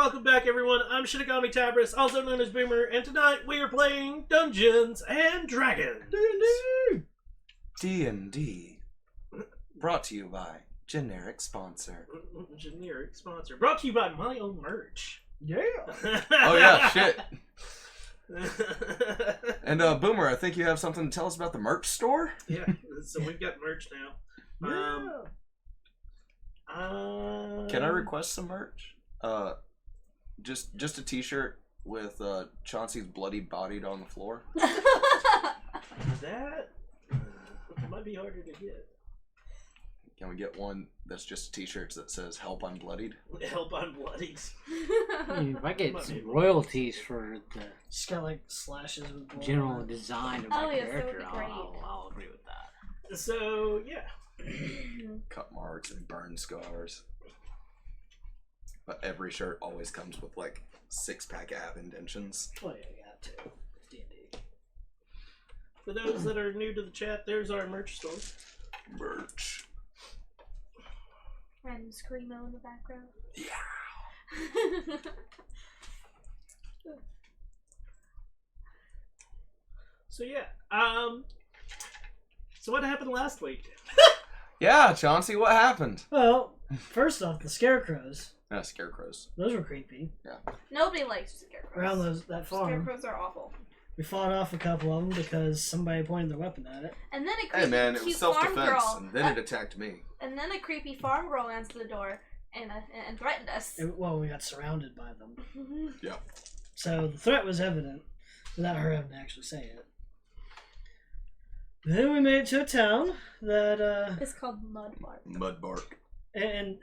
Welcome back, everyone. I'm Shinigami Tabris, also known as Boomer, and tonight we are playing Dungeons and Dragons. D&D. Brought to you by generic sponsor. Generic sponsor. Brought to you by my own merch. Yeah. Oh yeah, shit. And Boomer, I think you have something to tell us about the merch store? Yeah, so we've got merch now. Can I request some merch? Just a t-shirt with Chauncey's bloody bodied on the floor. That might be harder to get. Can we get one that's just a t-shirt that says "Help, I'm bloodied"? Help, I'm bloodied. If I get some royalties for the Just got like slashes with blood. general design of my yes, that character, would be great. I'll agree with that. So, yeah. Cut marks and burn scars. But every shirt always comes with like 6-pack ab indentions. Oh yeah, you got to. D&D. For those that are new to the chat, there's our merch store. Merch. Random screamo in the background. Yeah. So yeah, so what happened last week? Yeah, Chauncey, what happened? Well, first off, the scarecrows. Scarecrows. Those were creepy. Nobody likes scarecrows. Around that farm. Scarecrows are awful. We fought off a couple of them because somebody pointed their weapon at it. And then a creepy, Hey man, it was cute farm self-defense, girl. and then it attacked me. And then a creepy farm girl answered the door and threatened us. Well, we got surrounded by them. Yeah. So the threat was evident without her having to actually say it. Then we made it to a town that It's called Mudbark. Mudbark. and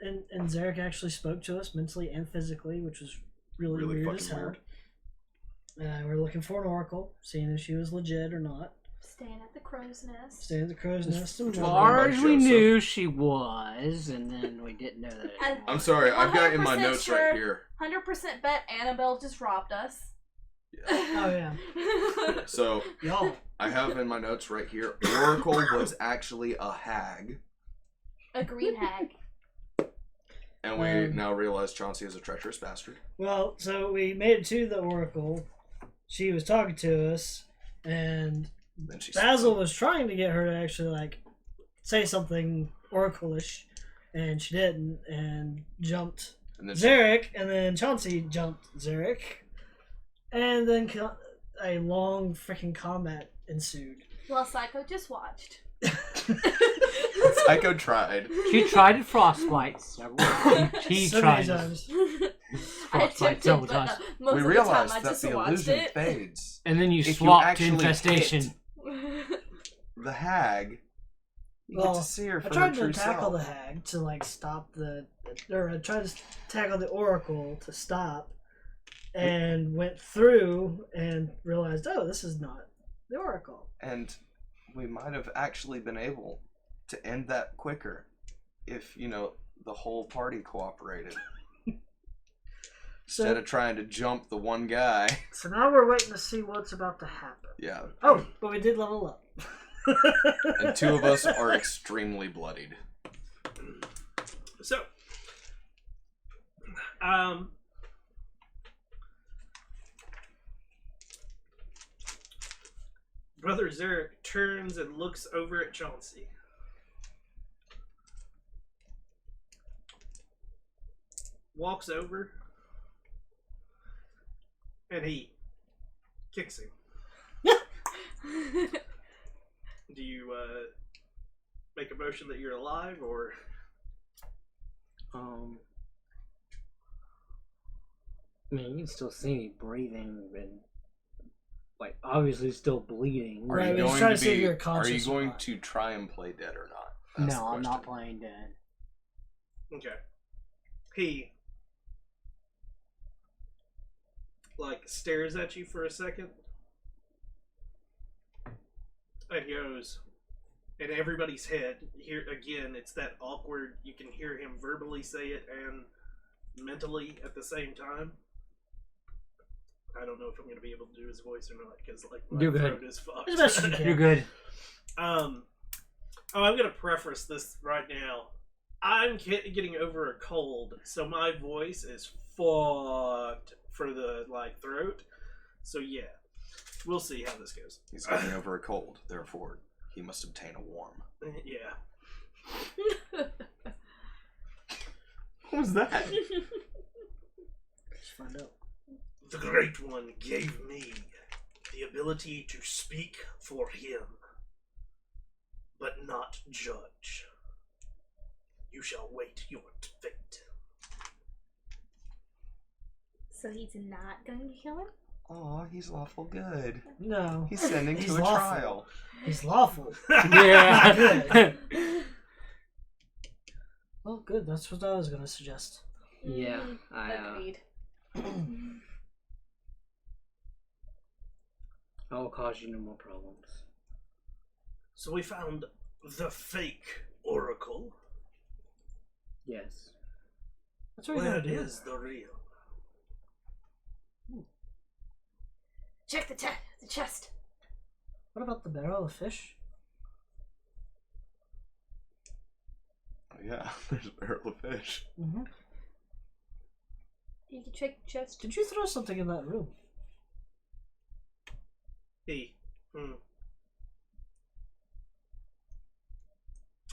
Zarek actually spoke to us mentally and physically, which was really weird as fucking hell. weird. We were looking for an oracle, seeing if she was legit or not. Staying at the crow's nest. Staying at the crow's nest. As And far as we Joseph. knew she was, and then we didn't know that I- anymore. I'm sorry, I've got in my 100% notes sure. right here. 100% bet Annabelle just robbed us. Oh yeah, So, y'all. I have in my notes right here, Oracle was actually a hag. A green hag. And we now realize Chauncey is a treacherous bastard. Well, so we made it to the oracle. She was talking to us, and Then she Basil was trying to get her to actually like say something oracle-ish, and she didn't, and jumped and then Zarek, and then Chauncey jumped Zarek, and then a long freaking combat ensued. Well, Psycho just watched. Psycho tried. She tried frostbite several times. She So tried many times. I frostbite attempted, several but times. most We of the time realized I that just the watched illusion it. fades. And then you If you swapped to actually infestation. hit the hag, you Well, get to see her for I tried her true to tackle self. the hag to like stop or I tried to tackle the oracle to stop, and went through and realized, oh, this is not the oracle. And we might have actually been able to end that quicker if, the whole party cooperated. Instead of trying to jump the one guy. So now we're waiting to see what's about to happen. Yeah. Oh, but we did level up. And 2 of us are extremely bloodied. So, Brother Zarek turns and looks over at Chauncey. Walks over, and he kicks him. Do you make a motion that you're alive, or I mean, you can still see me breathing and, like, obviously still bleeding. Are Right, you we was going trying to to see if be? you're Are you conscious or going not. to try and play dead or not? That's the No, I'm not question. playing dead. okay? He stares at you for a second, and goes. In everybody's head, here again, it's that awkward. You can hear him verbally say it and mentally at the same time. I don't know if I'm going to be able to do his voice or not because my You're good. throat is fucked. As best as you can. You're good. Oh, I'm going to preface this right now. I'm getting over a cold, so my voice is fucked for the throat. So yeah, we'll see how this goes. He's getting over a cold, therefore he must obtain a warm. Yeah. What was that? Let's find out. The Great One gave me the ability to speak for him, but not judge. You shall wait your fate. So he's not going to kill him? Aw, he's lawful good. No. He's sending He's to a lawful. trial. He's lawful. Yeah. Well, good. That's what I was going to suggest. Yeah, I Agreed. will cause you no more problems. So we found the fake oracle. Yes. That's what we're Where going to do. is the real? Check the chest. What about the barrel of fish? Oh, yeah, there's a barrel of fish. Mm-hmm. You can check the chest. Did you throw something in that room? He.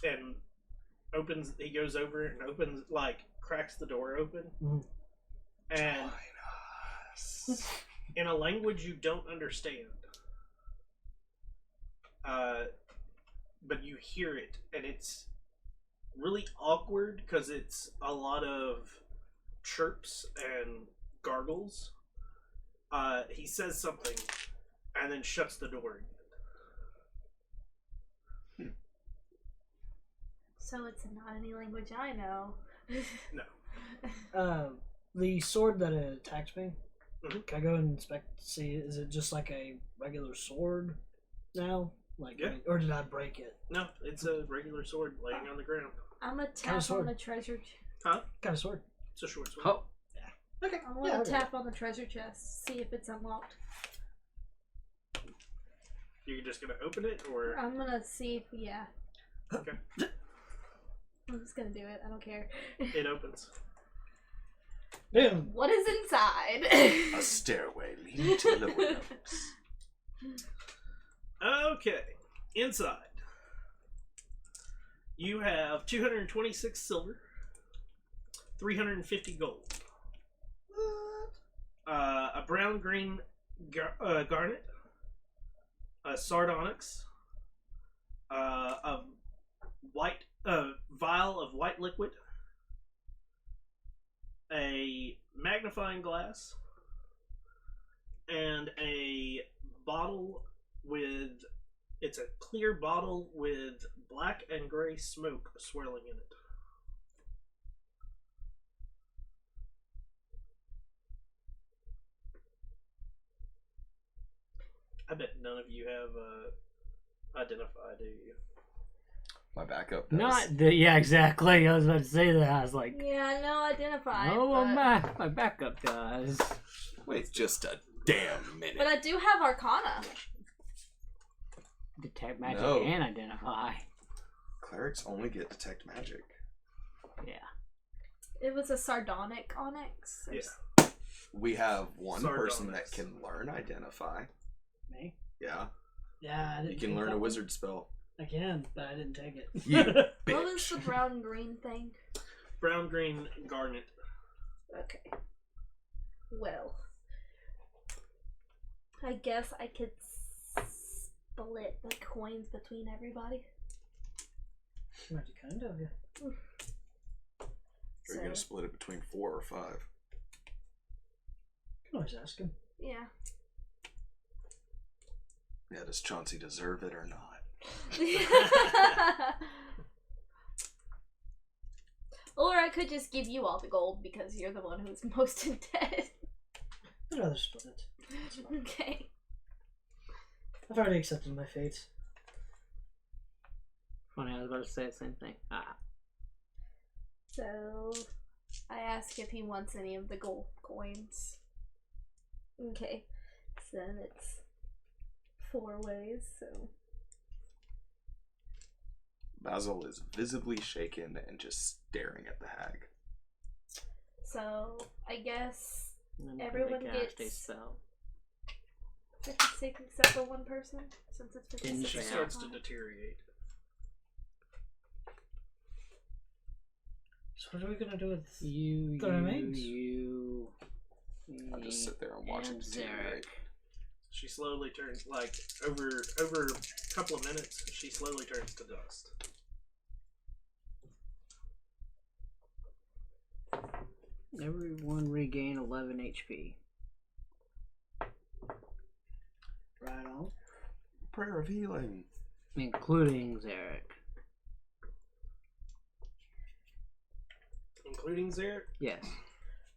And he goes over and cracks the door open. Mhm. And in a language you don't understand. But you hear it, and it's really awkward because it's a lot of chirps and gargles. He says something and then shuts the door again. So it's not any language I know. No. The sword that attacked me. Mhm. Can I go and inspect to see? Is it just like a regular sword now? Yeah. Or did I break it? No, it's a regular sword laying on the ground. I'm gonna Kinda tap sword. on the treasure. What kind of sword? It's a short sword. Oh, Okay. I'm gonna tap on the treasure chest, see if it's unlocked. You're just gonna open it, or I'm gonna see if okay, I'm just gonna do it. I don't care. it opens. Boom. What is inside? A stairway leading to the windows. Okay, inside you have 226 silver, 350 gold, a brown green garnet, a sardonyx, a white vial of white liquid, a magnifying glass, and a bottle it's a clear bottle with black and gray smoke swirling in it. I bet none of you have identify, do you? My backup does. not the. Yeah, exactly. I was about to say that. I was like, Yeah, no, identify. oh, well, but... my backup does. Wait just a damn minute. But I do have Arcana. Detect magic No. and identify. Clerics only get detect magic. Yeah. It was a sardonic onyx. Yeah. We have one person Sardonyx. that can learn identify. Me? Yeah. Yeah, I didn't You can take learn that a one. wizard spell. I can, but I didn't take it. You What was bitch. the brown green thing? Brown green garnet. Okay. Well, I guess I could split the coins between everybody. Mighty kind of you. Are you going to split it between 4 or 5? Can always ask him. Yeah. Yeah, does Chauncey deserve it or not? Or I could just give you all the gold because you're the one who's most in debt. I'd rather split it. That's fine. Okay. I've already accepted my fate. Funny, I was about to say the same thing. So I ask if he wants any of the gold coins. Okay. So it's 4 ways, so Basil is visibly shaken and just staring at the hag. So I guess And then everyone they cast a gets spell. 56 except for one person, since it's 56. Didn't She Yeah. starts to deteriorate. So what are we gonna do with You, the remains? I'll just sit there and watch and it deteriorate. Zarek. She slowly turns, like, over a couple of minutes, she slowly turns to dust. Everyone regain 11 HP. Right on. Prayer of healing. Including Zarek. Including Zarek? Yes.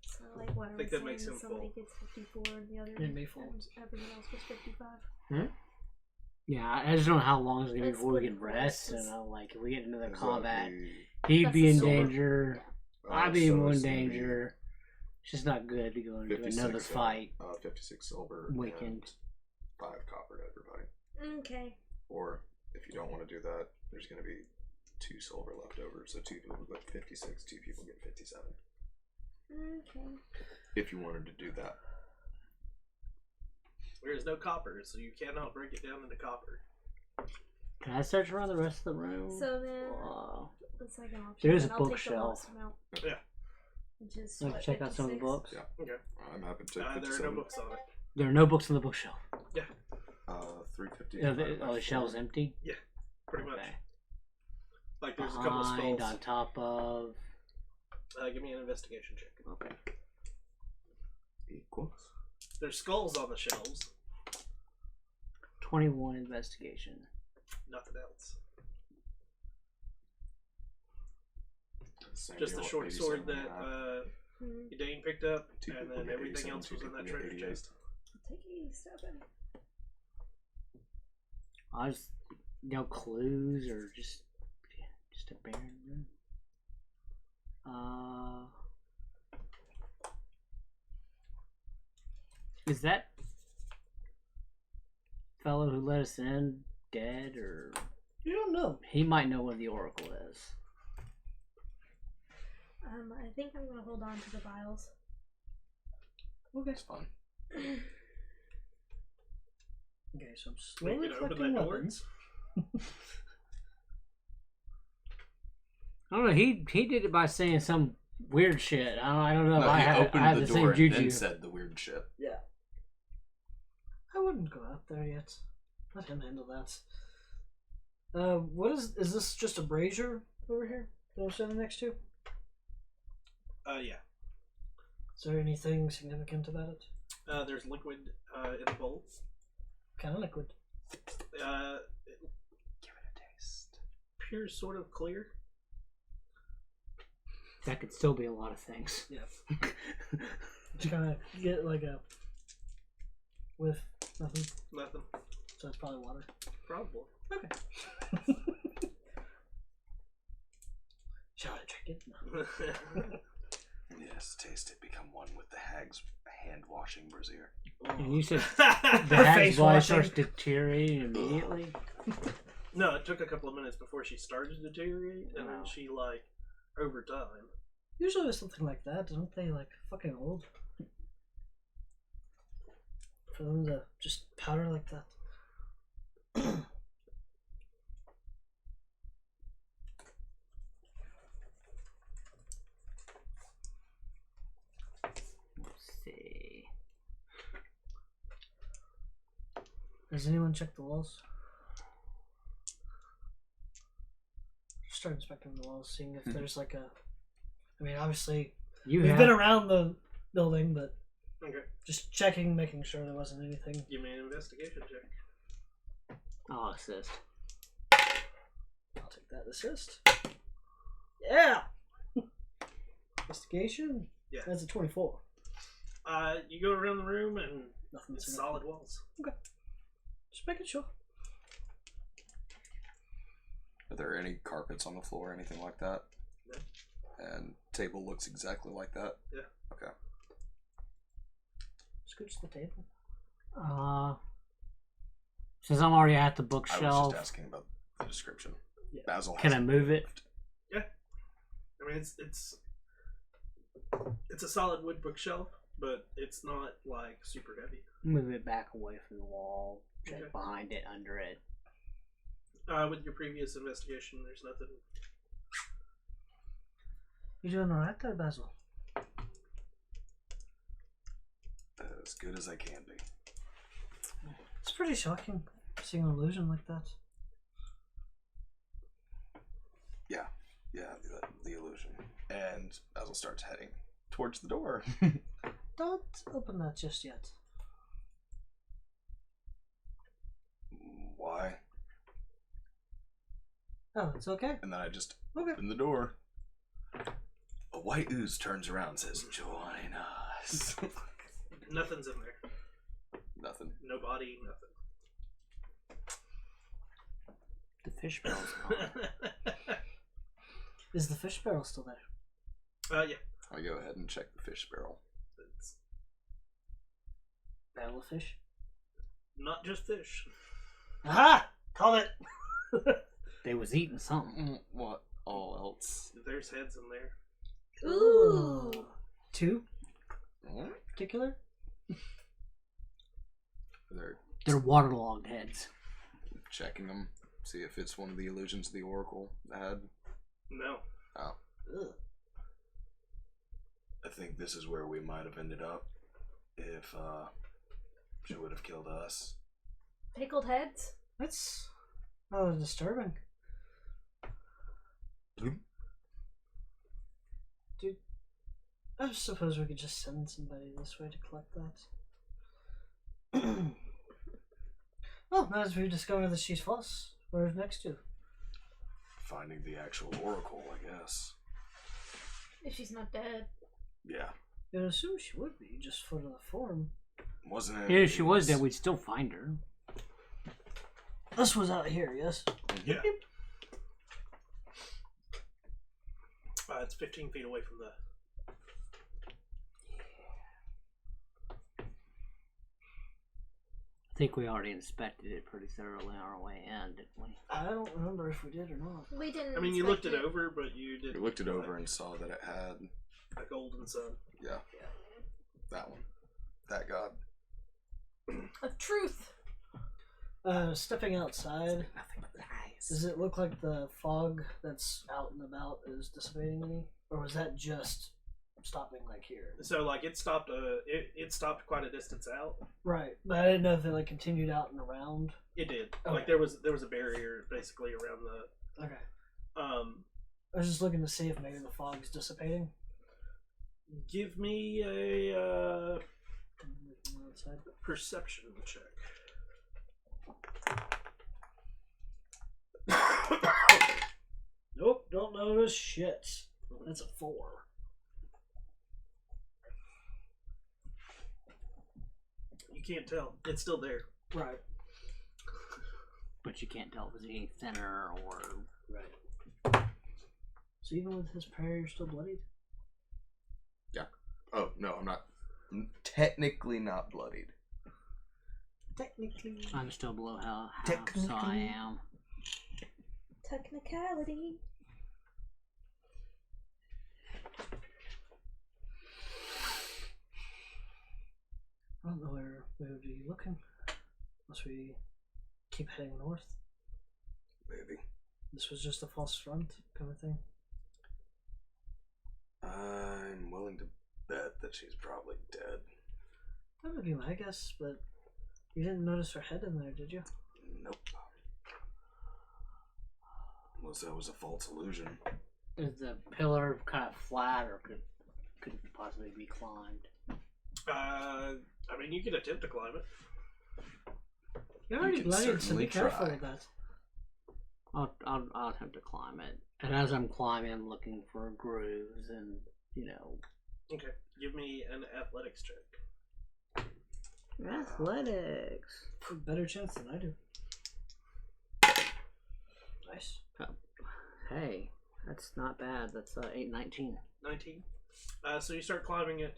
So like what are think we that makes saying? him Somebody full. gets 54 and the other Made me full. and everyone else was 55. Yeah, I just don't know how long it's gonna be Let's before we split can it rest, first. and like if we get into another Is that combat, the, he'd That's be the in silver. danger. I'd be so more in it's gonna be danger. It's just not good to go into 56, another fight. 56 silver Weakened. and 5 copper to everybody. Okay. Or if you don't want to do that, there's going to be 2 silver left over. So 2 people get 56, 2 people get 57. Okay. If you wanted to do that. There is no copper, so you cannot break it down into copper. Can I search around the rest of the room? So then the second option. There's a then I'll take the bookshelf. lowest amount, Yeah. which is Let's what, check out some of the 56? books. Yeah. Okay. I'm happy to take There are 57. no books on it. There are no books on the bookshelf. 350. Oh, divided by the shelf's 4. empty. Pretty much. Okay. Like there's a couple Behind, skulls. on top of. Give me an investigation check. Okay. Equals. There's skulls on the shelves. 21 investigation. Nothing else. Same Just deal, the short 87 sword and a that half. Dane picked up, 2 and people then get everything 87, else 2 was in people that get treasure 88. chest. Take 87. I was no clues or just a barren room. Is that fellow who let us in dead, or You don't know. he might know what the Oracle is? I think I'm gonna hold on to the vials. Okay. It's fun. Okay, so I'm We slowly can open collecting that door. weapons. I don't know. He did it by saying some weird shit. I don't know. No, I he had opened the the same door and juju. then said the weird shit. Yeah. I wouldn't go out there yet. Let him handle that. What is this just a brazier over here that I'm standing next to? Yeah. Is there anything significant about it? There's liquid in the bowl. Kind of liquid. Give it a taste. Pure, sort of clear. That could still be a lot of things. Yeah. Just kind of get like a with nothing. Nothing. So it's probably water. Probably. Okay. Shall I drink it? Yes, taste it. Become one with the hag's hand-washing brazier. And you said No. the Her hag's face body washing. starts deteriorating immediately. No, it took a couple of minutes before she started to deteriorate, and then Wow. she, like, over time. Usually with something like that, aren't they like fucking old? For them to just powder like that. Let's see. Has anyone checked the walls? Just start inspecting the walls, seeing if there's like a. I mean, obviously You we've have been around the building, but Okay. just checking, making sure there wasn't anything. Give me an investigation check. I'll assist. I'll take that assist. Yeah. Investigation. Yeah. That's a 24. You go around the room, and Nothing it's significant. solid walls. Just making sure. Are there any carpets on the floor, anything like that? No. And table looks exactly like that? Yeah. Okay. Scooch the table. Since I'm already at the I was bookshelf, just asking about the description. Basil Can I has move it? I mean, it's a solid wood bookshelf, but it's not like super heavy. Move it back away from the wall, check Okay. behind it, under it. With your previous investigation, there's nothing. You doing alright there, Basil? as good as I can be. It's pretty shocking seeing an illusion like that. Yeah, the illusion. And Basil starts heading towards the door. Don't open that just yet. Why? Oh, it's okay. And then I just Okay. open the door. A white ooze turns around and says, "Join us." Nothing's in there. Nothing. No body, nothing. The fish barrel's gone. Is the fish barrel still there? Yeah. I go ahead and check the fish barrel. It's Barrel of fish? not just fish. Aha! Called it! They was eating something. What all else? There's heads in there. Ooh. 2 What? particular? They're They're waterlogged heads. checking them, see if it's one of the illusions of the Oracle had. No. Oh. Ugh. I think this is where we might have ended up if she would have killed us. Pickled heads? That's rather disturbing. Bloop. Dude, I suppose we could just send somebody this way to collect that. Well, now as we discover that she's false, where's next to? Finding the actual Oracle, I guess. If she's not dead. Yeah. You'd assume she would be, just for the form. Wasn't it? If she was dead, we'd still find her. This was out here, yes? Yeah. It's 15 feet away from the. I think we already inspected it pretty thoroughly on our way in, didn't we? I don't remember if we did or not. We didn't. I mean, you inspect looked it over, but you We didn't. looked it over and saw that it had, A golden sun. yeah, that one. That god. Of truth. Stepping outside, Nothing but lies. does it look like the fog that's out and about is dissipating any? Or was that just stopping like here? So, like, it stopped. It stopped quite a distance out. Right, but I didn't know if it like continued out and around. It did. Okay. Like there was a barrier basically around the. Okay. Um, I was just looking to see if maybe the fog's dissipating. give me a Outside. perception check. Nope, don't notice shit. That's a 4. You can't tell. It's still there. Right. But you can't tell if it's any thinner or. Right. So even with his prayer, you're still bloodied? Oh, no, I'm not. I'm technically not bloodied. Technically. I'm still below half, so I Technically. am. Technicality. I don't know where we would be looking. Unless we keep heading north. Maybe. This was just a false front kind of thing. I'm willing to bet that she's probably dead. That would be my guess, but you didn't notice her head in there, did you? Nope. Unless that was a false illusion. Is the pillar kind of flat or could it possibly be climbed? I mean, you could attempt to climb it. You're already can bloodied, so be certainly careful try. with that. I'll attempt to climb it. And as I'm climbing, I'm looking for grooves and, Okay. Give me an athletics check. Athletics. Better chance than I do. Nice. Hey, that's not bad. That's 8-19. 19. So you start climbing it.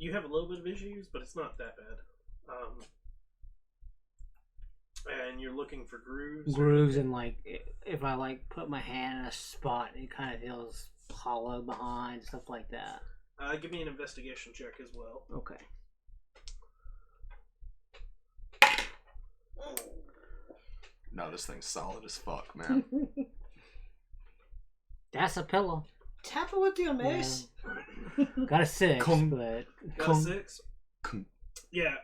You have a little bit of issues, but it's not that bad. And you're looking for grooves? Grooves and like if I like put my hand in a spot, it kind of feels hollow behind, stuff like that. Give me an investigation check as well. Okay. No, this thing's solid as fuck, man. That's a pillow. Tap it with your mace. Got a 6, Come- but Got a 6? Come- Yeah,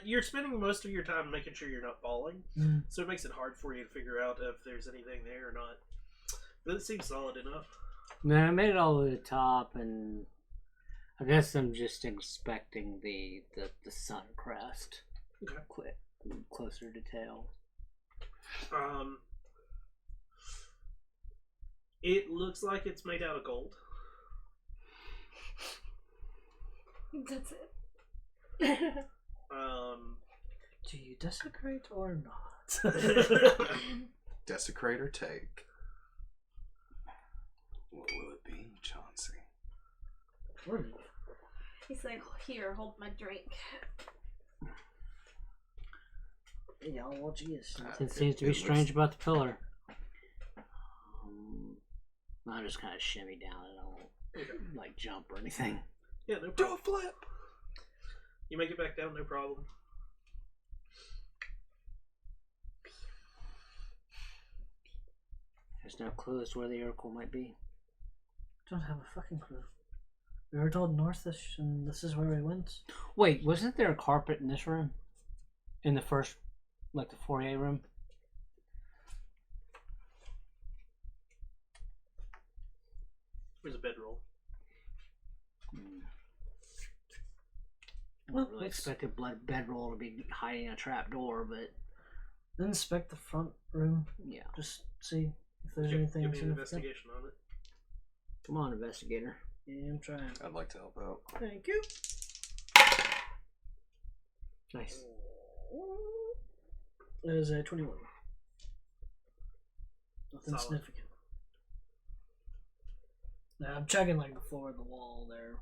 you're spending most of your time making sure you're not falling, so it makes it hard for you to figure out if there's anything there or not. But it seems solid enough. no, I made it all the way to the top, and I guess I'm just inspecting the sun crest. Okay. Closer to tail. It looks like it's made out of gold. That's it. Do you desecrate or not? Desecrate or take? What will it be, Chauncey? He's like, here, hold my drink. Yeah, what is? It seems to be strange about the pillar. I'll just kind of shimmy down. I don't like jump or anything. Yeah, no Do problem. a flip! You make it back down, no problem. There's no clue as to where the oracle might be. Don't have a fucking clue. We were told northish, and this is where we went. Wait, wasn't there a carpet in this room? In the first, like the foyer room? There's a bedroll. I Well, really expected bedroll to be hiding a trap door, but inspect the front room. yeah. Just see if there's Give anything me an significant. investigation on it. Come on, investigator. Yeah, I'm trying. I'd like to help out. Thank you. Nice. That is a 21. Nothing Solid. significant. Nah, I'm checking like the floor and the wall there.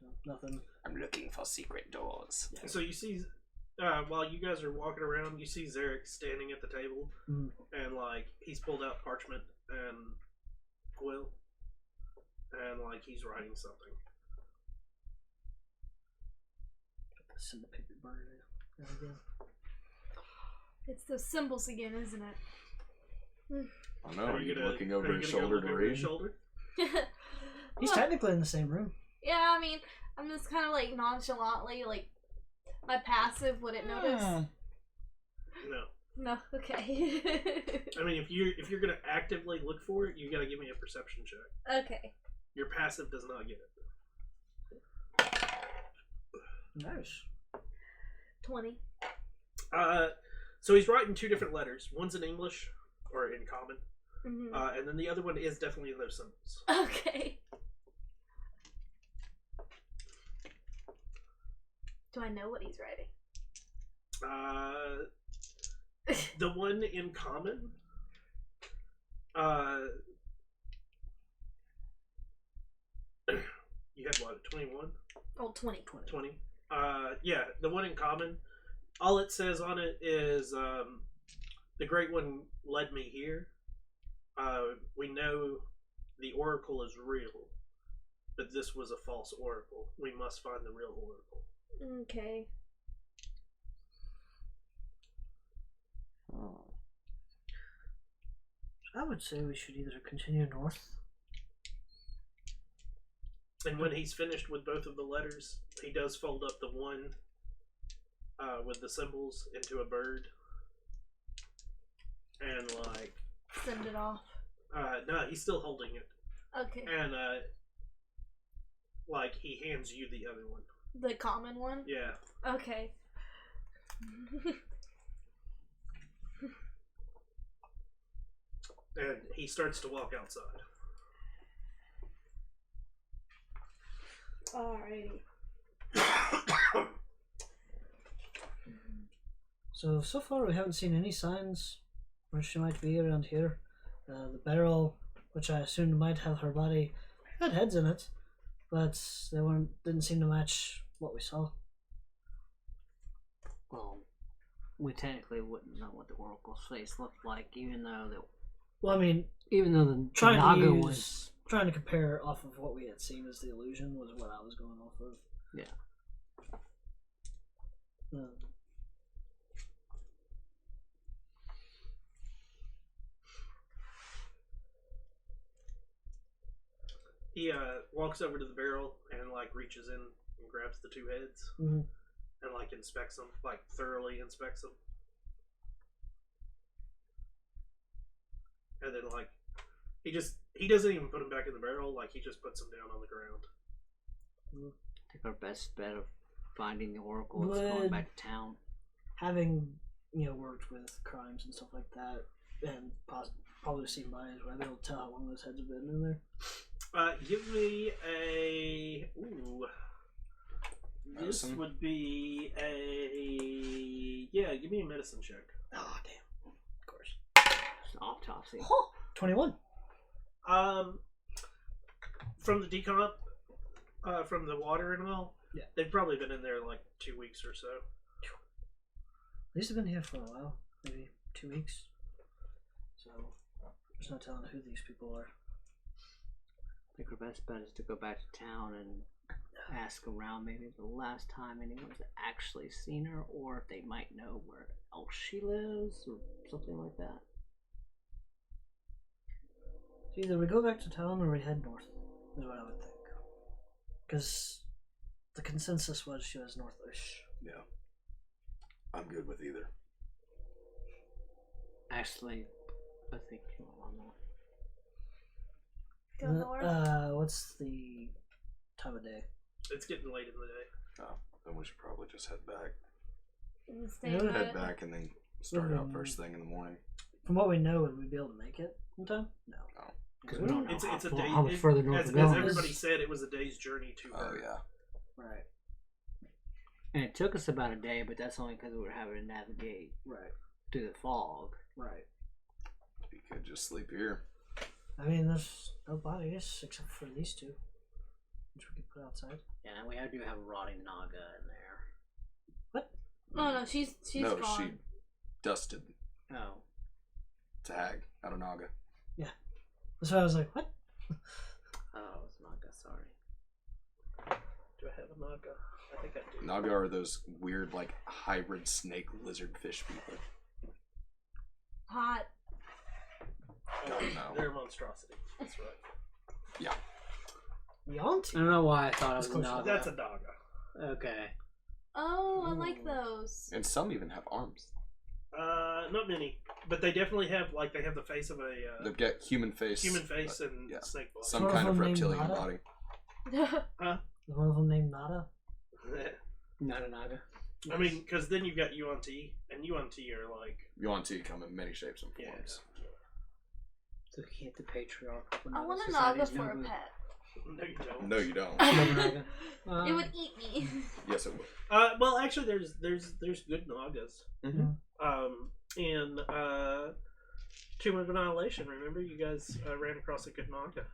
So nothing. I'm looking for secret doors. So you see, while you guys are walking around, you see Zarek standing at the table, and like he's pulled out parchment and quill, and like he's writing something. Send the paper burner. There we go. It's those symbols again, isn't it? I know. Are you looking over his gonna shoulder look to over read? his shoulder? He's Well, technically in the same room. yeah, I mean, I'm just kind of like nonchalantly, like, my passive wouldn't notice. No. No, okay. I mean, if you're gonna actively look for it, you gotta give me a perception check. Okay. Your passive does not get it. Nice. 20. So he's writing two different letters. One's in English or in common, Hmm. and then the other one is definitely in those symbols. Okay. Do I know what he's writing? The one in common, you had what, 21? Oh, 20. 20. Yeah, the one in common, all it says on it is, the Great One led me here. We know the Oracle is real, but this was a false Oracle. We must find the real Oracle. Okay. I would say we should either continue north. And when he's finished with both of the letters, he does fold up the one with the symbols into a bird. And like, Send it off. no, he's still holding it. Okay. And like he hands you the other one. The common one? Yeah. Okay. And he starts to walk outside. Alrighty. So far we haven't seen any signs where she might be around here. The barrel, which I assumed might have her body, had heads in it, but they didn't seem to match what we saw. Well, we technically wouldn't know what the Oracle's face looked like, even though Well, I mean, the trying to Naga use, was. trying to compare off of what we had seen as the illusion was what I was going off of. Yeah. He walks over to the barrel and like reaches in and grabs the two heads Mhm. and like inspects them, like thoroughly inspects them, and then like he doesn't even put them back in the barrel. Like he just puts them down on the ground. I think our best bet of finding the Oracle is Would- going back to town. Having worked with crimes and stuff like that, and probably seen bodies, would I be able to tell how long those heads have been in there? Give me a. Ooh. This Medicine? would be a. Yeah, give me a medicine check. Ah, damn. Of course. It's an autopsy. 21. From the decomp, from the water and all, Yeah. they've probably been in there like 2 weeks or so. These have been here for a while, maybe 2 weeks. So, there's no telling who these people are. I think our best bet is to go back to town and ask around maybe the last time anyone's actually seen her, or if they might know where else she lives, or something like that. So either we go back to town or we head north, is what I would think. Because the consensus was she was northish. Yeah. I'm good with either. Actually, I think you're on that. Go north. What's the time of day? It's getting late in the day. Oh, then we should probably just head back. And stay Yeah, put. Head back and then start out first thing in the morning. From what we know, would we be able to make it in time? No. Because we don't know It's a day. how much further north as we're going. everybody said, it was a day's journey to Oh her. yeah. Right. And it took us about a day, but that's only because we were having to navigate Right. through the fog. Right. You could just sleep here. I mean, there's no bodies except for these two, which we could put outside. Yeah, and we do have a rotting Naga in there. Oh no, she's no, gone. she dusted Oh. Tag out of Naga. That's why I was like, what? Oh, it's Naga, sorry. Do I have a Naga? I think I do. Naga are those weird, like, hybrid snake lizard fish people. Hot. Don't know. They're a monstrosity. That's right. Yonti? I don't know why I thought it was That's close Naga. That's a Naga. Okay. Oh, I Ooh. like those. And some even have arms. Not many, but they definitely have they have the face of a They've got human face. human face but, and yeah. snake body. Some One of kind of them named reptilian Nada? body. Is one of them named Nada? Not a Naga. I mean, because then you've got Yuan-Ti, and Yuan-Ti are like Yuan-Ti come in many shapes and yeah. forms. So he hit the patriarch. I want a Naga for a pet. No, you don't. No, you don't. Naga. It would eat me. Yes, it would. Well, actually, there's good Nagas. Mhm. In Tomb of Annihilation, remember you guys ran across a good Naga.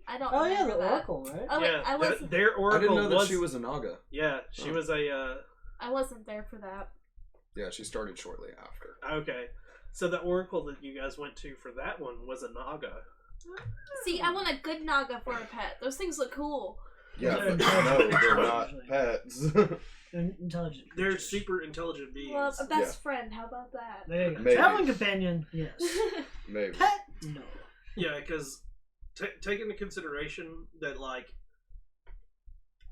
I don't Oh, yeah, remember the that. Oracle, right? Oh, wait, yeah, I wasn't. their oracle I didn't know that she was a Naga. Yeah, she Oh. was a. I wasn't there for that. Yeah, she started shortly after. Okay, so the oracle that you guys went to for that one was a Naga. See, I want a good Naga for a pet. Those things look cool. Yeah, They're but no, intelligent they're creatures, not usually. pets. They're intelligent. They're creatures. super intelligent beings. Well, a best friend. How about that? There you go. Maybe. Traveling companion, yes. Maybe. Pet, no. Yeah, because take into consideration that, like,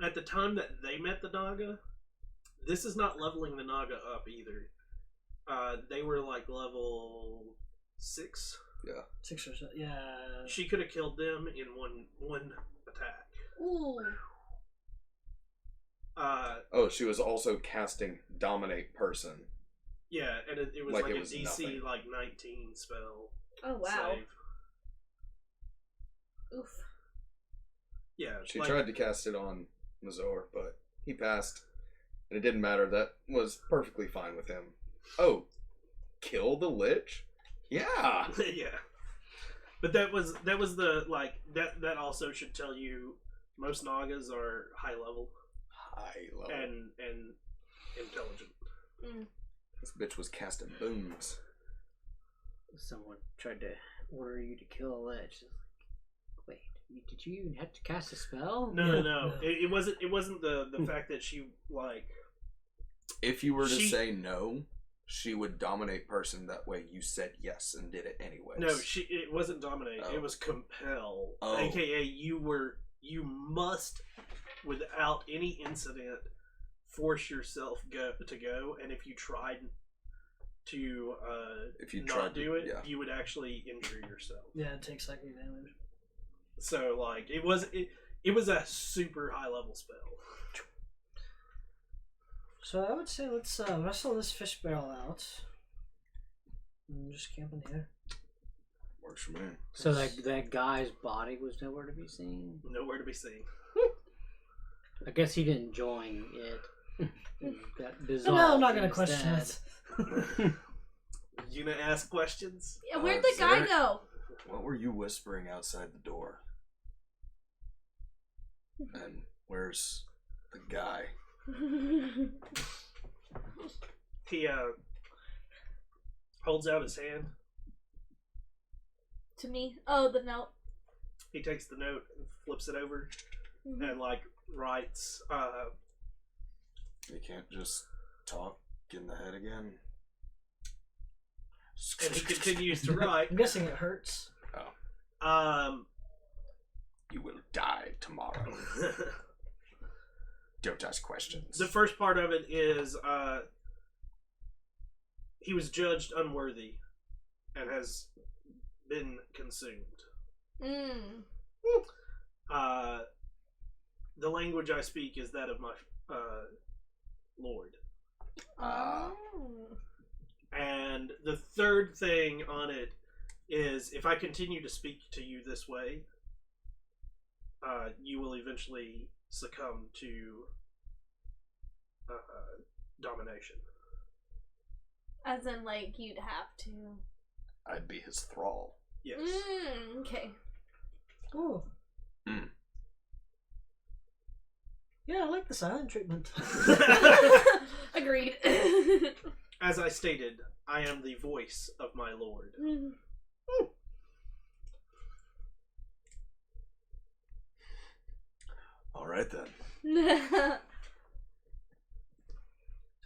at the time that they met the Naga, this is not leveling the Naga up either. They were, like, level 6. 6 or 7, yeah. She could have killed them in one attack. Ooh. Oh, she was also casting Dominate Person. Yeah, and it was Like like it a was DC, nothing. like, 19 spell. Oh wow. Save. Oof. Yeah, She like, tried to cast it on Mazor, but he passed. And it didn't matter. That was perfectly fine with him. Oh, kill the Lich? Yeah. yeah. But that was the, like, that also should tell you most Nagas are high level High level. and intelligent. Mm. This bitch was casting booms. Someone tried to order you to kill a lich. It's like, wait, did you even have to cast a spell? No, Yeah, no. no. It wasn't the fact that she like. If you were to She- say no, she would dominate person. That way you said yes and did it anyways. No, it wasn't dominate. Oh. It was compel. Oh. AKA, you must, without any incident, force yourself go, and if you tried to If you not tried to- do it, yeah. you would actually injure yourself. Yeah, it takes psychic damage. So like it was a super high level spell. So I would say let's wrestle this fish barrel out. And just camp in here. Works for me. So that guy's body was nowhere to be seen. Nowhere to be seen. I guess he didn't join it. Got dissolved No, I'm not gonna instead. question it. You gonna ask questions? Yeah, where'd the guy Zarek? go? What were you whispering outside the door? And where's the guy? He holds out his hand. To me? Oh, the note. He takes the note and flips it over Mhm. and like writes. You can't just talk in the head again. And he continues to write. I'm guessing it hurts. You will die tomorrow. Don't ask questions. The first part of it is he was judged unworthy and has been consumed. Mm. The language I speak is that of my lord. Ah. Oh. And the third thing on it is if I continue to speak to you this way, you will eventually succumb to domination. As in, like, you'd have to. I'd be his thrall. Yes. Okay. Oh. Mm. Yeah, I like the silent treatment. Agreed. As I stated, I am the voice of my lord. All right then.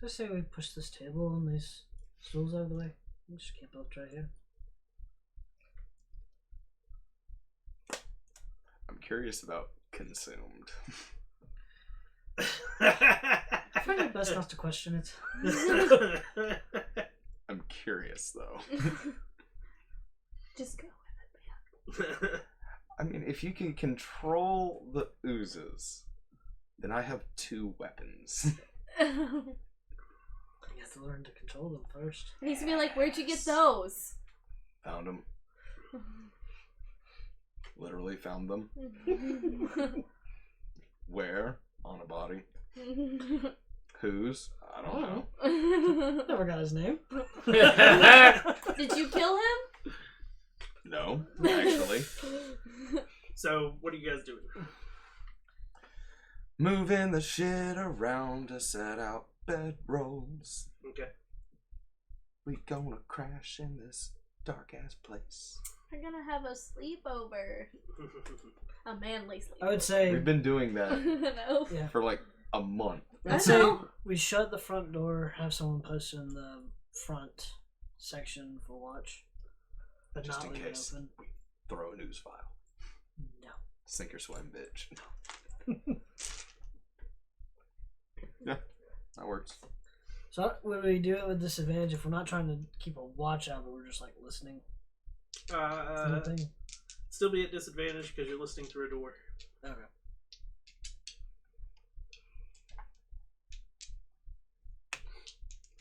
Just say we push this table and these stools out of the way. We'll just camp out right here. I'm curious about consumed. I find it best not to question it. I'm curious though. Just go with it, I mean, if you can control the oozes, then I have 2 weapons. man. You have to learn to control them first. He's gonna be like, where'd you get those? Found them. Literally found them. Where? On a body. Whose? I don't know. Never got his name. Did you kill him? No, actually. So, what are you guys doing? Moving the shit around to set out bedrolls. Okay. We gonna crash in this dark ass place. We're gonna have a sleepover. A manly sleepover. I would say, We've been doing that No. yeah. for like a month. I'd I say know. we shut the front door, have someone post in the front section for watch, but Just not in leave case. it open. Throw a news file. No. Sink or swim, bitch. Yeah, that works. So would we do it with disadvantage if we're not trying to keep a watch out, but we're just like listening? Kind of thing? Still be at disadvantage because you're listening through a door. Okay.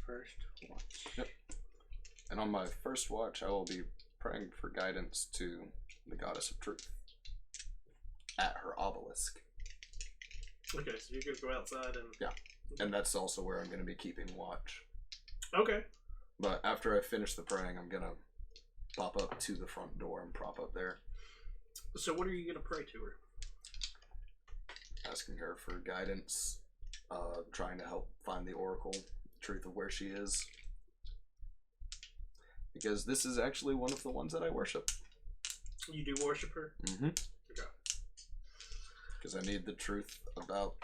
First watch. Yep. And on my first watch, I will be praying for guidance to the goddess of truth at her obelisk. Okay, so you're gonna go outside and Yeah. And that's also where I'm going to be keeping watch. okay. But after I finish the praying, I'm going to pop up to the front door and prop up there, So what are you gonna pray to her? asking her for guidance, trying to help find the oracle, truth of where she is. Because this is actually one of the ones that I worship. You do worship her? Mm-hmm. Okay. Because I need the truth about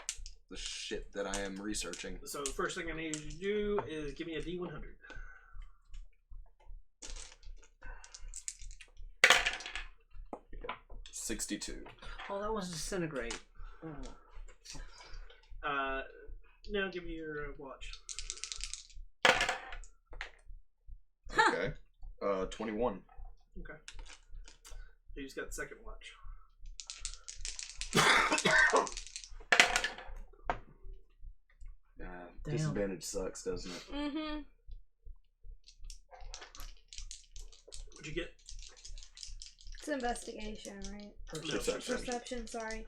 the shit that I am researching. So the first thing I need you to do is give me a D100. 62. Oh, that was disintegrate. Oh. Now give me your watch. Okay. 21. Okay. Who's got the second watch? Damn. Disadvantage sucks, doesn't it? Mm-hmm. What'd you get? It's investigation, right? Perception. Perception, sorry.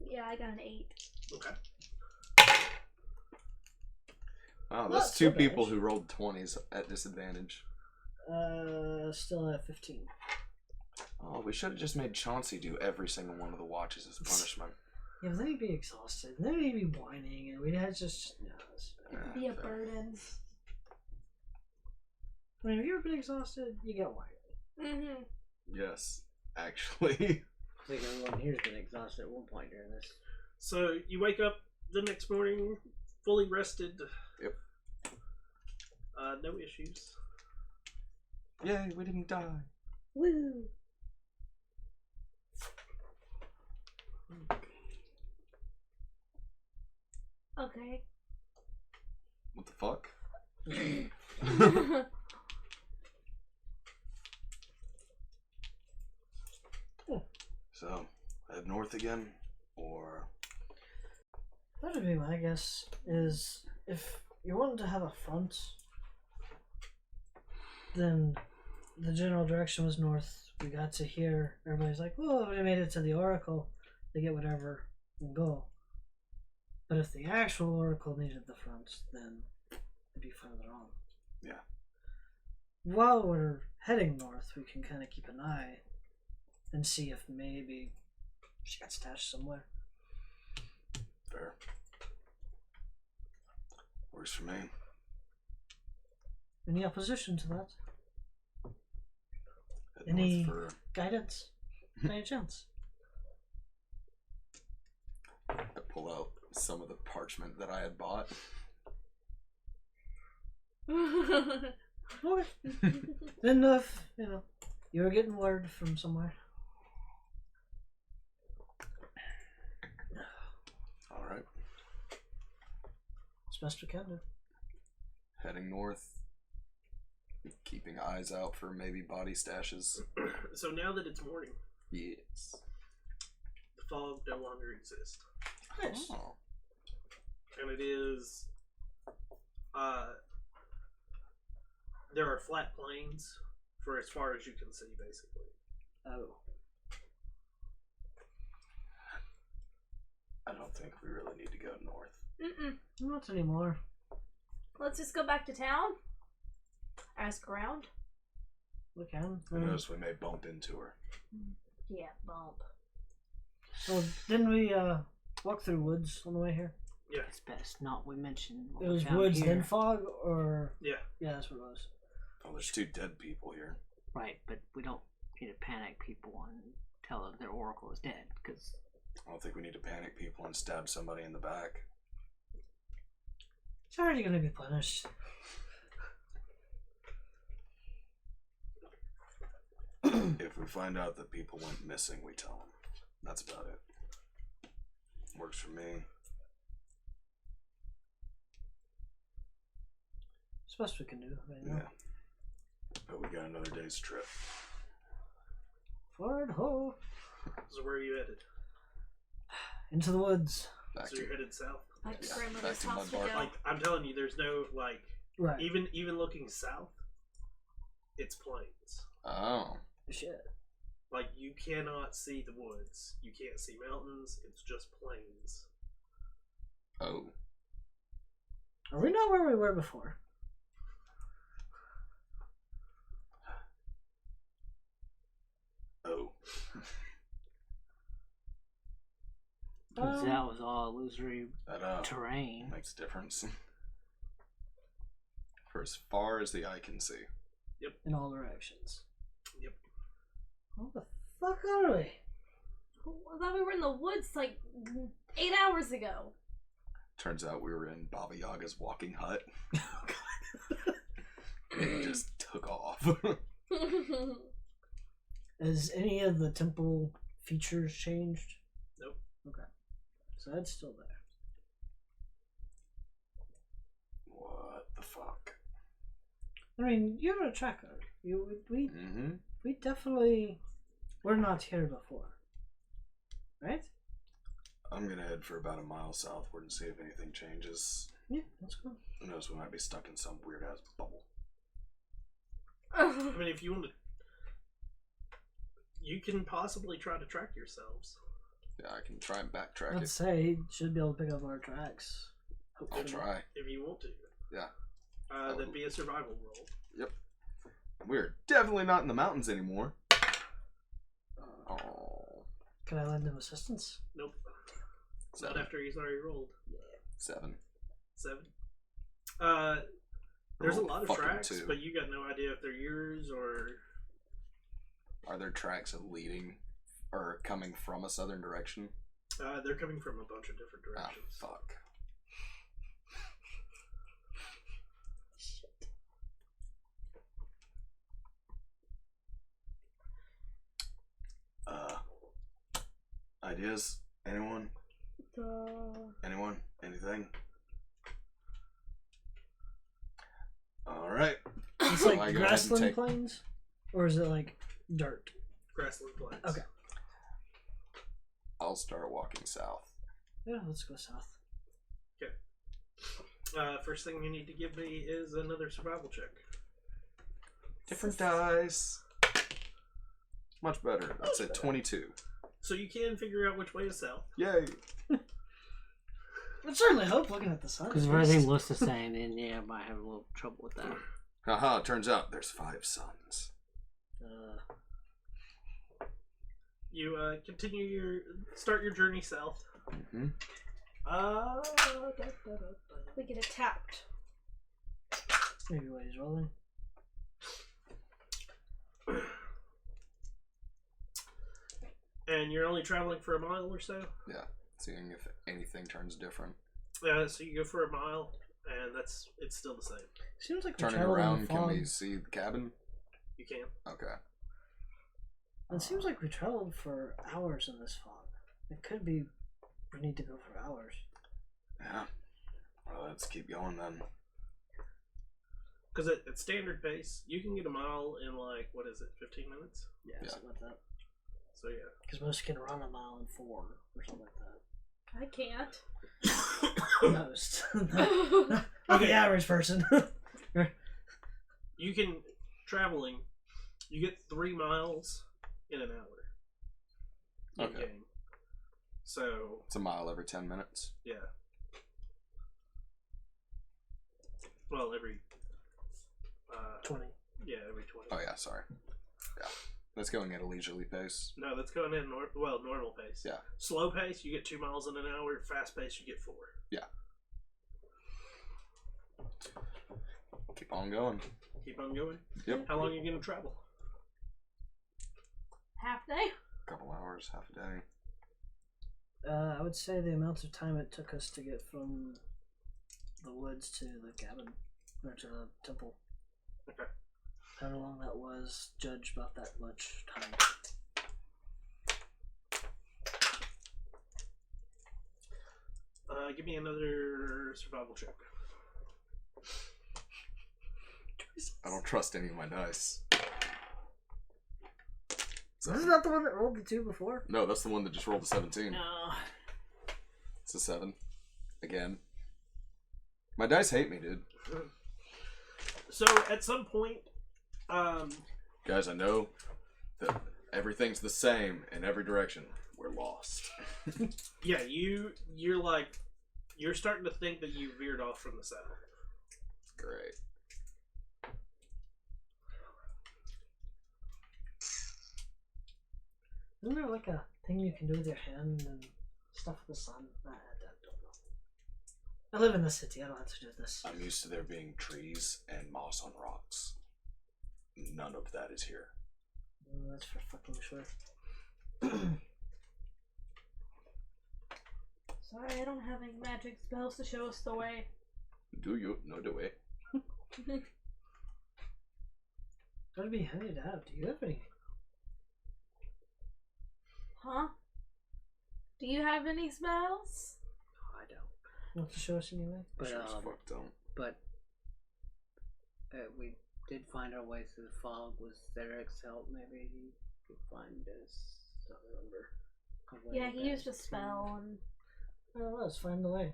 Yeah, I got an 8. Okay. Wow, Not that's so two people bad. who rolled 20s at disadvantage. Still at 15. Oh, we should have just made Chauncey do every single one of the watches as punishment. Yeah, but then he'd be exhausted. And then he'd be whining, and we'd have just. No, It'd be a burden. I mean, have you ever been exhausted? You get whining. Mm-hmm. Yes, actually. I think everyone here's been exhausted at one point during this. So you wake up the next morning fully rested. Yep. No issues. Yay, we didn't die. Woo! Okay. What the fuck? So, head north again? Or. That would be my guess, is if you wanted to have a front, then the general direction was north. We got to here, everybody's like, well, we made it to the Oracle. They get whatever and go. But if the actual Oracle needed the front, then it'd be further on. Yeah. While we're heading north, we can kind of keep an eye and see if maybe she got stashed somewhere. Fair. Works for me. Any opposition to that? Head Any- north for. Guidance? By any chance? I pull out some of the parchment that I had bought. Okay. Didn't know if, you were getting word from somewhere. Alright. It's best we can do. Heading north. Keeping eyes out for maybe body stashes. So now that it's morning, Yes. the fog no longer exists. Nice. Oh. And it is there are flat plains for as far as you can see, basically. Oh. I don't think we really need to go north. Mm-mm. Not anymore. Let's just go back to town. Ask around. We can. Who knows, we may bump into her. Yeah, bump. So didn't we walk through woods on the way here? Yeah. It's best not we mentioned. what It we was found woods here. then fog, or Yeah. yeah, that's what it was. Oh, there's 2 dead people here. Right, but we don't need to panic people and tell them their oracle is dead, because I don't think we need to panic people and stab somebody in the back. It's already gonna be punished. If we find out that people went missing, we tell them. That's about it. Works for me. It's best we can do right now. Yeah. But we got another day's trip. Forward ho! So where are you headed? Into the woods. Back So to you're headed south. Like Yeah, grandmother's back to house we Mudbark. go. Like I'm telling you, there's no like Right. even looking south, it's plains. Oh. Shit. Like you cannot see the woods. You can't see mountains. It's just plains. Oh. Are we not where we were before? Oh. that was all illusory That terrain. makes a difference. For as far as the eye can see. Yep. In all directions. Yep. What the fuck are we? I thought we were in the woods like 8 hours ago. Turns out we were in Baba Yaga's walking hut. It just took off. Has any of the temple features changed? Nope. Okay. So that's still there. What the fuck? I mean, you're a tracker. We Mm-hmm. definitely were not here before. Right? I'm gonna head for about a mile southward and see if anything changes. Yeah, let's go. Who knows, we might be stuck in some weird ass bubble. I mean, if you want to, you can possibly try to track yourselves. Yeah, I can try and backtrack Let's say he should be able to pick up our tracks. I'll try. If you want to. Yeah. That'd be a survival roll. Yep. We're definitely not in the mountains anymore. Oh. Can I lend him assistance? Nope. Seven. Not after he's already rolled. 7. 7. There's a Rolled lot of fucking tracks, 2. but you got no idea if they're yours or. Are there tracks leading or coming from a southern direction? They're coming from a bunch of different Ah, directions. fuck. Shit. Ideas? Anyone? Anyone? Anything? Alright. It's Well, like I go ahead and grassland take- plains? Or is it like dirt? Grassland plains. Okay. I'll start walking south. Yeah, let's go south. First thing you need to give me is another survival check. Different dice. Much better. That's a 22. So you can figure out which way is south. Yay. I'd certainly hope looking at the sun. Because if at least. everything looks the same, then yeah, I might have a little trouble with that. Haha, turns out there's 5 suns. You start your journey south. Mm-hmm. We get attacked. Maybe while he's rolling. And you're only traveling for a mile or so. Yeah, seeing if anything turns different. So you go for a mile, and it's still the same. Seems like we Turning traveled in around, the can fog. we see the cabin? You can. Okay. It seems like we traveled for hours in this fog. It could be we need to go for hours. Yeah. Well, let's keep going then. Because at standard pace, you can get a mile in 15 minutes? Yeah, Yeah. something like that. So yeah. Because most can run a mile in 4 or something like I can't. that. Most. Not Okay. the average person. You can, traveling, you get 3 miles in an hour. Okay. In-game. So, It's a mile every 10 minutes. yeah. Well, every 20. Yeah, every 20. Oh, yeah, sorry. Yeah. That's going at a leisurely pace. No, that's going in normal pace. Yeah. Slow pace, you get 2 miles in an hour. Fast pace, you get 4. Yeah. Keep on going. Keep on going. Yep. How long are you going to travel? Half day? Couple hours, half a day. I would say the amount of time it took us to get from the woods to the cabin, or to the temple. Okay. How long that was, judge about that much time. Give me another survival check. I don't trust any of my dice. This is not the one that rolled the 2 before? No, that's the one that just rolled a 17. No. It's a 7. Again. My dice hate me, dude. So, at some point, Guys, I know that everything's the same in every direction. We're lost. yeah, you're starting to think that you veered off from the south. Great. Isn't there like a thing you can do with your hand and stuff with the sun? I don't know. I live in the city. I don't have to do this. I'm used to there being trees and moss on rocks. None of that is here. Oh, that's for fucking sure. Sorry, I don't have any magic spells to show us the way. Do you know the way? Gotta be headed out. Do you have any? Huh? Do you have any spells? I don't. Want to show us anyway? But Sure as fuck don't. but we did find our way through the fog. Was Therek's help? Maybe he could find us. Don't remember. A way Yeah, he used a back to- spell and Oh, let's find the way.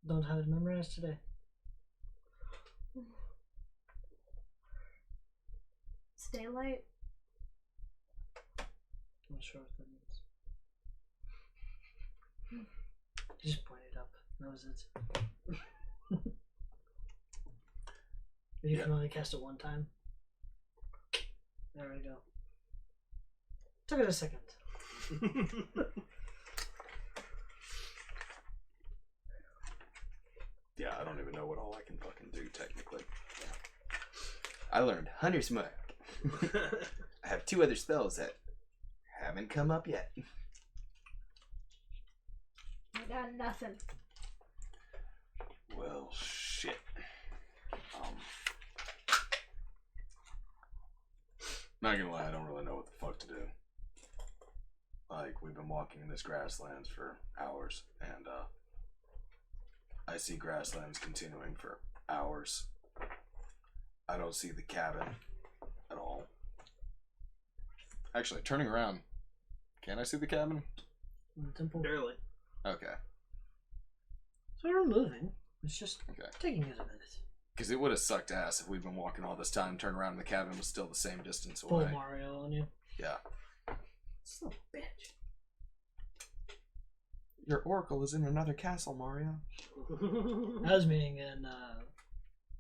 Don't have it memorized today. stay light. I'm not sure what that means. Just point it up. That was it. You can only cast it one time. There we go. Took it a second. Yeah, I don't even know what all I can fucking do technically. I learned Hunter's Mark. I have 2 other spells that haven't come up yet. I got nothing. Well, shit. Not gonna lie, I don't really know what the fuck to do. Like, we've been walking in this grasslands for hours, and I see grasslands continuing for hours. I don't see the cabin at all. Actually, turning around, can I see the cabin? In the temple. Barely. Okay. So we're moving. It's just Okay. taking us a minute. Because it would have sucked ass if we'd been walking all this time, turn around, and the cabin was still the same distance Full away. Mario on you. Yeah. Son of a bitch. Your oracle is in another castle, Mario. I was meaning in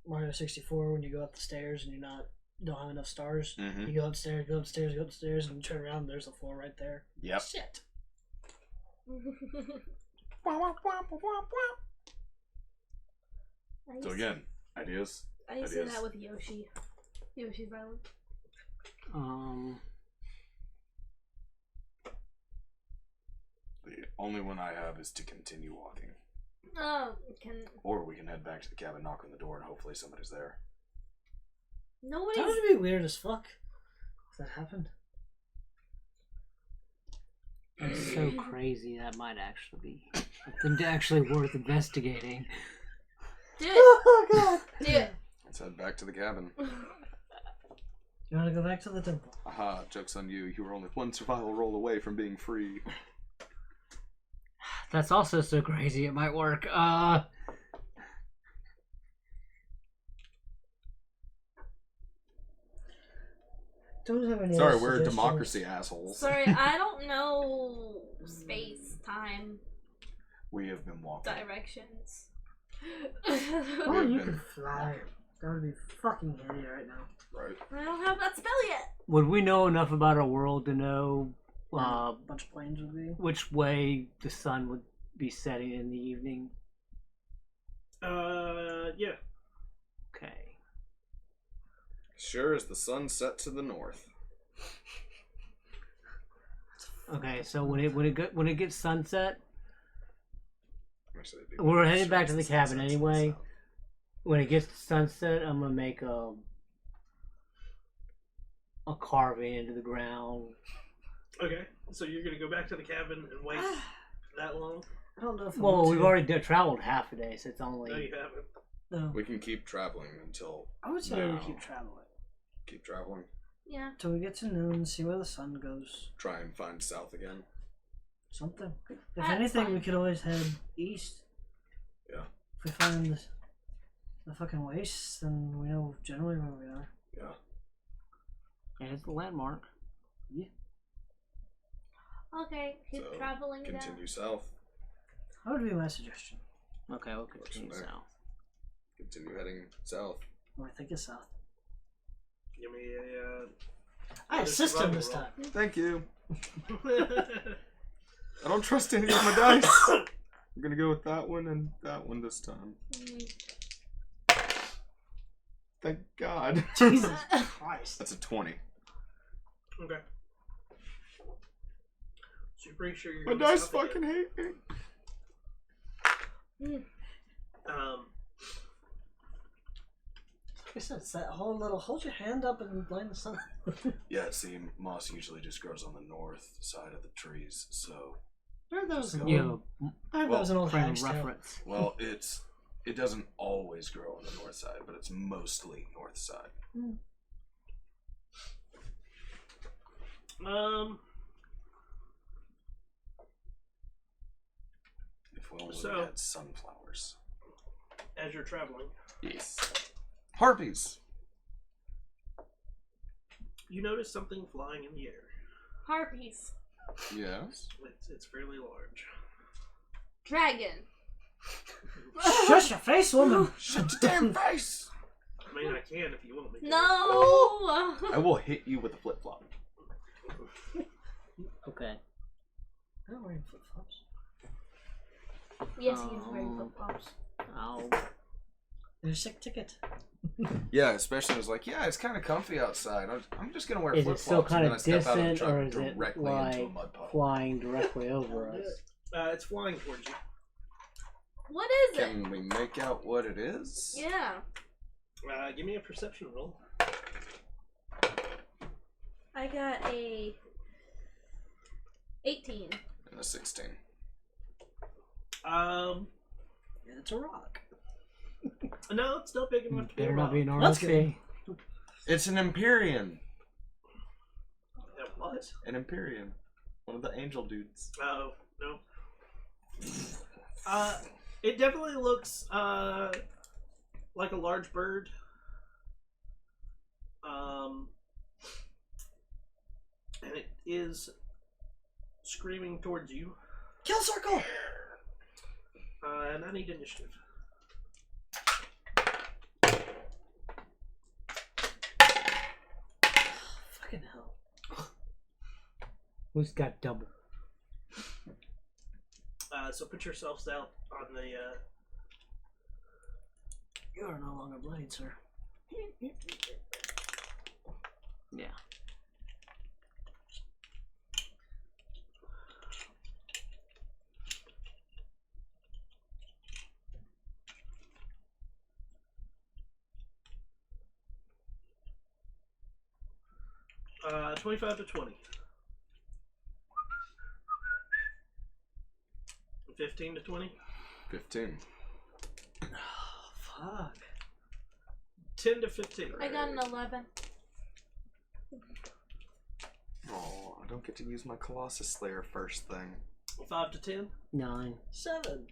Mario 64 when you go up the stairs and don't have enough stars. Mm-hmm. You go upstairs, and you turn around and there's a floor right there. Yep. Shit. So again, ideas. I used to do Ideas. that with Yoshi. Yoshi's Island. The only one I have is to continue walking. Oh, Or we can head back to the cabin, knock on the door, and hopefully somebody's there. That nobody's. would be weird as fuck if that happened. That's so crazy. That might actually be something actually worth investigating. Do it. Oh god! Do it. Let's head back to the cabin. You want to go back to the temple? Aha, joke's on you. You were only one survival roll away from being free. That's also so crazy. It might work. Don't have any. Sorry, other we're a suggestions. democracy, assholes. Sorry, I don't know space, time, We have been walking. directions. Oh, We've you been- could fly. That would be fucking handy right now. Right. I don't have that spell yet. Would we know enough about our world to know A bunch of planes would be. which way the sun would be setting in the evening? Yeah. Okay. Sure as the sun set to the north. Okay, so when it gets sunset, Actually, it'd be we're more headed sure back as to the sun cabin sets to the anyway. south. when it gets to sunset, I'm gonna make a carving into the ground. Okay, so you're gonna go back to the cabin and wait that long? I don't know if I Well, want we've to. already traveled half a day, so it's only. No, you haven't. No. We can keep traveling until I would say No. we keep traveling. keep traveling. Yeah. Till we get to noon, see where the sun goes. Try and find south again. Something. If That's anything, fine. we could always head east. Yeah. If we find the fucking wastes, then we know generally where we are. Yeah. And it's the landmark. Okay, keep So, traveling Continue down. south. That would be my suggestion. Okay, we'll continue there. south. Continue heading south. Or I think it's south. Give me a. I had a system this survival time. Thank you. I don't trust any of my dice. I'm gonna go with that one and that one this time. Thank God. Jesus Christ. That's a 20. Okay. So you're pretty sure you're My gonna dice stop fucking hate me. Um, Like I said, it's that whole little hold your hand up and blind the sun. Yeah, see, moss usually just grows on the north side of the trees, so... I heard that was an Yeah. old, I heard that was an old Frame hag's of tale. reference. Well, it doesn't always grow on the north side, but it's mostly north side. If we only So- had sunflowers. as you're traveling, Yes. Harpies. you notice something flying in the air. Harpies. Yes. It's fairly large. Dragon. Shut your face, woman! Shut your damn face! I mean, I can if you want me to. No. I will hit you with a flip flop. Okay. I'm not wearing flip flops. Yes, he's wearing flip flops. I'll. They're a sick ticket. Yeah, especially I was like, yeah, it's kind of comfy outside. I'm just gonna wear Is flip it still flops, kind and then I of step out of the distant, truck or is it directly into a like mud puddle. flying directly over us? It's flying towards you. What is it? Can we make out what it is? Yeah. Give me a perception roll. I got a 18. And a 16. Yeah, it's a rock. No, it's not big enough to be a Better not rock. be an That's RFC. It's an Empyrean. Yeah, what? An Empyrean. One of the angel dudes. Oh, no. It definitely looks like a large bird. And it is screaming towards you. Kill circle! And I need initiative. Fucking hell. Who's got double? So put yourselves out on the. You are no longer bloodied, sir. Yeah. Uh, 25 to 20. 15 to 20. 15. Fuck. 10 to 15. I got an 11. Oh, I don't get to use my Colossus Slayer first thing. 5 to 10. 9. 7.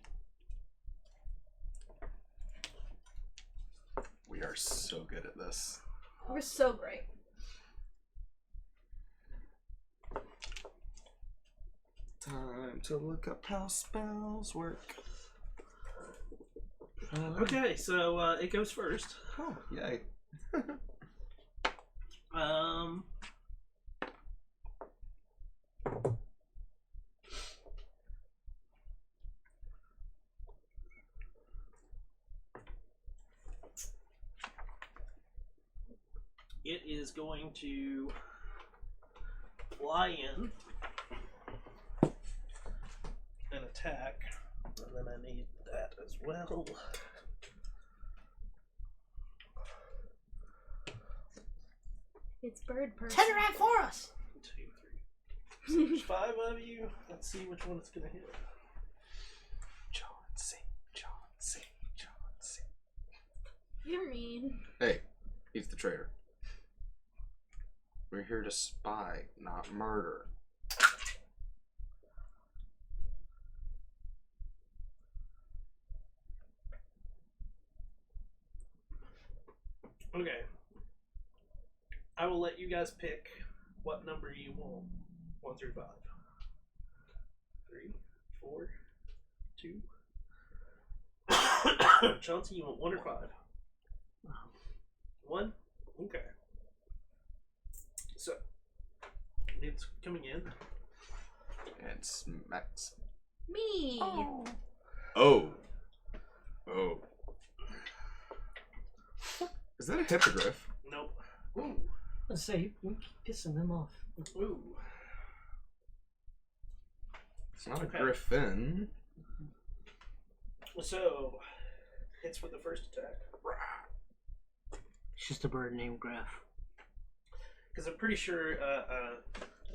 We are so good at this. We're so great. Time to look up how spells work. Okay, so it goes first. Oh, yay. It is going to fly in and attack, and then I need that as well. It's bird person. Turn around for us! 2, 3. So there's 5 of you. Let's see which one it's gonna hit. John C. John C. John C. You're mean. Hey, he's the traitor. We're here to spy, not murder. Okay. I will let you guys pick what number you want. 1 through 5. 3, 4, 2. Chauncey, you want 1 or 5? 1? Okay. So, it's coming in. And smacks. Me. Oh. Oh. Is that a hippogriff? Nope. Ooh. Let's say you keep pissing them off. Ooh. It's not Okay. a griffin. So, hits with the first attack. It's just a bird named Griff. Because I'm pretty sure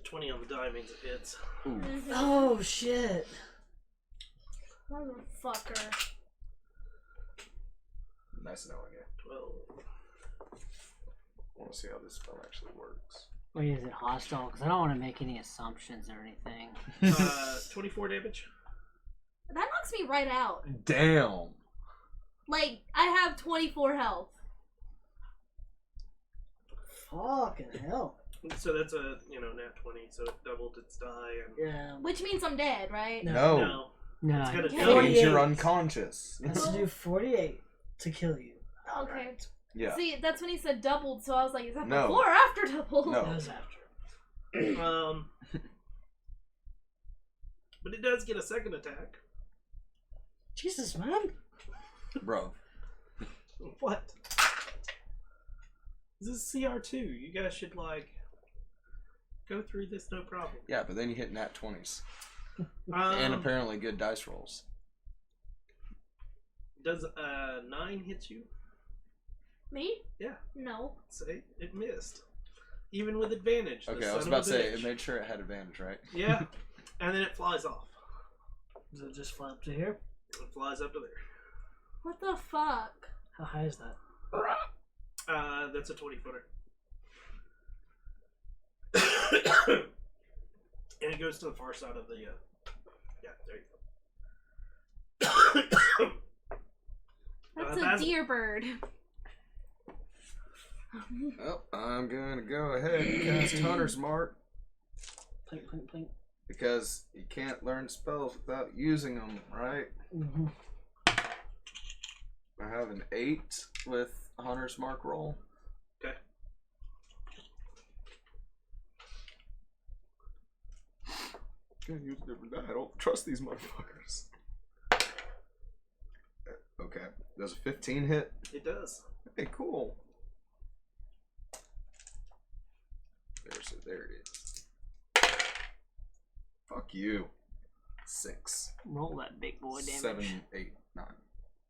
20 on the die means it hits. Ooh. Oh shit! Motherfucker. Nice knowing you. 12. I want to see how this spell actually works. Wait, is it hostile? Because I don't want to make any assumptions or anything. 24 damage. That knocks me right out. Damn. Like, I have 24 health. Fucking hell! So that's a, nat 20, so it doubled its die. And Yeah. Which means I'm dead, right? No. No. No, It's gonna Okay. kill Means you. you're unconscious. Has to do 48 to kill you. Okay. Yeah. See, that's when he said doubled, so I was like, is that No. before or after double? No. That was after. But it does get a second attack. Jesus, man! Bro. What? This is CR2. You guys should, go through this no problem. Yeah, but then you hit nat 20s. Um, And apparently good dice rolls. Does 9 hit you? Me? Yeah. No. Say, it missed. Even with advantage. the Okay, I son was of about a to say, bitch. it made sure it had advantage, right? Yeah. And then it flies off. Does it just fly up to here? It flies up to there. What the fuck? How high is that? That's a 20-footer. And it goes to the far side of the, yeah, there you go. That's a Basil. deer bird. Well, I'm gonna go ahead and cast Hunter's Mark Plink, plink, plink. because you can't learn spells without using them, right? Mm-hmm. I have an 8 with Hunter's Mark roll. Okay. Gonna use a different die. I don't trust these motherfuckers. Okay, does a 15 hit? It does. Hey, cool. There it is. Fuck you. 6. roll that big boy damage. 7, 8, 9.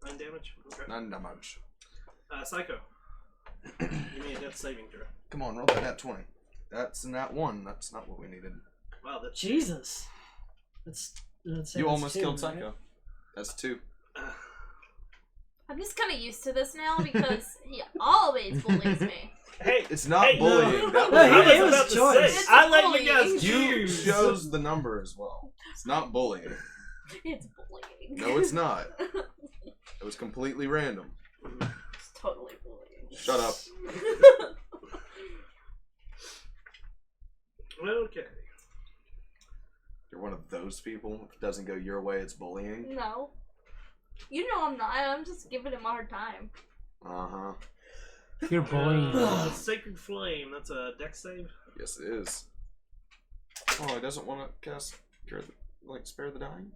9 damage. Okay. 9 damage. Psycho. Give me a death saving throw. Come on, roll that nat 20. That's nat 1. That's not what we needed. Wow, that's Jesus. Let's say You that's almost 2, killed right? Psycho. That's 2. I'm just kind of used to this now because he always bullies me. Hey, It's not Hey, bullying. That No, was he- I it was was about to choice. say, It's I let you bullying. guys You choose. chose the number as well. It's not bullying. It's bullying. No, it's not. It was completely random. It's totally bullying. Shut up. Okay. You're one of those people. If it doesn't go your way, it's bullying. No. You know I'm not. I'm just giving him a hard time. Uh-huh. You're bullying. Sacred Flame. That's a dex save. Yes, it is. Oh, he doesn't want to cast Spare the Dying?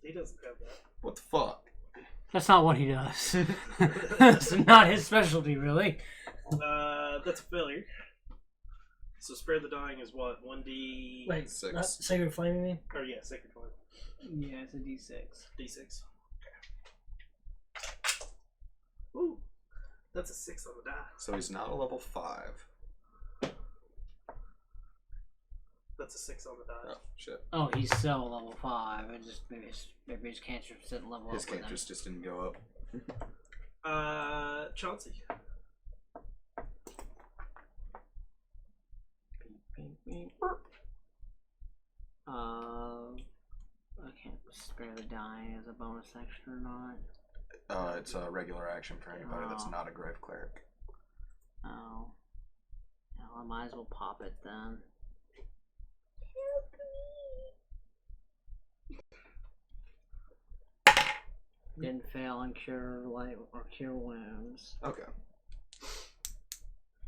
He doesn't have that. What the fuck? That's not what he does. That's not his specialty, really. That's a failure. So Spare the Dying is what? 1d... Wait, 6. not Sacred Flame, you mean? Or yeah, Sacred Flame. Yeah, it's a D6. D6. Okay. Ooh. That's a 6 on the die. So he's not a level 5. That's a 6 on the die. Oh, shit. Oh, he's still level 5. And just maybe his cantrip didn't level His up with him. cantrip just didn't go up. Chauncey. Bing, bing. I can't spare the dying as a bonus action or not. It's a regular action for anybody that's Oh. not a Grave Cleric. Oh. Well, I might as well pop it then. Didn't fail on cure light or cure wounds. Okay.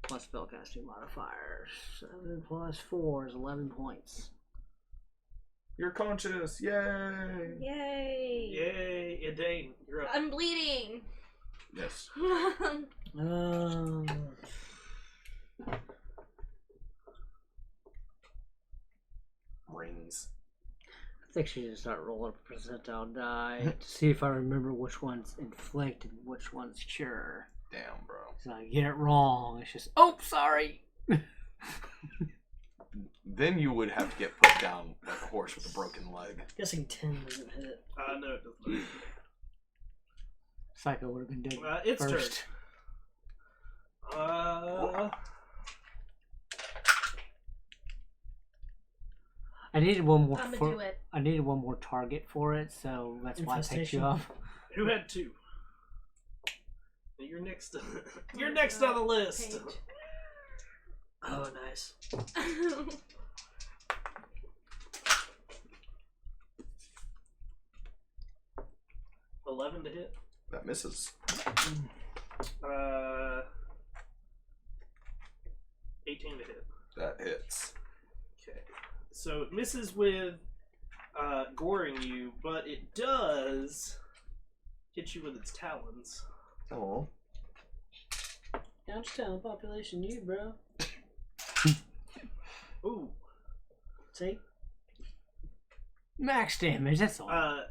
Plus spellcasting modifiers. 7 plus 4 is 11 points. You're conscious! Yay! Yay! Yay! Idane, you're up. I'm bleeding. Yes. Rings. I think she should start rolling a percentile die to see if I remember which one's inflict and which one's cure. Damn, bro. So I get it wrong. It's just, oh, sorry. Then you would have to get put down like a horse with a broken leg. Guessing 10 doesn't hit. No, it doesn't. Psycho would have been dead It's first. turn. I needed one more. I'm gonna do it. I needed one more target for it, so that's why I picked you up. Who had 2? You're next. You're next on the list. Page. Oh, nice. 11 to hit. That misses. 18 to hit. That hits. Okay. So it misses with goring you, but it does hit you with its talons. Oh. Downtown population, you, bro. Ooh. See? Max damage. That's all.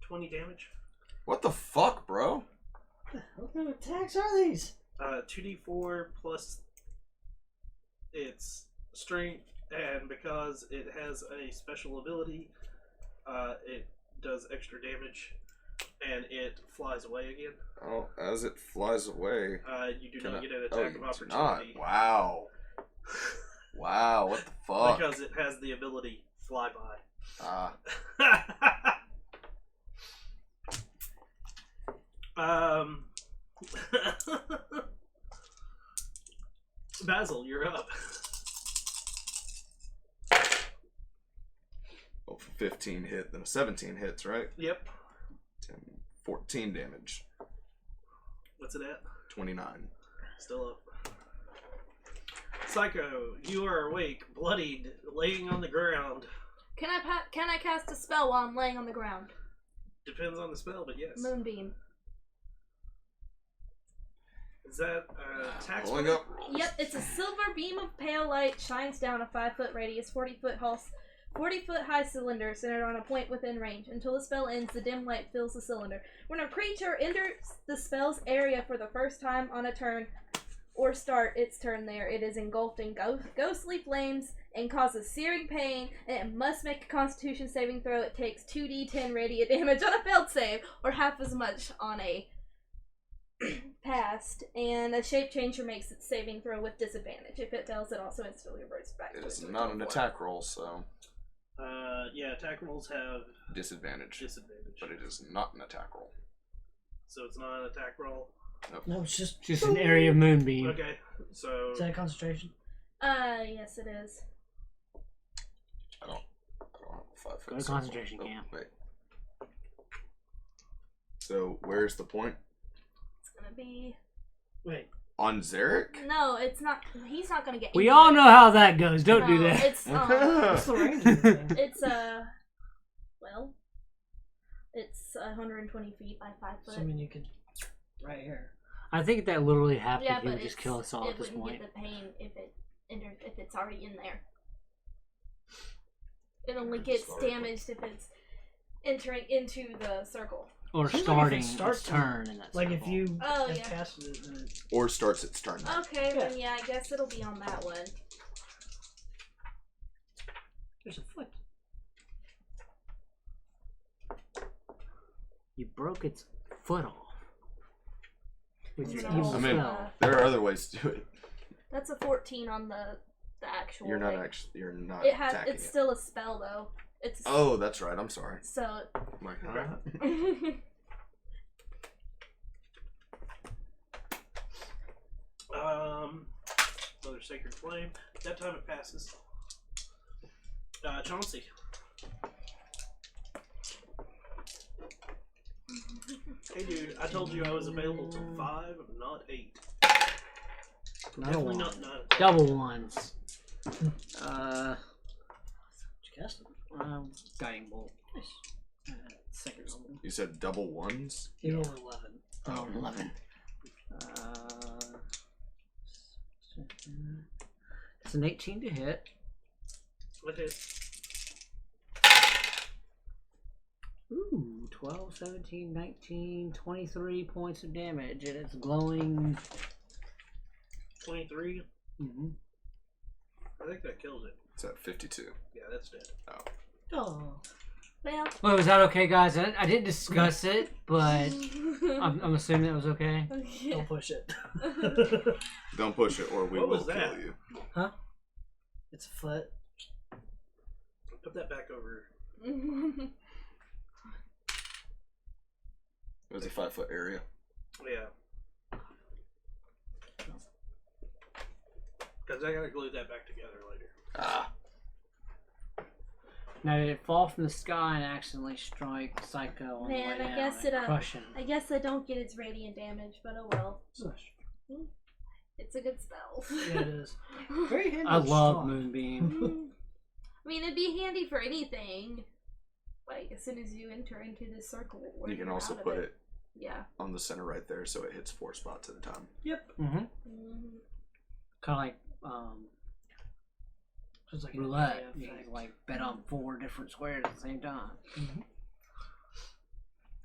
20 damage. What the fuck, bro? What kind of attacks are these? 2d4 plus its strength, and because it has a special ability, it does extra damage, and it flies away again. Oh, as it flies away. You do Can not I- get an oh, attack you of do not. opportunity. Wow. Wow, what the fuck? Because it has the ability flyby. Ah. Basil, you're up. Oh, 15 hit, then a 17 hits, right? Yep. 10, 14 damage. What's it at? 29. Still up. Psycho, you are awake, bloodied, laying on the ground. Can I cast a spell while I'm laying on the ground? Depends on the spell, but yes. Moonbeam. Is that tax? Pulling up. Yep, it's a silver beam of pale light shines down a 5-foot radius, 40-foot high cylinder centered on a point within range. Until the spell ends, the dim light fills the cylinder. When a creature enters the spell's area for the first time on a turn or start its turn there, it is engulfed in ghostly flames and causes searing pain, and it must make a constitution saving throw. It takes 2d10 radiant damage on a failed save, or half as much on a passed, and a shape changer makes its saving throw with disadvantage. If it fails, it also instantly reverts back It to is its not an original attack roll, so Yeah, attack rolls have disadvantage. disadvantage. But it is not an attack roll. So it's not an attack roll. No, it's just. Just an area moonbeam. Okay, so Is that a concentration? Yes, it is. I don't have a 5 foot. Go to circle. concentration Oh, camp. wait. So where's the point? It's gonna be. Wait. On Zarek? No, it's not. He's not gonna get. We injured. all know how that goes. Don't do No, that. It's What's the range of the thing? it's well, it's 120 feet by 5 foot. So, I mean, you could. Right here. I think if that literally happened, Yeah, he but would just kill us all it at this wouldn't point. get the pain if it if it's already in there. It only gets damaged if it's entering into the circle. Or Seems like if it starting starts its to- turn in that Like circle. if you Oh, have yeah. casted it, then it. Or starts its turn. Okay, then yeah, I guess it'll be on that one. There's a foot. You broke its foot off. With your No, evil I mean, spell. there are other ways to do it. That's a 14 on the actual. You're not thing. actually. You're not It has. attacking It's it. still a spell though. It's. Oh, that's right. I'm sorry. So. I'm like, Okay. huh? Another sacred flame. That time it passes. Chauncey. Hey dude, I told you I was available till 5, not 8. Not a Definitely one. not 9. Double ones. Did you cast it? Guiding bolt. Nice. second level. You said double ones? You rolled 11. Oh, 11. It's an 18 to hit. What hit? Ooh, 12, 17, 19, 23 points of damage, and it's glowing. 23. Mm-hmm. I think that kills it. It's at 52. Yeah, that's dead. Oh. Well, Well, was that okay, guys? I didn't discuss it, but I'm assuming it was okay. Don't push it. Don't push it or we What will was that? kill you. It's a foot. Put that back over. It was a 5-foot area. Yeah. Because I gotta glue that back together later. Ah. Now, did it fall from the sky and accidentally strike Psycho on the way Man, down I guess and it. crush him? I guess I don't get its radiant damage, but oh well. It's a good spell. Yeah, it is. Very handy. I and love strong. Moonbeam. I mean, it'd be handy for anything. Like as soon as you enter into this circle, where You can you're also out of put it Yeah. on the center right there so it hits 4 spots at a time. Mm-hmm. Mm-hmm. Kind of like Just like an roulette. area You effect. can like bet on 4 different squares at the same time.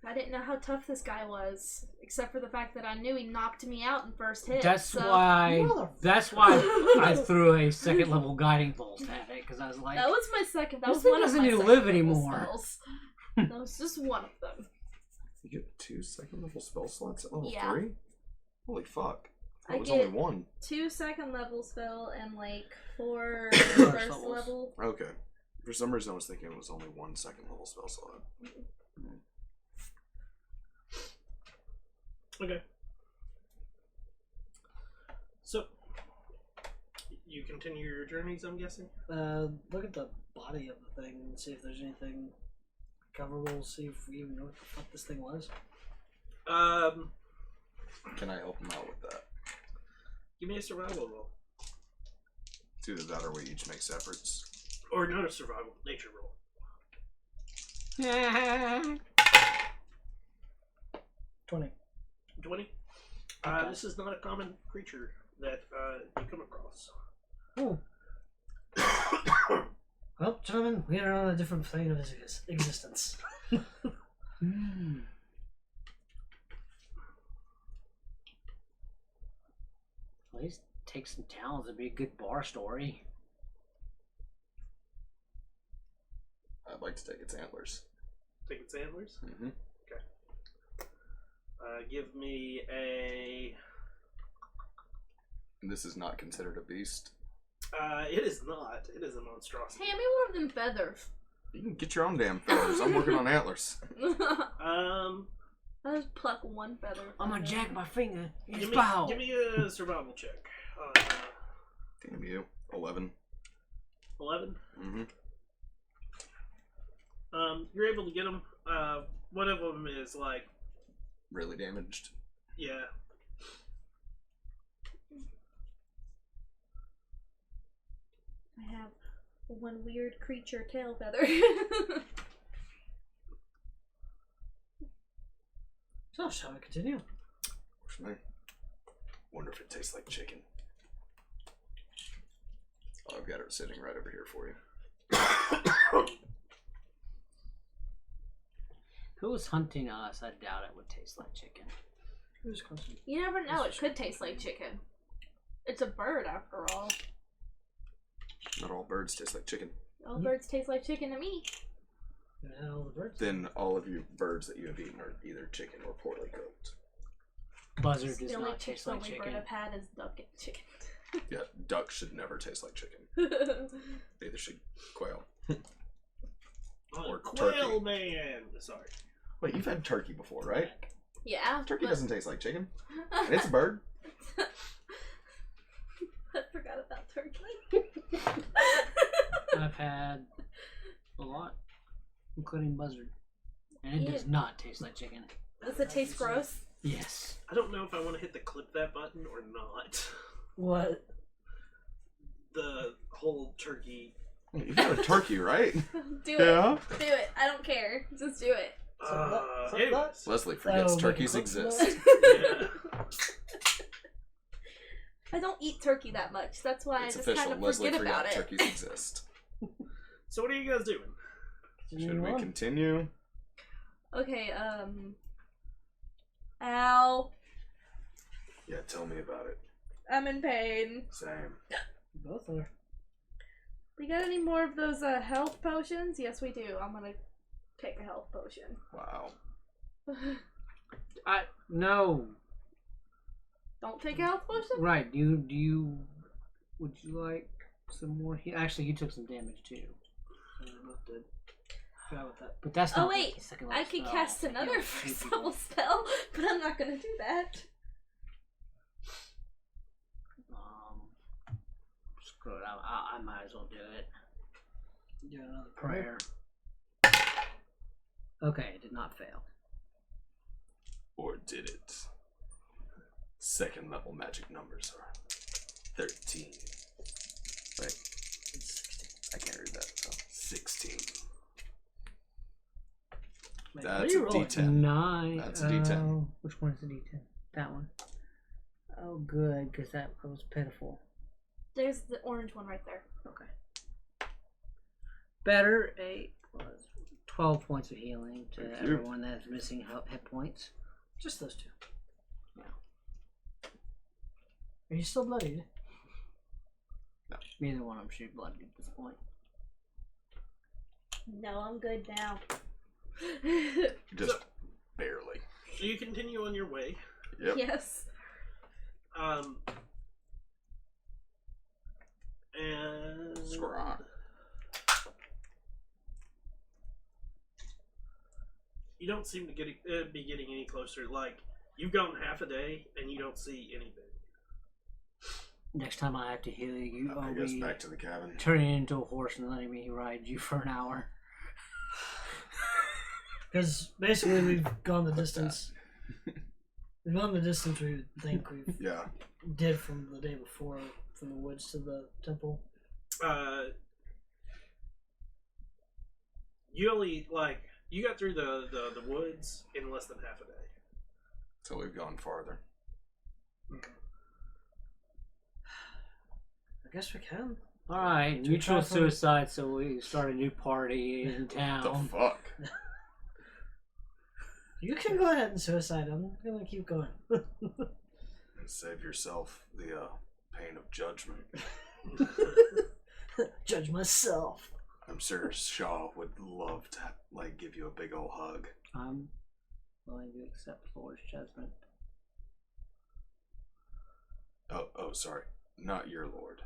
I didn't know how tough this guy was, except for the fact that I knew he knocked me out in first hit. That's so why. That's why I threw a second level guiding bolt at it, because I was like, that was my second. That this was thing one of doesn't my even second live level anymore. spells. That was just one of them. You get 2 second level spell slots at level Yeah. 3? Holy fuck. I It was get- only 1. 2 second level spell and like 4 First first levels. level. Okay. For some reason I was thinking it was only 1 second level spell slot. Okay. So, you continue your journeys, I'm guessing? Look at the body of the thing and see if there's anything coverable. See if we even know what the fuck this thing was. Can I help him out with that? Give me a survival roll. It's either that or we each make separates. Or not a survival, nature roll. 20. 20? This is not a common creature that you come across. Oh. Well, gentlemen, we are on a different plane of existence. at least take some talents. It'd be a good bar story. I'd like to take its antlers. Take its antlers. Mm-hmm. Give me a. This is not considered a beast. It is not. It is a monstrosity. Hand me one of them feathers. You can get your own damn feathers. I'm working on antlers. I just pluck one feather. I'm gonna jack my finger. It's Give me, bow. give me a survival check. Damn you. 11. 11. Mm-hmm. You're able to get them. One of them is like, Really damaged. yeah. I have one weird creature tail feather. So, shall we continue? Works for me. Wonder if it tastes like chicken. Oh, I've got it sitting right over here for you. If it was hunting us, I doubt it would taste like chicken. Who's constant? You never know, it could taste like chicken. It's a bird after all. Not all birds taste like chicken. All birds taste like chicken to me. You had all the birds. Then all of you birds that you have eaten are either chicken or poorly cooked. Buzzard The does only, not taste the like only chicken. bird I've had is duck and chicken. Yeah, duck should never taste like chicken. Neither should quail. Or Quail turkey. man. Sorry. Wait, you've had turkey before, right? Yeah. Turkey but- doesn't taste like chicken. And it's a bird. I forgot about turkey. I've had a lot, including buzzard, and it does Ew. not taste like chicken. Does it taste gross? Yes. I don't know if I want to hit the clip that button or not. What? The whole turkey. You've had a turkey, right? Do it. Yeah. Do it. I don't care. Just do it. Anyways. Leslie forgets Oh, turkeys making exist. Yeah. I don't eat turkey that much. That's why It's I just official. kind of Leslie forget about forgot it. turkeys exist. So what are you guys doing? Should we continue? Okay, ow. Yeah, tell me about it. I'm in pain. Same. Both are. We got any more of those health potions? Yes, we do. I'm gonna take a health potion. Wow. No. Don't take a health potion? Right. Would you like some more? Actually, you took some damage too. So we'll have to try with that. But that's not. Oh wait, the second I level could spell. cast You another know, first people. level spell, but I'm not gonna do that. Screw it. I might as well do it. Do another Prayer. Okay, it did not fail. Or did it? Second level magic numbers are 13. Wait, I can't read that. So 16. Wait, That's what are you a rolling? D10. 9. That's a D10. Which one is the D10? That one. Oh, good, because that was pitiful. There's the orange one right there. Okay. Better. 8 plus 12 points of healing to Thank you. everyone that's missing hit points. Just those two. Yeah. Are you still bloodied? Neither one of them should be bloody at this point. No, I'm good now. Just barely. So you continue on your way. Yep. Yes. And Scrot. you don't seem to be getting any closer. Like you've gone half a day and you don't see anything. Next time I have to heal you, I I'll guess be back to the cabin. turning into a horse and letting me ride you for an hour. Because basically we've gone the distance. We've gone the distance we think we Yeah. did from the day before, from the woods to the temple. You only you got through the woods in less than half a day. So we've gone farther. I guess we can. Alright, Do we mutual try for- suicide, so we start a new party in What the town. fuck? You can go ahead and suicide. I'm gonna keep going. Save yourself the pain of judgment. Judge myself. I'm sure Shaw would love to give you a big old hug. I'm willing to accept Lord's judgment. Oh, sorry, not your lord.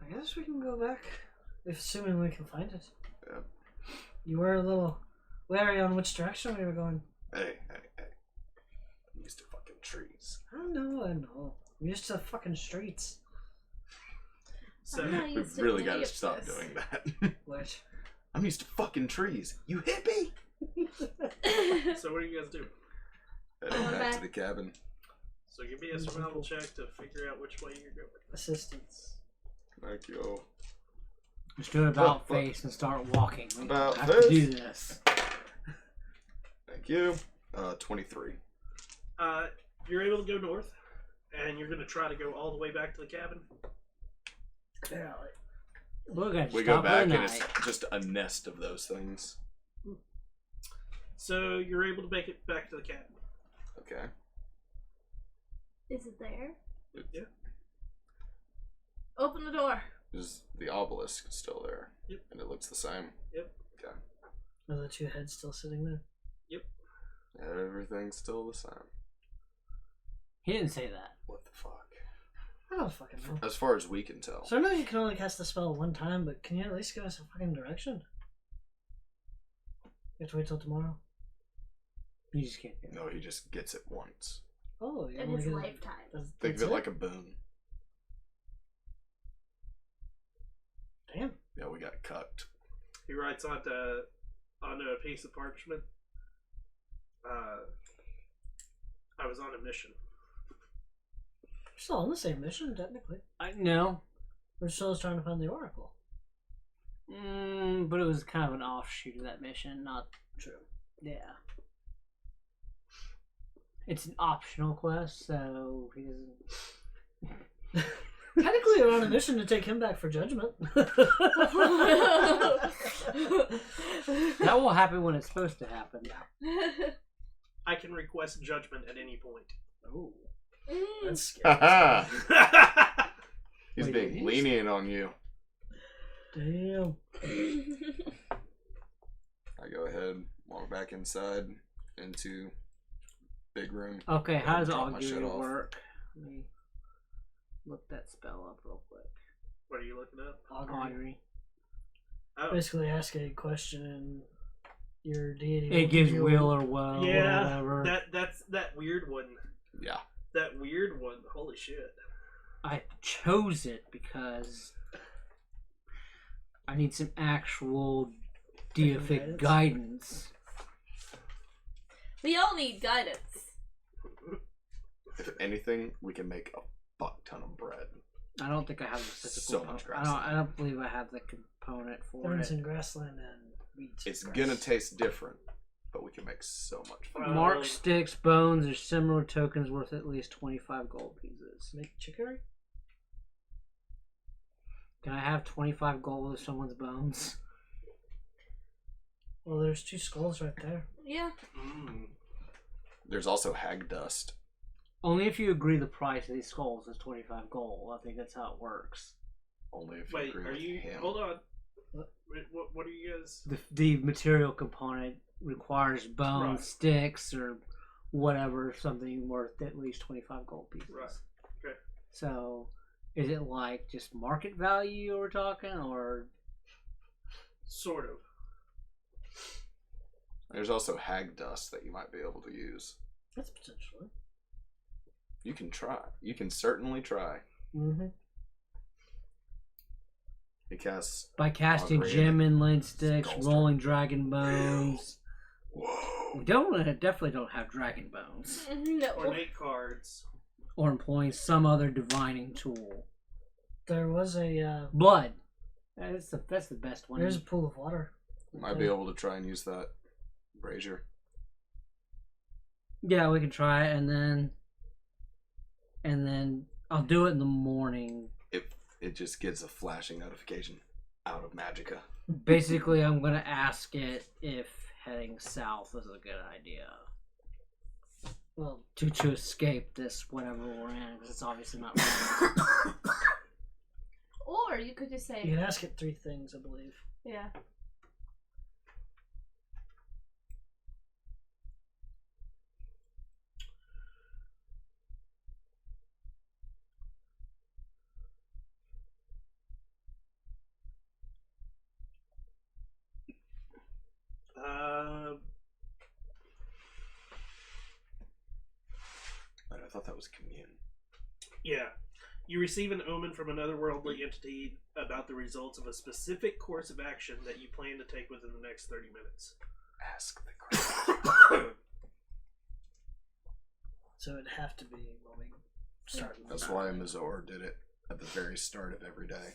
I guess we can go back, if assuming we can find it. Yep. You were a little wary on which direction we were going. Hey. I'm used to fucking trees. I know. I'm used to fucking streets. So I'm not used to Really any gotta of stop this. doing that. Which? I'm used to fucking trees. You hippie! so what are you guys doing? Heading Going back back. to the cabin. So give me a survival check to figure out which way you're going. Assistance. Thank you. Just do an about Fuck. face and start walking. We About have to do face. this. Thank you. 23. You're able to go north, and you're going to try to go all the way back to the cabin. Yeah. Look at We stop go back for the and it's night. just a nest of those things. So you're able to make it back to the cabin. Okay. Is it there? Yeah. Open the door. Is the obelisk still there? Yep. And it looks the same? Yep. Okay. Are the two heads still sitting there? Everything's still the same. He didn't say that. What the fuck? I don't fucking know. As far as we can tell. So I know you can only cast the spell one time, but can you at least give us a fucking direction? You have to wait till tomorrow. You just can't do it. No, he just gets it once. Oh, you In only his get it- lifetime. Think that's of it like a boon. Damn. Yeah, we got cucked. He writes onto a piece of parchment. I was on a mission. We're still on the same mission, technically. No. We're still trying to find the oracle. But it was kind of an offshoot of that mission, not True. yeah. It's an optional quest, so he doesn't. Technically, you're on a mission to take him back for judgment. That will happen when it's supposed to happen. I can request judgment at any point. Oh. That's scary. Haha. He's Wait, being did you lenient on you. Damn. I go ahead, walk back inside into big room. Okay, how does Drop my shit augury off. work? Let me look that spell up real quick. What are you looking up? Augury. Oh, Basically, ask a question and your deity. It will gives give you will or woe yeah. or whatever. That's that weird one. Yeah. That weird one. Holy shit. I chose it because I need some actual deific guidance. We all need guidance. If anything, we can make a fuck ton of bread. I don't think I have the physical. So much I don't believe I have the component for Thorns it. in grassland and weeds. It's grass. gonna taste different, but we can make so much food. Mark sticks, bones, or similar tokens worth at least 25 gold pieces. Make chicory? Can I have 25 gold of someone's bones? Well, there's 2 skulls right there. Yeah. Mm. There's also hag dust. Only if you agree the price of these skulls is 25 gold. I think that's how it works. Only if you Wait, agree are with you? him. Hold on. What? Wait, what are you guys? The material component requires bones, Right. sticks, or whatever, something worth at least 25 gold pieces. Right. Okay. So, is it like just market value we're talking, or Sort of. There's also hag dust that you might be able to use. That's potentially. You can try. You can certainly try. Mm-hmm. He casts. by casting Augury gem inlaid sticks, Skullstar. rolling dragon bones? Whoa. We definitely don't have dragon bones, No. Ornate cards. or employing some other divining tool. There was a Blood. That's the best one. there's a pool of water. Might be able to try and use that brazier. Yeah, we can try it, and then I'll do it in the morning. It just gives a flashing notification out of Magicka. Basically, I'm gonna ask it if heading south is a good idea Well, to escape this whatever we're in, because it's obviously not right. Or you could just you say, can ask it 3 things, I believe. yeah. But I thought that was commune. Yeah. You receive an omen from another worldly entity about the results of a specific course of action that you plan to take within the next 30 minutes. Ask the crowd. So it'd have to be when we start. That's why Mazor did it at the very start of every day.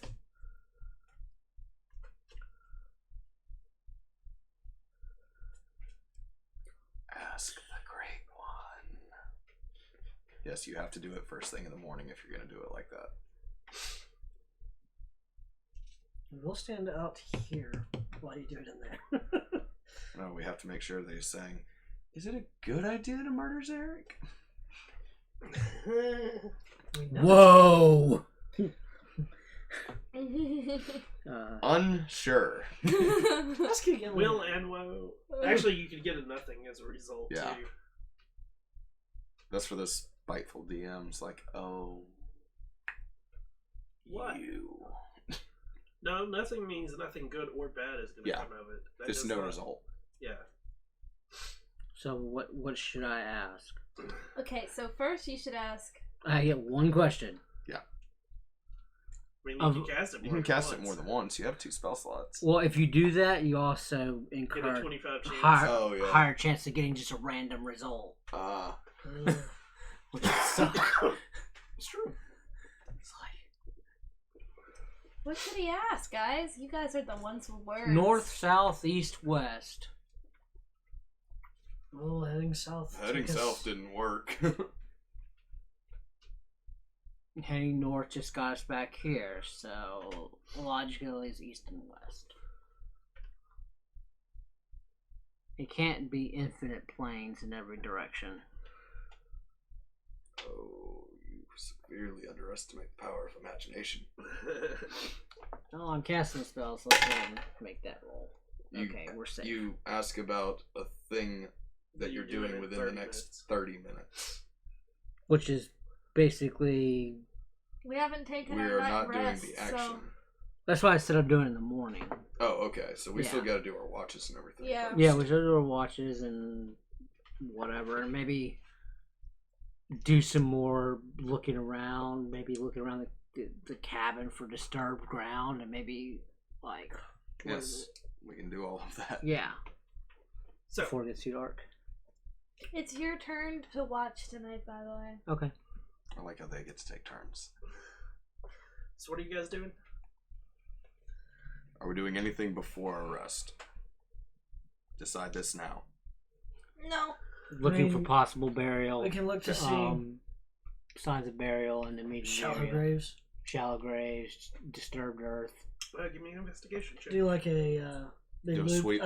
Ask the Great One. Yes, you have to do it first thing in the morning if you're going to do it like that. We'll stand out here while you do it in there. No, we have to make sure that he's saying, is it a good idea to murder Zarek? We know Whoa! Unsure. it's- Ask it again. Will later. and woe. Actually, you could get a nothing as a result, Yeah. too. That's for the spiteful DMs, like, oh, What? you. No, nothing means nothing good or bad is going to Yeah. come of it. That There's does no not- result. Yeah. So what should I ask? Okay, so first you should ask. I get one question. I mean, you can cast it more You can than cast it once. more than once. You have 2 spell slots. Well, if you do that, you also Get a incur 25 chance. higher, Oh, yeah. higher chance of getting just a random result, Ah. which would suck. It's true. It's like, What should he ask, guys? You guys are the ones with words. North, south, east, west. Well, heading south. Heading take us- south didn't work. Heading north just got us back here, so logically it's east and west. It can't be infinite planes in every direction. Oh, you severely underestimate the power of imagination. Oh, I'm casting spells, so let's go ahead and make that roll. You, Okay, we're safe. You ask about a thing that you're You're doing doing in within the 30 next minutes. 30 minutes. Which is basically... We haven't taken We our are night not rest, doing the action. so That's why I said I'm doing it in the morning. Oh, okay. So we still Yeah. got to do our watches and everything. Yeah. first. Yeah, we should do our watches and whatever, and maybe do some more looking around. Maybe looking around the cabin for disturbed ground, and maybe like what is Yes, it? we can do all of that. Yeah, So, before it gets too dark. it's your turn to watch tonight, by the way. Okay. I like how they get to take turns. so what are you guys doing? Are we doing anything before our rest? Decide this now. No. Looking for mean, possible burial. We can look to see signs of burial in the immediate shallow area. graves. Shallow graves, disturbed earth. Give me an investigation check. Do like a big Do a loop. sweep.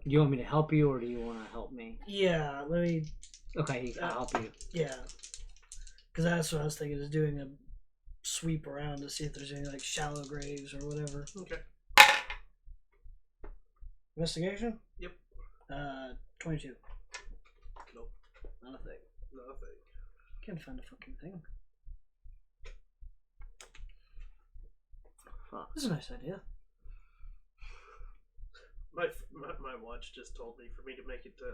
You want me to help you, or do you want to help me? Yeah, let me. Okay, I'll help you. Yeah, because that's what I was thinking, is doing a sweep around to see if there's any like shallow graves or whatever. Okay. Investigation. Yep. 22. Nope. Not a thing. Nothing. Can't find a fucking thing. Fuck. This is a nice idea. My watch just told me for me to make it to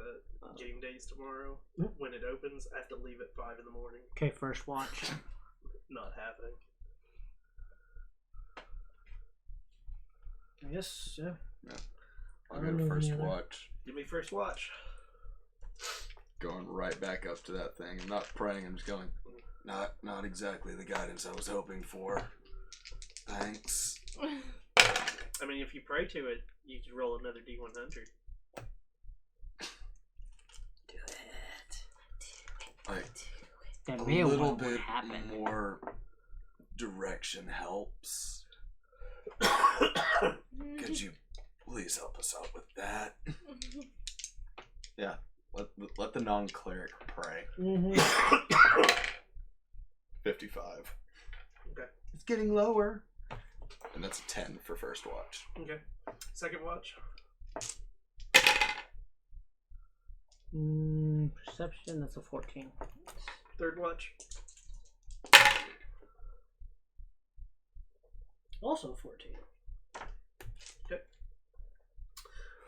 game days tomorrow. Mm. When it opens, I have to leave at 5 in the morning. Okay, first watch. Not happening. I guess, yeah. I'll I go don't to know first any other- watch. Give me first watch. Going right back up to that thing. I'm not praying, I'm just going, not exactly the guidance I was hoping for. Thanks. I mean, if you pray to it, you could roll another D100. Do it. Like, That a may have little what would bit happen. more direction helps. Could you please help us out with that? Yeah, let the non-cleric pray. Mm-hmm. 55. It's getting lower. And that's a 10 for first watch. Okay. Second watch. Perception, that's a 14. Third watch. Also 14.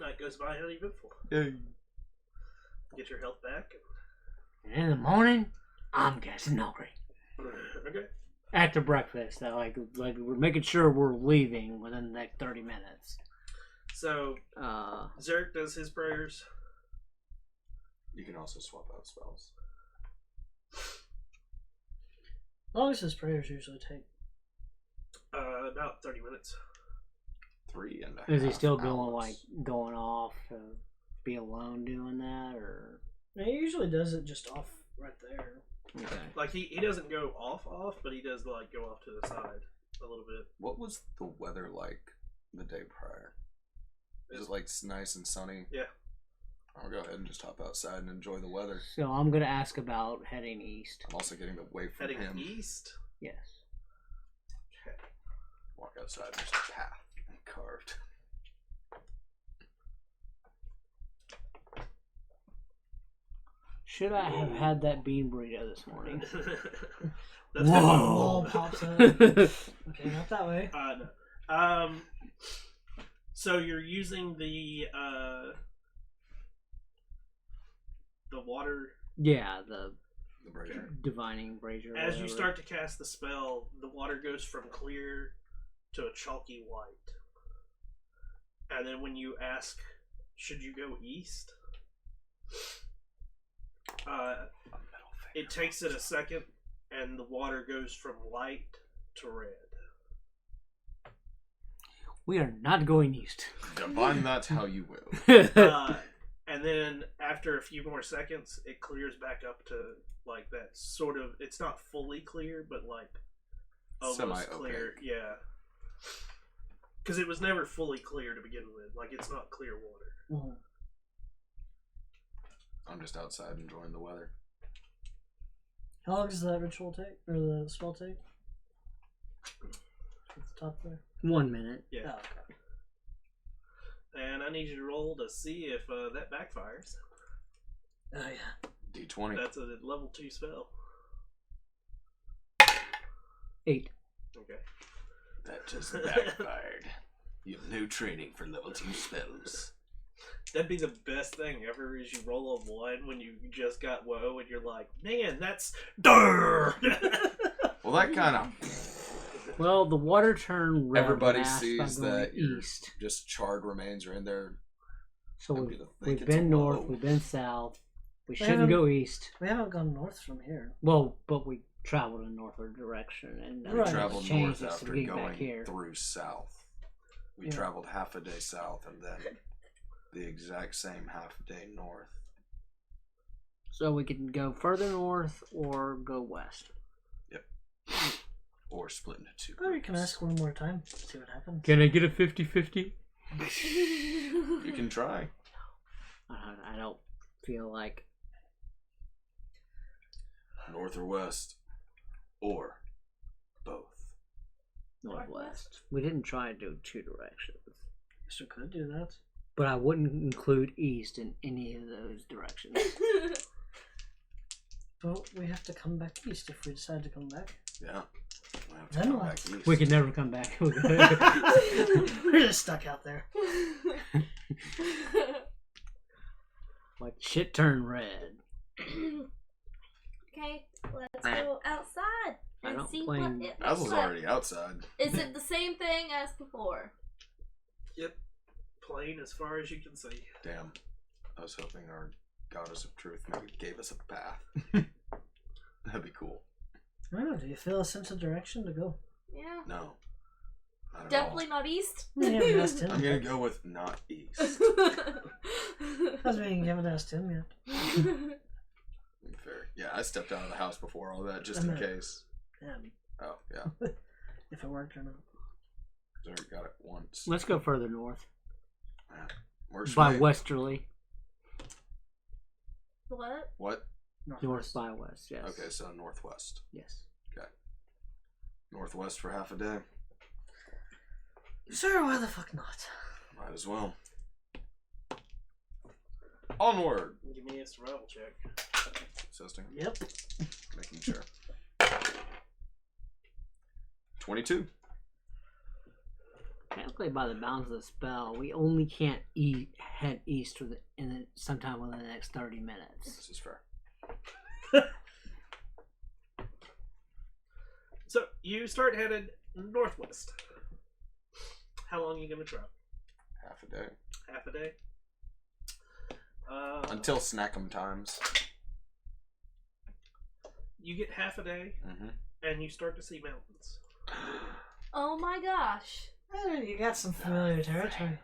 Night goes by uneventful. Get your health back. And in the morning, I'm getting hungry. Okay. After breakfast, like we're making sure we're leaving within the next 30 minutes. So, Zerk does his prayers. You can also swap out spells. How long does his prayers usually take? About 30 minutes. 3.5 Is he still hours. going off to be alone doing that, or? No, he usually does it just off right there. Okay. Like, he doesn't go off, but he does, like, go off to the side a little bit. What was the weather like the day prior? Is it like nice and sunny? Yeah. I'll go ahead and just hop outside and enjoy the weather. So I'm gonna ask about heading east. I'm also getting away from Heading him. east. Yes. Okay. Walk outside, there's a path carved. Should I have had that bean burrito this morning? That's Whoa. Wall pops up. Okay, not that way. No. So you're using the water. Yeah, the The brazier. divining brazier. or As you whatever. start to cast the spell, the water goes from clear to a chalky white. And then when you ask, should you go east? It takes it a second, and the water goes from light to red. We are not going east. Define that how you will. And then after a few more seconds, it clears back up to like that sort of. It's not fully clear, but like almost Semi-opaque. clear. Yeah. Because it was never fully clear to begin with. Like it's not clear water. Mhm. I'm just outside enjoying the weather. How long does that ritual take? Or the spell take? At the top there? 1 minute. Yeah. Oh, okay. And I need you to roll to see if that backfires. Oh, yeah. D20. That's a level 2 spell. 8. Okay. That just backfired. You have no training for level 2 spells. That'd be the best thing ever is you roll a 1 when you just got woe and you're like, man, that's durr. Well, that kind of... Well, the water turned red. Everybody fast by sees going that your east. just charred remains are in there. So I'm we've, gonna think we've it's a been north, low. we've been south. We haven't- shouldn't go east. We haven't gone north from here. Well, but we traveled in northward direction, and We Right. traveled changed north us to after get back going here. through south. We Yeah. traveled half a day south and then the exact same half day north. So we can go further north or go west. Or split into two Or you can groups. ask one more time. See what happens. Can I get a 50-50? You can try. I don't feel like North or west. Or both. northwest. We didn't try to do 2 directions. Guess we could do that. But I wouldn't include east in any of those directions. But we have to come back east if we decide to come back. Yeah. We'll have to Then come what? back east. We could never come back. We're just stuck out there. Like shit turned red. Okay, let's go outside I and don't see what blame- it I looks was like. already outside. Is it the same thing as before? Yep. Plain as far as you can see. Damn. I was hoping our goddess of truth maybe gave us a path. That'd be cool. I don't know. Do you feel a sense of direction to go? Yeah. No. Not at Definitely not east. You haven't asked all. him. I'm gonna go with not east. Doesn't mean you haven't asked him yet. Fair. Yeah, I stepped out of the house before all that just I in know. case. Yeah, Oh, yeah. if it worked or not. I already got it once. Let's go further north. Works By for me. westerly. What? What? North by west, yes. Okay, so northwest. Yes. Northwest for half a day. Sure, why the fuck not? Might as well. Onward! Give me a survival check. Assisting. Yep. Making sure. 22. Technically, by the bounds of the spell, we only can't head east sometime within the next 30 minutes. This is fair. So you start headed northwest. How long are you gonna travel? Half a day. Half a day. Until snackum times. You get half a day, Mm-hmm. and you start to see mountains. Oh my gosh. You got some familiar territory.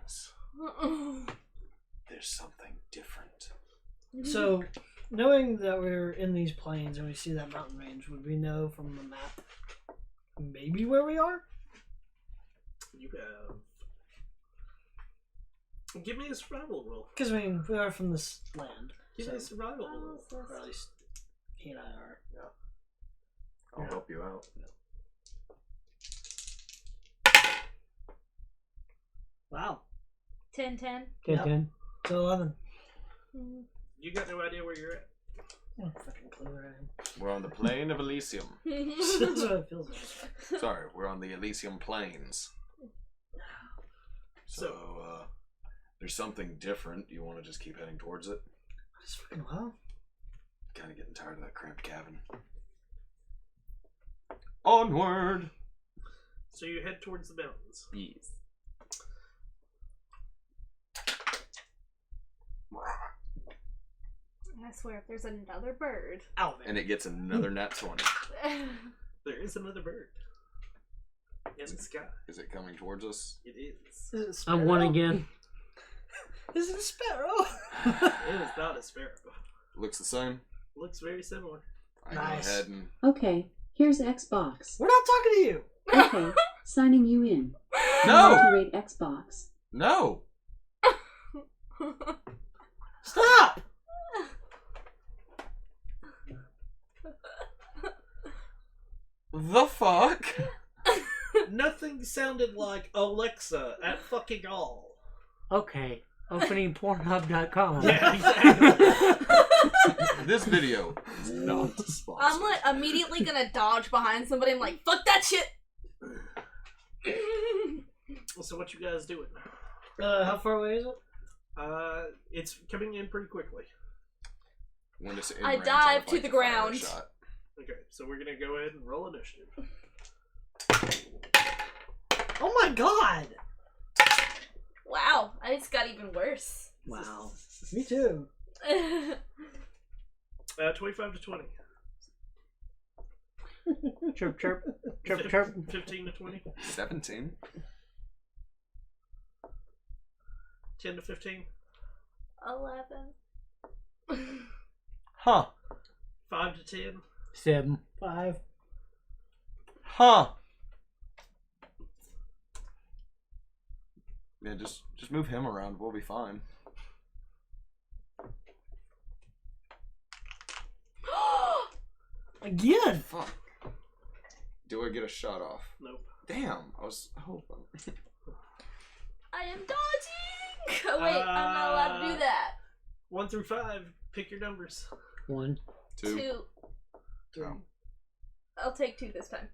There's something different. So, knowing that we're in these plains and we see that mountain range, would we know from the map maybe where we are? You have. Give me a survival roll. Because, I mean, we are from this land. Give me a So, survival roll. or at least he and I are. I'll Yeah. help you out. Wow. 10-10. 10 Yep. 10. So 11. You got no idea where you're at. Oh, fucking clue where I am. We're on the plain of Elysium. That's what it feels like. Sorry, we're on the Elysium Plains. So, there's something different. You want to just keep heading towards it? Just fucking well. Kind of getting tired of that cramped cabin. Onward! So you head towards the mountains. Yes. I swear, if there's another bird. Ow, man. And it gets another nat 20. There is another bird. in the sky. Is it coming towards us? It is. Is it a I sparrow? won again. Is it a sparrow? It is not a sparrow. Looks the same. Looks very similar. I Nice. go ahead and Okay, here's Xbox. We're not talking to you. Okay, signing you in. No! To rate Xbox. no. Stop. The fuck? Nothing sounded like Alexa at fucking all. Okay, opening Pornhub.com. Yeah, exactly. This video is not sponsored. I'm like immediately gonna dodge behind somebody. I'm like, fuck that shit. So what you guys doing? How far away is it? It's coming in pretty quickly. When it's in I range, dive I'd to like the fire a ground. shot. Okay, so we're gonna go ahead and roll initiative. Oh my god. Wow, I just got even worse. Wow. Me too. 25 to 20. Chirp, chirp. Chirp, chirp. 15 to 20. 17. 10 to 15. 11. Huh. 5 to 10. 7. 5. Huh. Yeah, just move him around. We'll be fine. Again. Fuck. Do I get a shot off? Nope. Damn, I was hoping. I am dodging. Oh, wait, I'm not allowed to do that. 1 through 5. Pick your numbers. 1. 2. 2. Oh, I'll take 2 this time.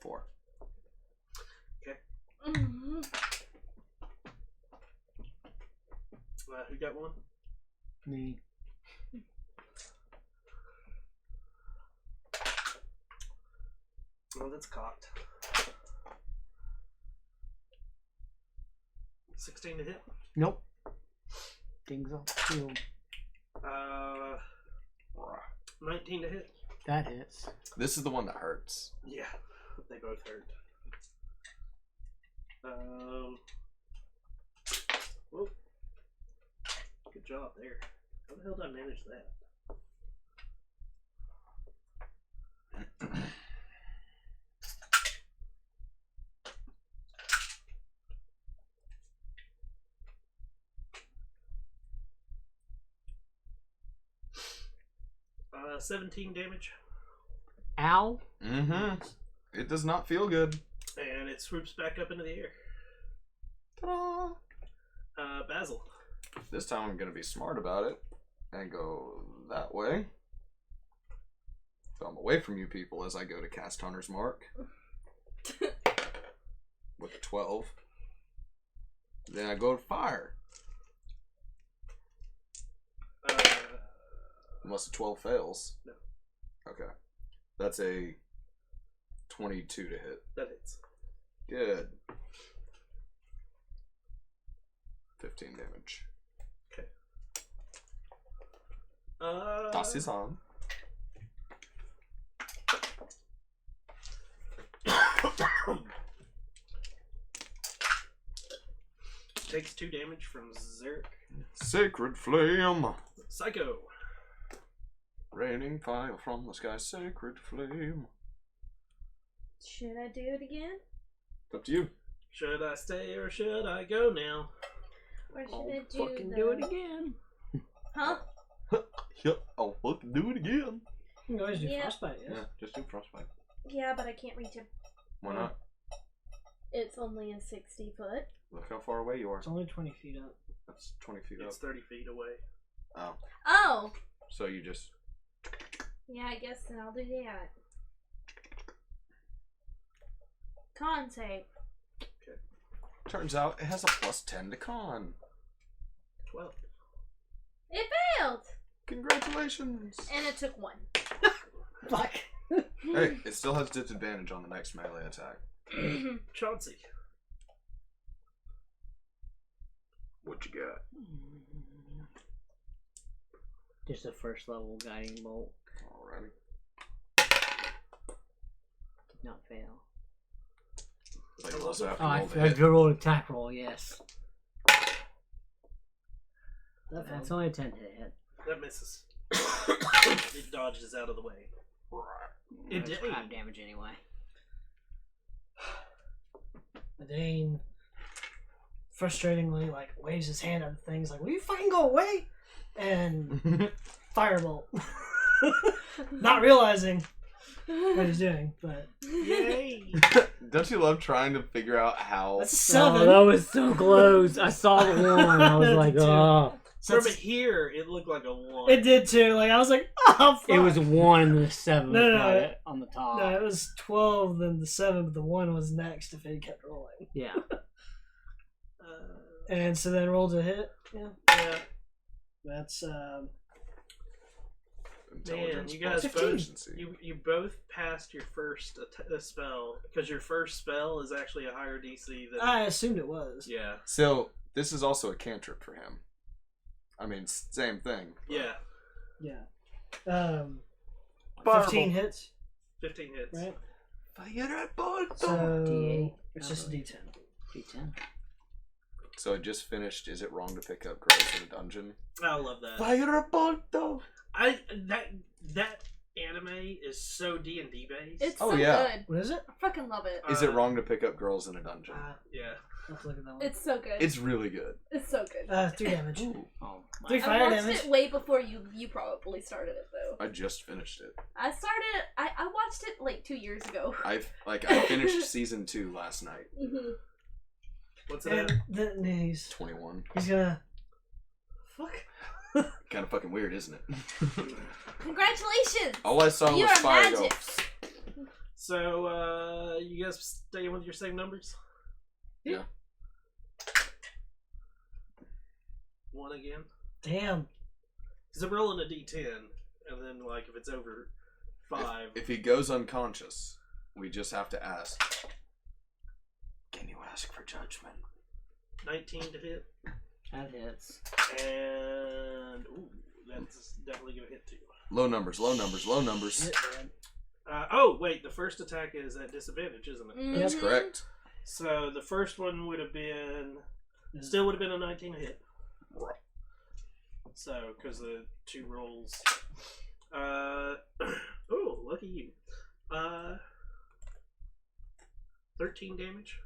4. Mhm. Who got 1? Me. Oh, that's cocked. 16 to hit. Nope. Things off the field. 19 to hit. That hits. This is the one that hurts. Yeah, they both hurt. Whoop. Good job there. How the hell did I manage that? Uh, 17 damage, Ow. Mm-hmm. It does not feel good. and it swoops back up into the air. Ta-da! Basil. This time I'm gonna be smart about it and go that way. So I'm away from you people as I go to cast Hunter's Mark with a 12. Then I go to fire. Unless a 12 fails. No. Okay. That's a 22 to hit. That hits. Good. 15 damage. Das ist on. Takes 2 damage from Zerk. Sacred flame. Psycho. Raining fire from the sky. Sacred flame. Should I do it again? It's up to you. Should I stay or should I go now? Or should I'll I do fucking the... do it again. Huh? Yep, I'll fucking do it again. You can always do Yeah. frostbite. Yeah. Yeah, just do frostbite. Yeah, but I can't reach him. Why not? It's only a 60 foot. Look how far away you are. It's only 20 feet up. That's 20 feet up. It's 30 feet away. Oh, Oh! so you just Yeah, I guess then I'll do that. Con save. turns out it has a +10 to con. 12. It failed! Congratulations. And it took 1. Fuck. Hey, it still has disadvantage on the next melee attack. Chauncey. What you got? Just a first level guiding bolt. Alrighty. Did not fail. also have to Oh, I roll the have hit. to roll an attack roll, yes. That That's felt- only a 10 to hit. That misses. It dodges out of the way. It It's did. crap damage anyway. Dane frustratingly like waves his hand at things like, "Will you fucking go away?" And firebolt. Not realizing what he's doing, but Yay! Don't you love trying to figure out how? that's a 7. Oh, that was so close. I saw the one. I was like, oh. So From here, it looked like a 1. it did too. Like I was like, "Oh fuck." It was 1 and the 7 No, no, got no. it on the top. No, it was 12, then the 7, but the 1 was next if it kept rolling. Yeah. And so then rolled a hit. Yeah. Yeah. That's Intelligence you guys plus both proficiency. you both passed your first spell because your first spell is actually a higher DC than. I assumed it was. Yeah. So this is also a cantrip for him. I mean, same thing. Yeah. Yeah. 15 Fireball. hits, 15 hits. right? Fireball. So D8. it's just a D10. D10. So I just finished. Is it wrong to pick up girls in a dungeon? I love that. Fireball. That anime is so D&D based. It's Oh, so yeah. good. What is it? I fucking love it. Is it wrong to pick up girls in a dungeon? Yeah. I'll have to look at that one. It's so good. It's really good. It's so good. 3 damage. Oh, my 3 I fire watched damage. it way before you probably started it though. I just finished it. I watched it like 2 years ago. I finished season 2 last night. Mm-hmm. What's it And at? then he's 21. gonna fuck. Kind of fucking weird, isn't it? Congratulations! All I saw You was are fire go. magic. So, you guys staying with your same numbers? Yeah. 1 again? Damn. Because I'm rolling a D10, and then, like, if it's over 5. If he goes unconscious, we just have to ask. Can you ask for judgment? 19 to hit. That hits. And, ooh, that's definitely going to hit too. Low numbers. Shit, man. Oh, wait, the first attack is at disadvantage, isn't it? Mhm. That's correct. So the first one would have been, still would have been a 19 hit. So, because the 2 rolls. Oh, lucky you. 13 damage.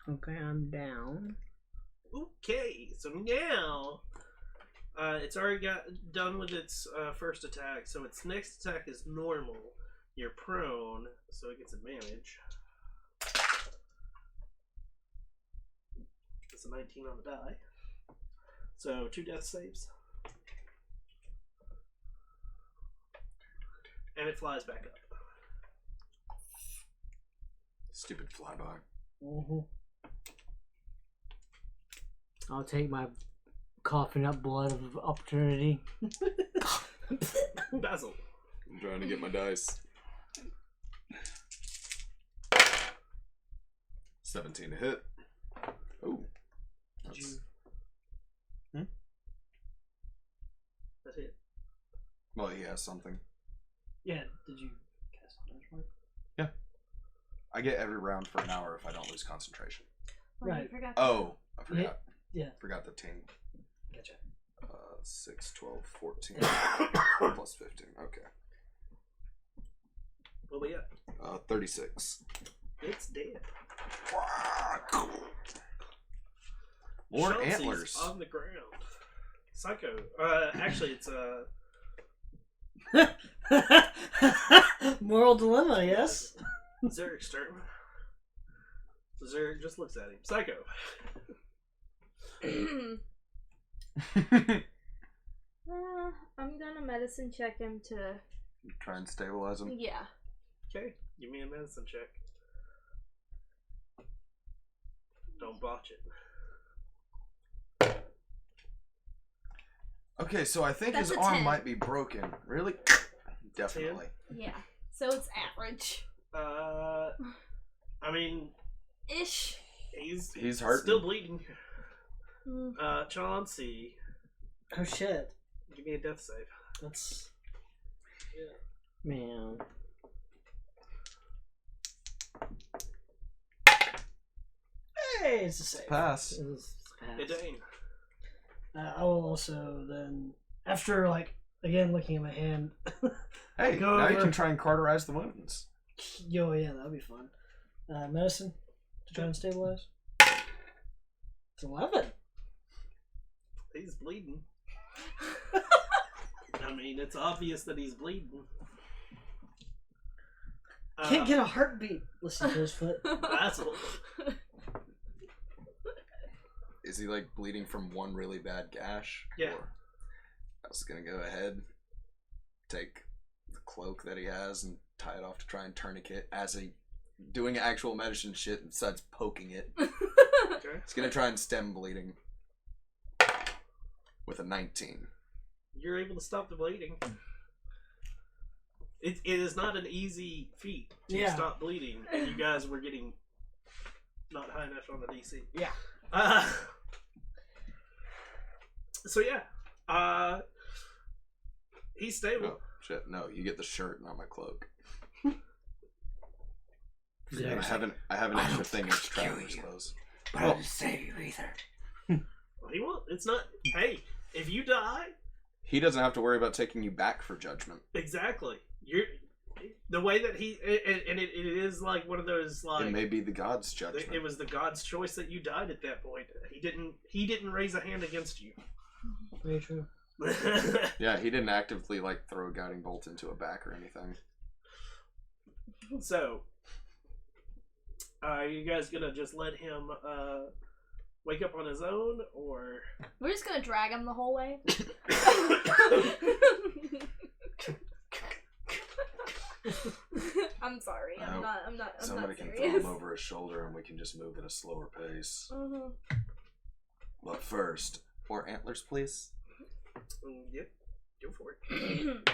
Okay, I'm down. Okay, so now it's already got done with its first attack, so its next attack is normal. You're prone, so it gets advantage. It's a 19 on the die. So 2 death saves. And it flies back up. Stupid flyby. Mm-hmm. I'll take my coughing up blood of opportunity. Basil. I'm trying to get my dice. 17 to hit. Oh. Did you? Hmm? That's it. Well, he has something. Yeah. Did you cast on benchmark? I get every round for an hour if I don't lose concentration. Oh, you Right. forgot Oh, I forgot. Yeah. Forgot the team. Gotcha. 6, 12, 14, plus 15. Okay. What we got? 36. It's dead. More Chauncey's antlers. on the ground. Psycho. Actually, it's Moral dilemma, yes? Zerg's turn. Zerg just looks at him. Psycho. I'm gonna medicine check him to. Try and stabilize him. Yeah. Okay, give me a medicine check. Don't botch it. Okay, so I think That's his a arm 10. might be broken. Really? Definitely. Yeah. So it's average. I mean, Ish. he's hurting. still bleeding. Mm. Chauncey, Oh shit. give me a death save. That's Man. Hey, it's a save. Pass. It's a pass. Hey, Dane. I will also then, after like again looking at my hand, Hey, Go now you over. can try and cauterize the wounds. yo, yeah, that'll be fun. Medicine to try and stabilize. It's 11. He's bleeding. I mean, it's obvious that he's bleeding. Can't get a heartbeat. Listen to his foot. Basil. Is he like bleeding from one really bad gash? Yeah. Or I was gonna go ahead, take the cloak that he has and tie it off to try and tourniquet as he doing actual medicine shit besides poking it. Okay. He's gonna try and stem bleeding with a 19. You're able to stop the bleeding. It is not an easy feat to Yeah. stop bleeding, and you guys were getting not high enough on the DC. Yeah. So yeah, he's stable. Oh shit! No, you get the shirt, not my cloak. Yeah. I have an extra thing as traveler's clothes. But I didn't save you either. He won't. It's not. Hey, if you die, He doesn't have to worry about taking you back for judgment. exactly. You're the way that he and it is like one of those like It may be the god's judgment. it was the God's choice that you died at that point. He didn't raise a hand against you. Very true. Yeah, he didn't actively like throw a guiding bolt into a back or anything. So, are you guys gonna just let him wake up on his own, or We're just gonna drag him the whole way. I'm sorry. I'm not Somebody can throw serious. him over his shoulder and we can just move at a slower pace. Mhm. But first, 4 antlers, please. Yep, go for it.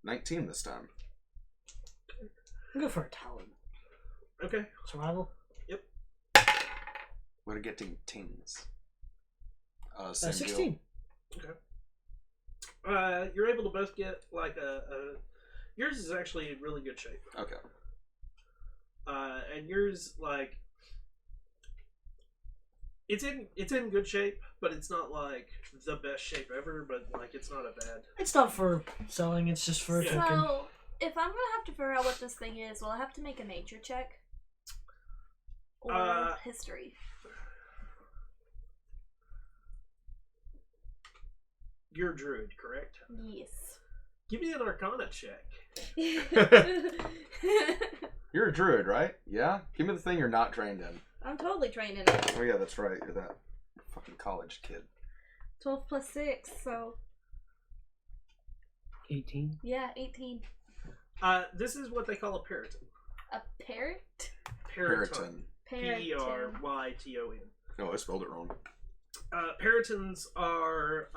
19 this time. I'll go for a talent. Okay. Survival. We're getting tings. Same 16. deal. You're able to both get like a yours is actually in really good shape. Okay. And yours like it's in good shape, but it's not like the best shape ever, but like it's not a bad. It's not for selling, it's just for a Yeah. token. So, if I'm gonna have to figure out what this thing is, will I have to make a nature check? Or history? You're a druid, correct? Yes. Give me an Arcana check. You're a druid, right? Yeah? Give me the thing you're not trained in. I'm totally trained in it. Oh yeah, that's right. You're that fucking college kid. 12 plus 6, so 18. yeah, 18. This is what they call a periton. A parrot? Periton. Peryton. Oh, I spelled it wrong. Peritons are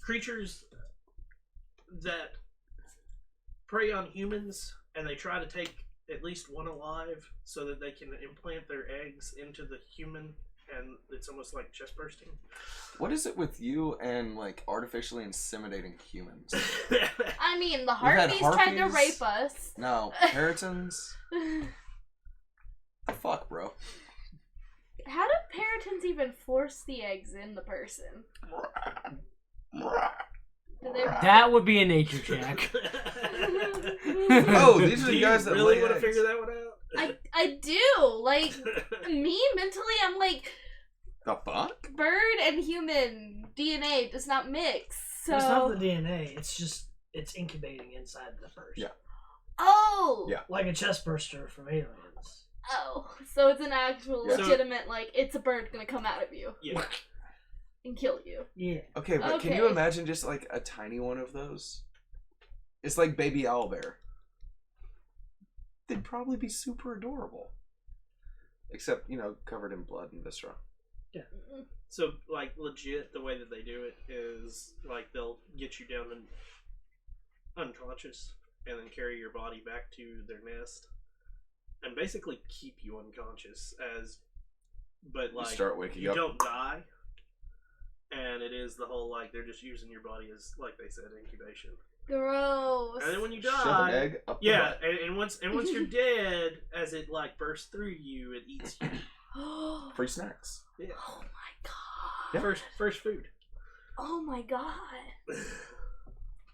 creatures that prey on humans, and they try to take at least one alive so that they can implant their eggs into the human, and it's almost like chest bursting. What is it with you and like artificially inseminating humans? I mean, the had harpies tried to harpies. rape us. No, peritons. The fuck, bro. How do peritons even force the eggs in the person? Do they... That would be a nature check. Oh, these are Do the you guys that really lay want to eggs. figure that one out? I do. Like, me, mentally, I'm like, The fuck? bird and human DNA does not mix. So... It's not the DNA, it's incubating inside the person. Yeah. Oh! Yeah. Like a chest burster from Aliens. Oh, so it's an actual Yeah. legitimate, like, it's a bird gonna come out of you Yeah. and kill you. Yeah. Okay, but can you Okay. imagine just like a tiny one of those? It's like baby owlbear. They'd probably be super adorable. Except, covered in blood and viscera. So, like, legit, the way that they do it is, like, they'll get you down and unconscious and then carry your body back to their nest and basically keep you unconscious but, like, You start waking you up. don't die. And it is the whole, like, they're just using your body as, like they said, incubation. Gross. And then when you Shove an die, leg up the Yeah, butt. and once you're dead, as it like bursts through you, it eats you. Free snacks. Yeah. Oh my god. Yeah. First food. Oh my god.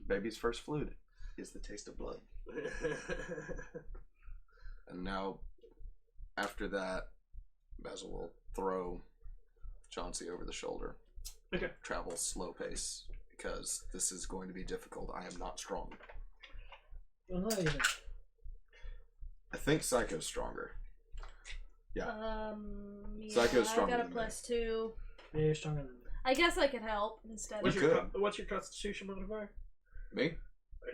Baby's first fluid is the taste of blood. And now, after that, Basil will throw Chauncey over the shoulder. Okay. Travel slow pace, because this is going to be difficult. I am not strong. Well, not even. I think Psycho's stronger. Yeah. Yeah, Psycho's I stronger got a than +2. Yeah, you're stronger than me. I guess I could help instead What's of. You your could. what's your constitution modifier? Me?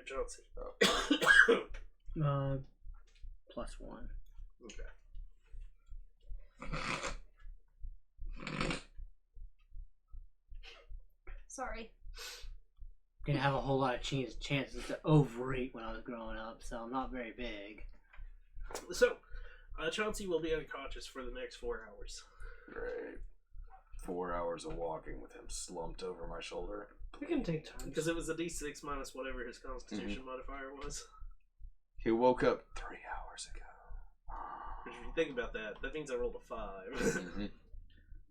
Chauncey. Oh. +1. Okay. Sorry. Didn't have a whole lot of chances to overeat when I was growing up, so I'm not very big. So, Chauncey will be unconscious for the next 4 hours. Great. 4 hours of walking with him slumped over my shoulder. We can take turns. Because it was a d6 minus whatever his constitution modifier was. He woke up 3 hours ago. If you think about that, that means I rolled a 5. Mhm.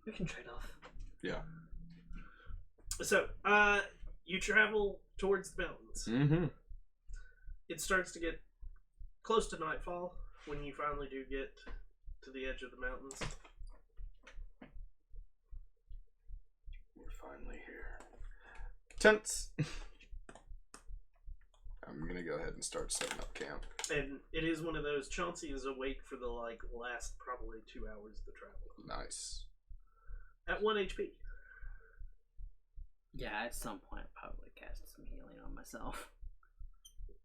We can trade off. Yeah. So, you travel towards the mountains. Mm-hmm. It starts to get close to nightfall when you finally do get to the edge of the mountains. We're finally here. Tents. I'm gonna go ahead and start setting up camp. And it is one of those, Chauncey is awake for the last probably 2 hours of the travel. Nice. At 1 HP. Yeah, at some point I'll probably cast some healing on myself.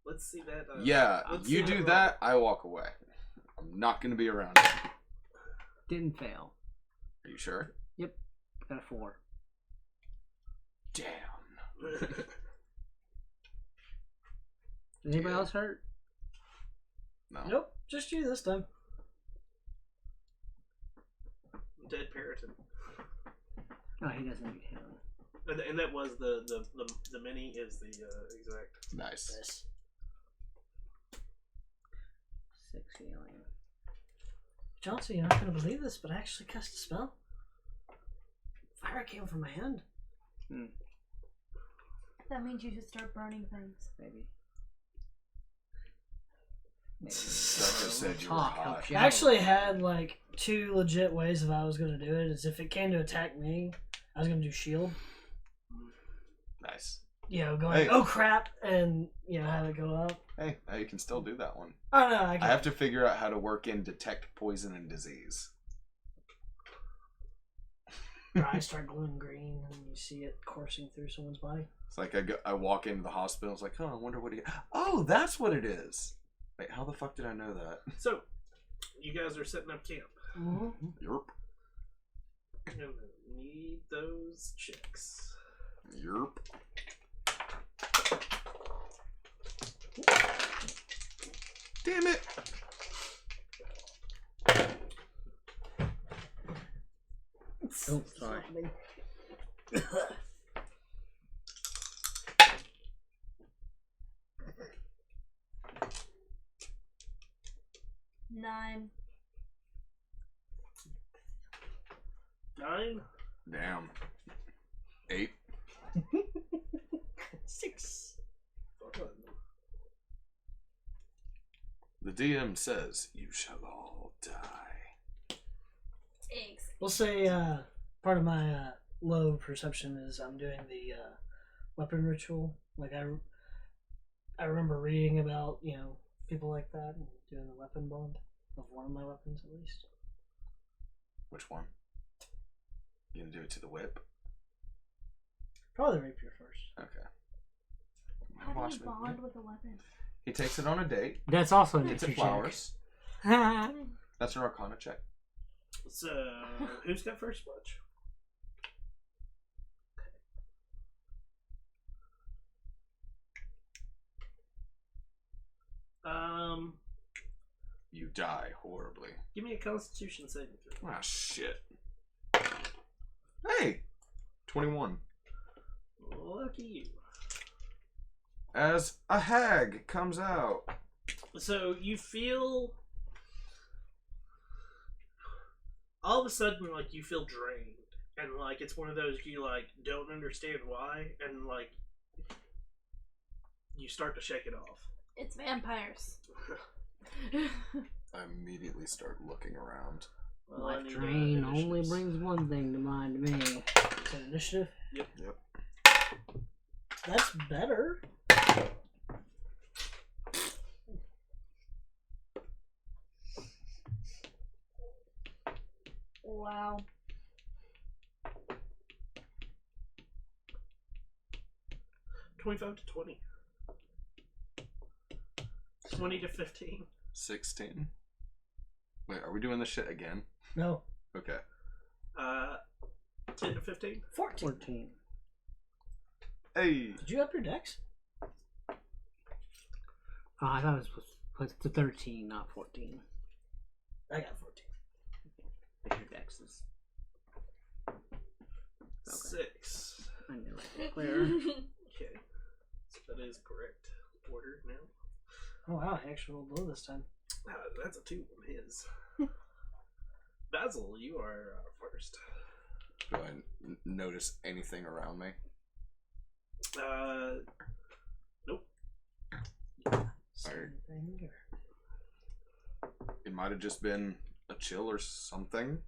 Let's see that. Yeah, let's you see do roll. that, I walk away. I'm not gonna be around. Are Didn't fail. you sure? Got a 4. Damn. Is anybody else hurt? No. Nope, just you this time. Dead Periton. No, he doesn't need healing. And that was the mini is the exact. Nice. Yes. 6 healing. Chauncey, you're not going to believe this, but I actually cast a spell. Fire came from my hand. That means you should start burning things. Maybe. Psycho said you were Talk hot. helps you I out. actually had like 2 legit ways of how I was going to do it. Is if it came to attack me, I was going to do shield. Nice. You know, going, Hey. oh crap, and, you know, have it go up. Hey, now you can still do that one. Oh no, I I can. have to figure out how to work in detect poison and disease. Your eyes start glowing green, and you see it coursing through someone's body. It's like I walk into the hospital. It's like, oh, I wonder what he. Oh, that's what it is. Wait, how the fuck did I know that? So, you guys are setting up camp. Mm-hmm. Yerp. I'm gonna need those checks. Yerp. Damn it! Oh, sorry. Nine. 9. Damn. 8. 6. The DM says, "You shall all die." Eggs. We'll say part of my low perception is I'm doing the weapon ritual. Like I remember reading about, you know, people like that and doing the weapon bond of one of my weapons at least. Which one? You gonna do it to the whip? Probably the rapier first. Okay. How do Watch you me. bond with a weapon? He takes it on a date. That's also an Gets it nature flowers. check. That's an Arcana check. So, who's got first watch? You die horribly. Give me a Constitution saving throw. Ah, shit. Hey! 21. Lucky you. As a hag comes out So you feel all of a sudden like you feel drained, and like it's one of those you like don't understand why, and like you start to shake it off. It's vampires. I immediately start looking around. Well, I Life need, drain only initiatives. brings one thing to mind to me. Is that initiative? Yep. That's better. Wow. $25 to 20. 20 to 15. 16. Wait, are we doing this shit again? No. Okay. 10 to 15. 14. Hey. Did you up your dex? Oh, I thought it was to 13, not 14. I got 14. But your dex is. Okay. 6. I knew it. Clear. Okay. So that is correct order now. Oh wow, I actually rolled low this time. That's a 2 from his. Basil, you are first. Do I notice anything around me? Nope. Alright. Anything or- It might have just been a chill or something.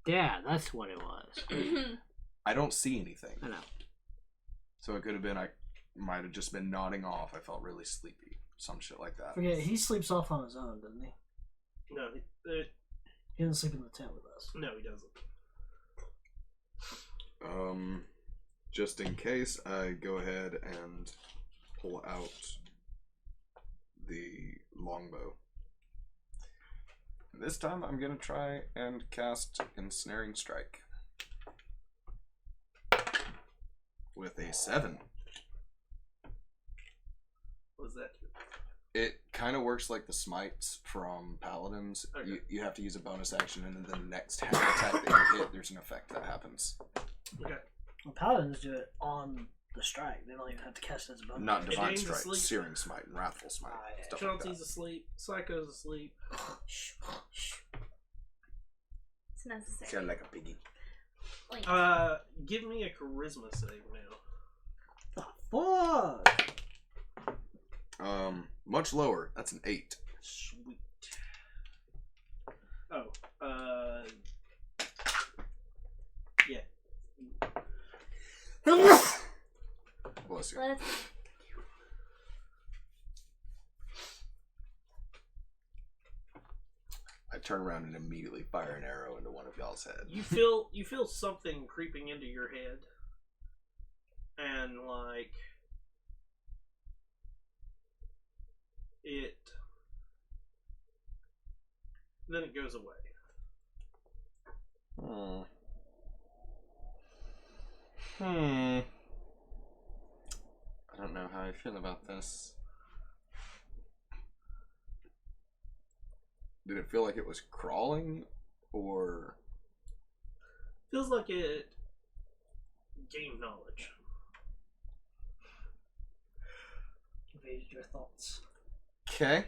Yeah, that's what it was. I don't see anything. I know. So it could have been I might have just been nodding off. I felt really sleepy. Some shit like that. Forget it, he sleeps off on his own, doesn't he? No, He doesn't sleep in the tent with us. no, he doesn't. Just in case, I go ahead and pull out the longbow. This time I'm gonna try and cast Ensnaring Strike. With a 7. What was that? It kind of works like the smites from Paladins. Okay. You have to use a bonus action, and then the next hand attack that you hit, there's an effect that happens. Okay. Well, paladins do it on the strike. They don't even have to cast it as a bonus. Not Divine Dane's Strike, asleep. Searing Smite, and Wrathful Smite. Ah, yeah. Stuff like Chauncey's that. asleep. Psycho's asleep. It's necessary. Sound like a piggy. Like, Give me a charisma save now. Fuck! Much lower. That's an 8. Sweet. Oh, yeah. Bless you. let's I turn around and immediately fire an arrow into one of y'all's head. You feel something creeping into your head, and like it, then it goes away. I don't know how I feel about this. Did it feel like it was crawling, or Feels like it gained knowledge. Evaded your thoughts. okay?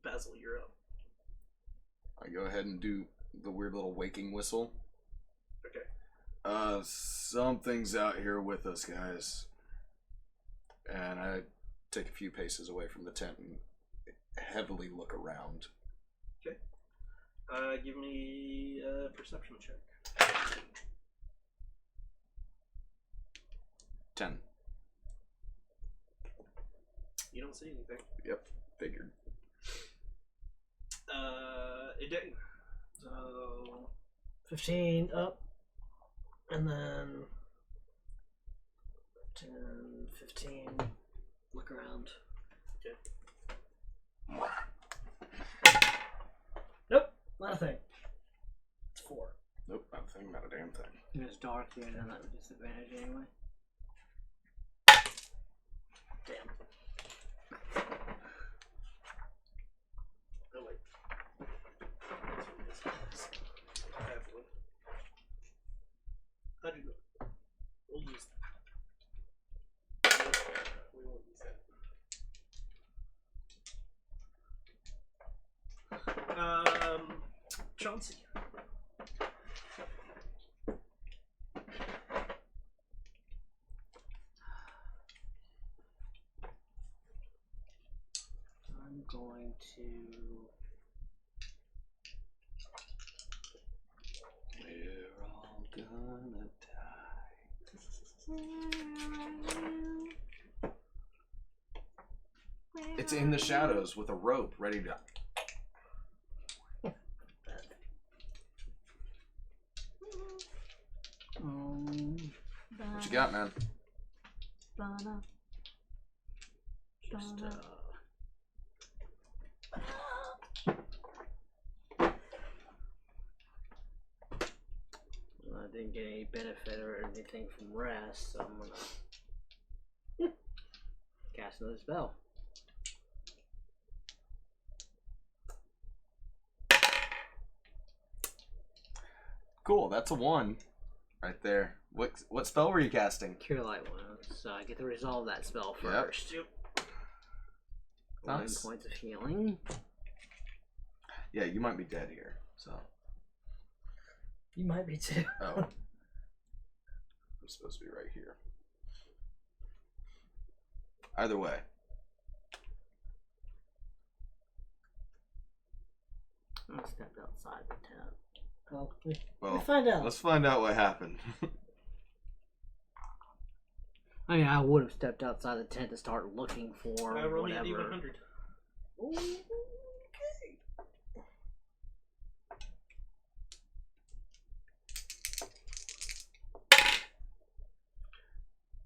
Basil, you're up. I go ahead and do the weird little waking whistle. Okay. Something's out here with us, guys. And I take a few paces away from the tent and heavily look around. Give me a perception check. 10. You don't see anything. Yep, figured. It didn't. So 15 up, and then 10, 15. Look around. Nope, not a thing. It's 4. Nope, not a thing, not a damn thing. It was dark here, then that was disadvantage anyway. Damn. Oh wait. I have one. Chauncey. I'm going to. We're all gonna die. It's in the shadows with a rope ready to. What you got, man? Just, I didn't get any benefit or anything from rest, so I'm gonna cast another spell. Cool, that's a 1 right there. What spell were you casting? Cure Light Wounds, so I get to resolve that spell Yep. first. Yep. 11 Nice. points of healing. Yeah, you might be dead here. So. You might be too. Oh. I'm supposed to be right here. Either way. I stepped outside the tent. Well, Well, we'll find out. let's find out what happened. I mean, I would have stepped outside the tent to start looking for Roll me a whatever. D100.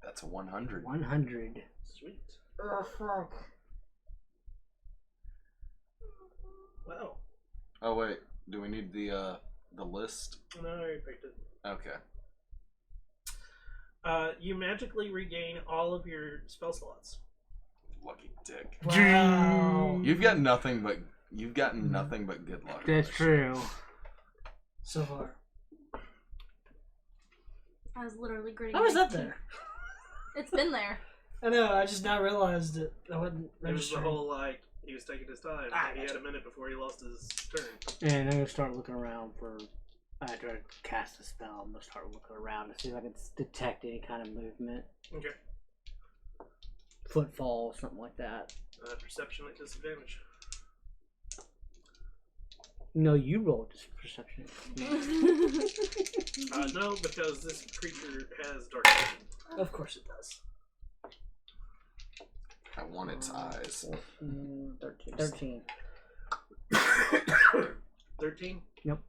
That's a 100. 100. Sweet. Oh, fuck. Wow. Oh wait, do we need the list? No, I already picked it. Okay. You magically regain all of your spell slots. Lucky dick. Wow. You've got nothing but nothing but good luck. That's true. So far. I was literally gritting. How was my that teeth. there? It's been there. I know, I just now realized it. I wasn't It was the registering. whole, like, he was taking his time. Ah, He had gotcha. a minute before he lost his turn. And I'm gonna start looking around for. After I cast a spell, I'm gonna start looking around to see if I can detect any kind of movement, Okay. footfall, something like that. Perception at disadvantage. No, you rolled this perception. No, because this creature has dark vision. Of course it does. I want its eyes. 13. 13? Nope.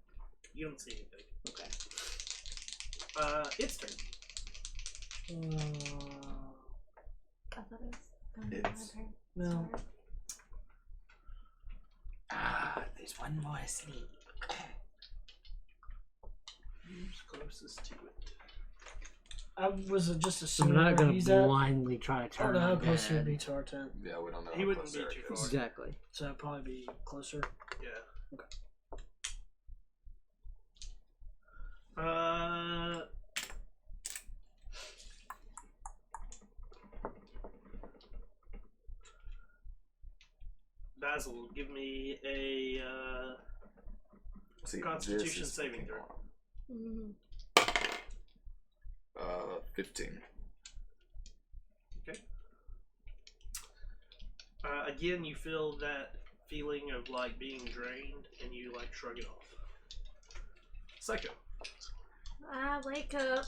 You don't see anything. Okay. It's turn. I thought it was gonna be It's- my turn. No. Sorry. There's one more asleep. Who's closest to it? I was just I'm assuming not where gonna he's at. blindly try to I don't turn know how on close he would be dead. to our tent. Yeah, we don't know. He how wouldn't close be Eric too is. far. Exactly. So I'd probably be closer. Yeah. Okay. Basil, give me a See, Constitution this is saving fucking throw. Mhm. 15. Okay. Again, you feel that feeling of like being drained, and you like shrug it off. Psycho. I wake up.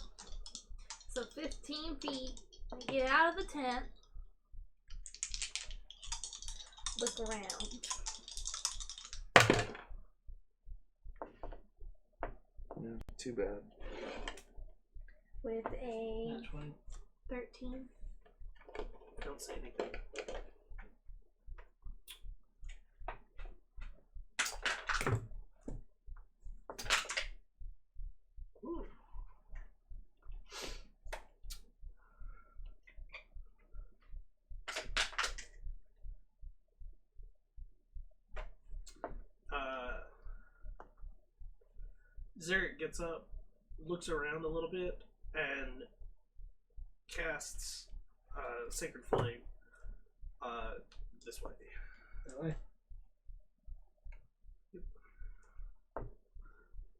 So 15 feet. I get out of the tent. Look around. Yeah, too bad. With a That's fine. 13. Don't say anything. Ooh. Zarek gets up, looks around a little bit, and casts Sacred Flame this way. That way.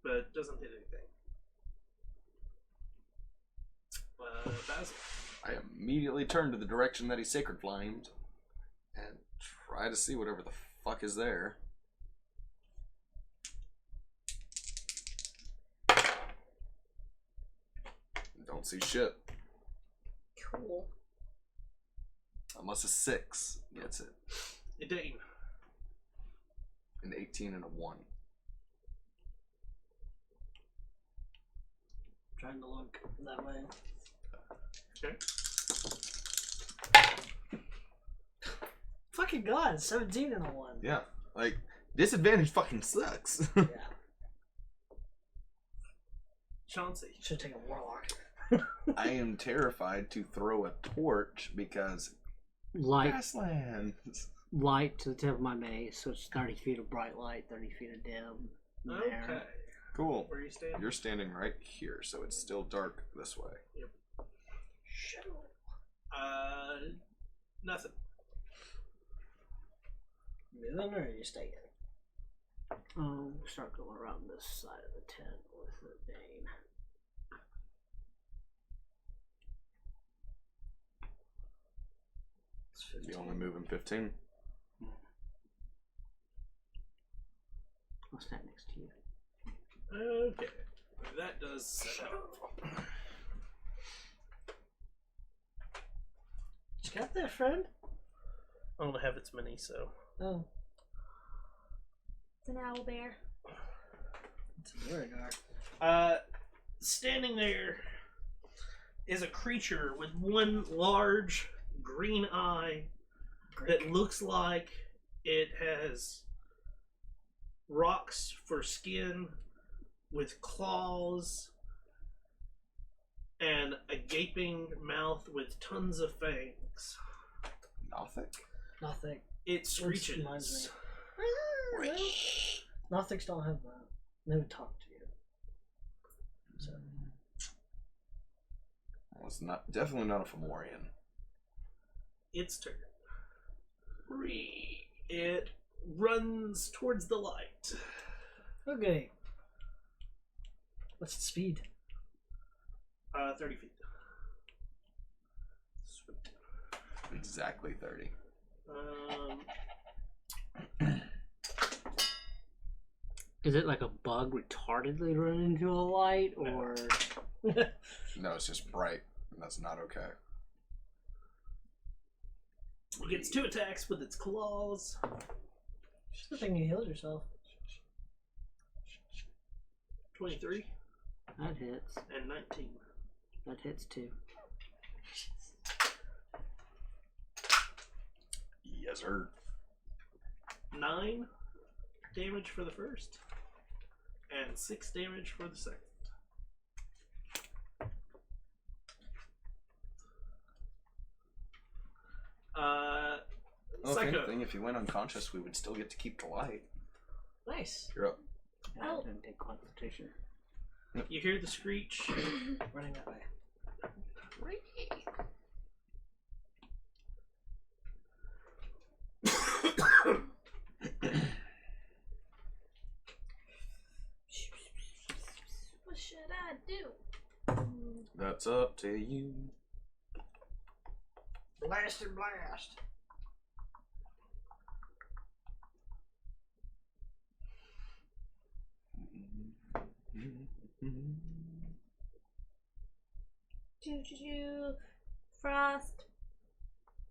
but doesn't hit anything. Basil. I immediately turn to the direction that he sacred flamed and try to see whatever the fuck is there. Don't see shit. Cool. Unless a 6 gets it. Idane. An 18 and a 1. Trying to look that way. Okay. Fucking god, 17 and a 1. Yeah, like, disadvantage fucking sucks. Yeah. Chauncey. Should take a warlock. I am terrified to throw a torch because Light grasslands. light to the tip of my mace, so it's 30 feet of bright light, 30 feet of dim. Okay. There. Cool. Where are you standing? You're standing right here, so it's still dark this way. Nothing. Moving or are you staying? Start going around this side of the tent with the Dane. It's 15. You only moving 15. I'll stand next to you. Okay. That does set up. What you got there, friend? I don't have its many, so. Oh, It's an owl bear. it's very dark. Standing there is a creature with one large green eye that looks like it has rocks for skin with claws and a gaping mouth with tons of fangs. Nothing. Nothing. It screeches. reminds Nothics don't have that. They would talk to you. So, Well, it's not definitely not a Fomorian. Its turn. It runs towards the light. okay. What's its speed? 30 feet. Sweet. Exactly 30. Is it like a bug retardedly running into a light, or No, it's just bright, and that's not okay. It gets 2 attacks with its claws. Just the thing you healed yourself. 23 that hits? and 19. That hits too. Yes, sir. 9 damage for the first, and 6 damage for the second. Well, if Psycho. anything, if you went unconscious, we would still get to keep the light. Nice. You're up. I Oh. didn't take concentration. You hear the screech. Running that way. What should I do? That's up to you. Blast and blast. Choo-choo-choo. Frost.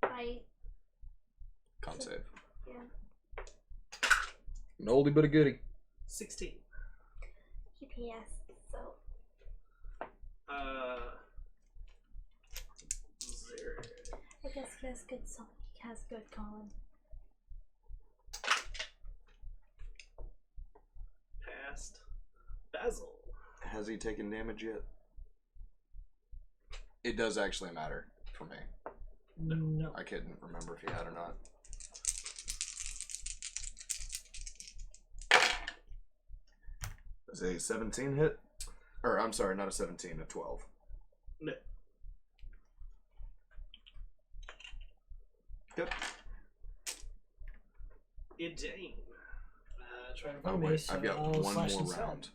Bite. Con save. Yeah. An oldie but a goodie. 16. GPS. So. 0. I guess he has good song. He has good calling. Past. Basil. Has he taken damage yet? It does actually matter for me. No. I couldn't remember if he had or not. Does a 17 hit? Or, I'm sorry, not a 17, a 12. No. Good. Idane. Trying to Oh, find me, wait, so I've got I'll one slash more instead. round.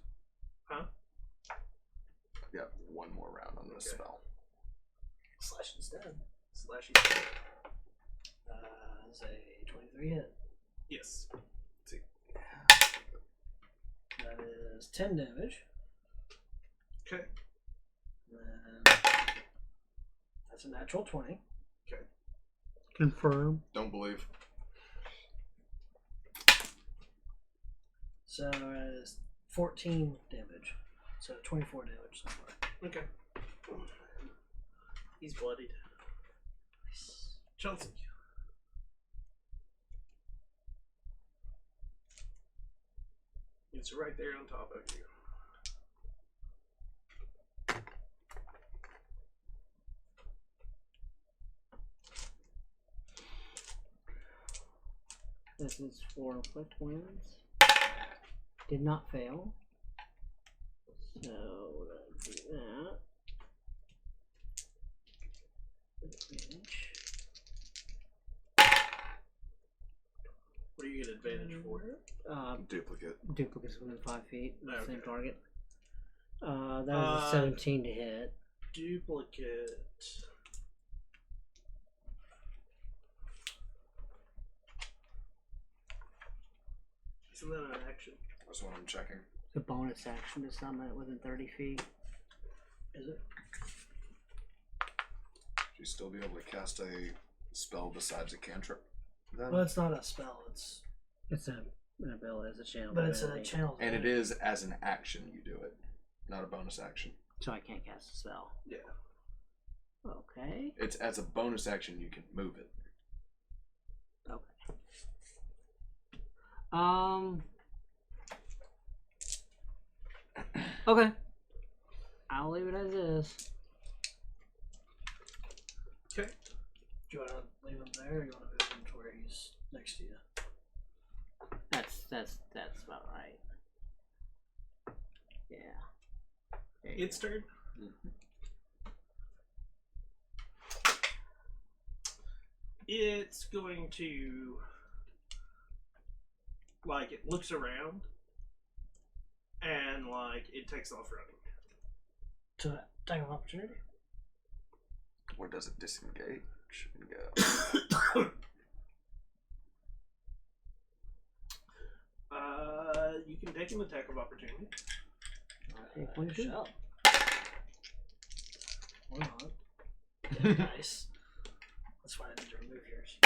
bonus Okay. spell. Slash instead. Slashy. Is a 23 hit. Yes. That is 10 damage. Okay. And that's a natural 20. Confirm. Don't believe. So it is 14 damage. So 24 damage so far. Okay. He's bloodied. Chelsea. It's right there on top of you. This is for inflict wounds. Did not fail. So let's do that. Advantage. What do you get advantage for? Duplicate. Duplicates within 5 feet. Okay. Same target. That is a 17 to hit. Duplicate. Isn't that an action? That's what I'm checking. It's a bonus action to summon it within 30 feet. Is it? Should you still be able to cast a spell besides a cantrip? Then? Well, it's not a spell. It's It's an ability. It's a channel. but it's a ability. channel. And it is as an action you do it, not a bonus action. So I can't cast a spell. Yeah. Okay. It's as a bonus action you can move it. Okay. Okay. I'll leave it as is. Okay. Do you want to leave him there, or you want to move him to where he's next to you? That's about right. Yeah. There you Its go. turn. It's going to, like, it looks around and, like, it takes off running. To attack of opportunity. Where does it disengage and go? You can take an attack of opportunity. Take one, too. Shell. Or not. Nice. That's why I need to remove yours.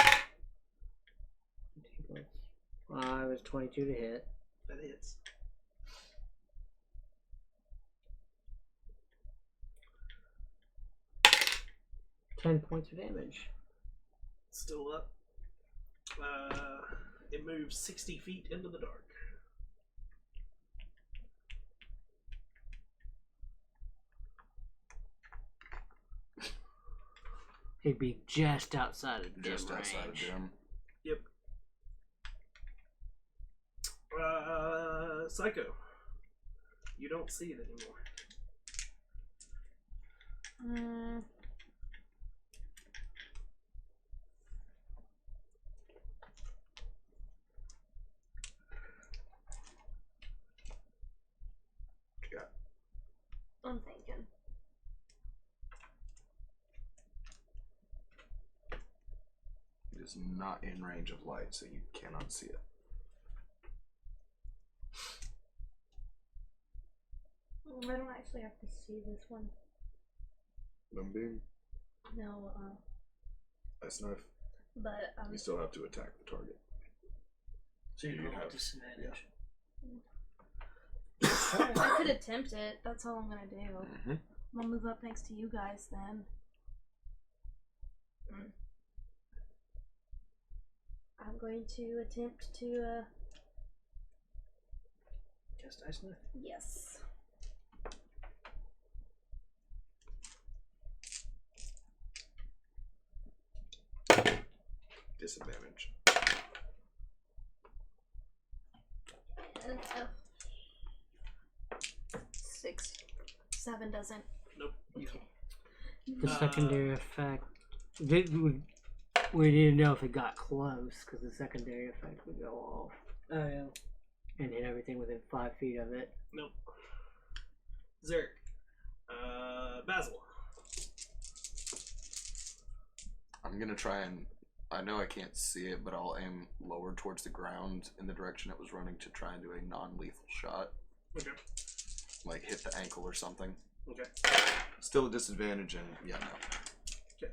5 is 22 to hit. That hits. Ten points of damage. Still up. It moves 60 feet into the dark. He'd be just outside of dim Just outside of range. dim. Yep. Psycho. You don't see it anymore. What you got? I'm thinking. It is not in range of light, so you cannot see it. I don't actually have to see this one. Moonbeam, No, ice knife. but You still have to attack the target. So you You don't have- have disadvantage. I could attempt it. That's all I'm gonna do. Mm-hmm. I'll move up next to you guys then. I'm going to attempt to, Cast ice knife. yes. Disadvantage. And, 6, 7 doesn't. Nope. Okay. The secondary effect. We didn't know if it got close because the secondary effect would go off Oh yeah. and hit everything within 5 feet of it. Nope. Zerk. Basil. I'm gonna try and. I know I can't see it, but I'll aim lower towards the ground in the direction it was running to try and do a non-lethal shot. Okay. Like hit the ankle or something. Okay. Still a disadvantage, and yeah, no. Okay.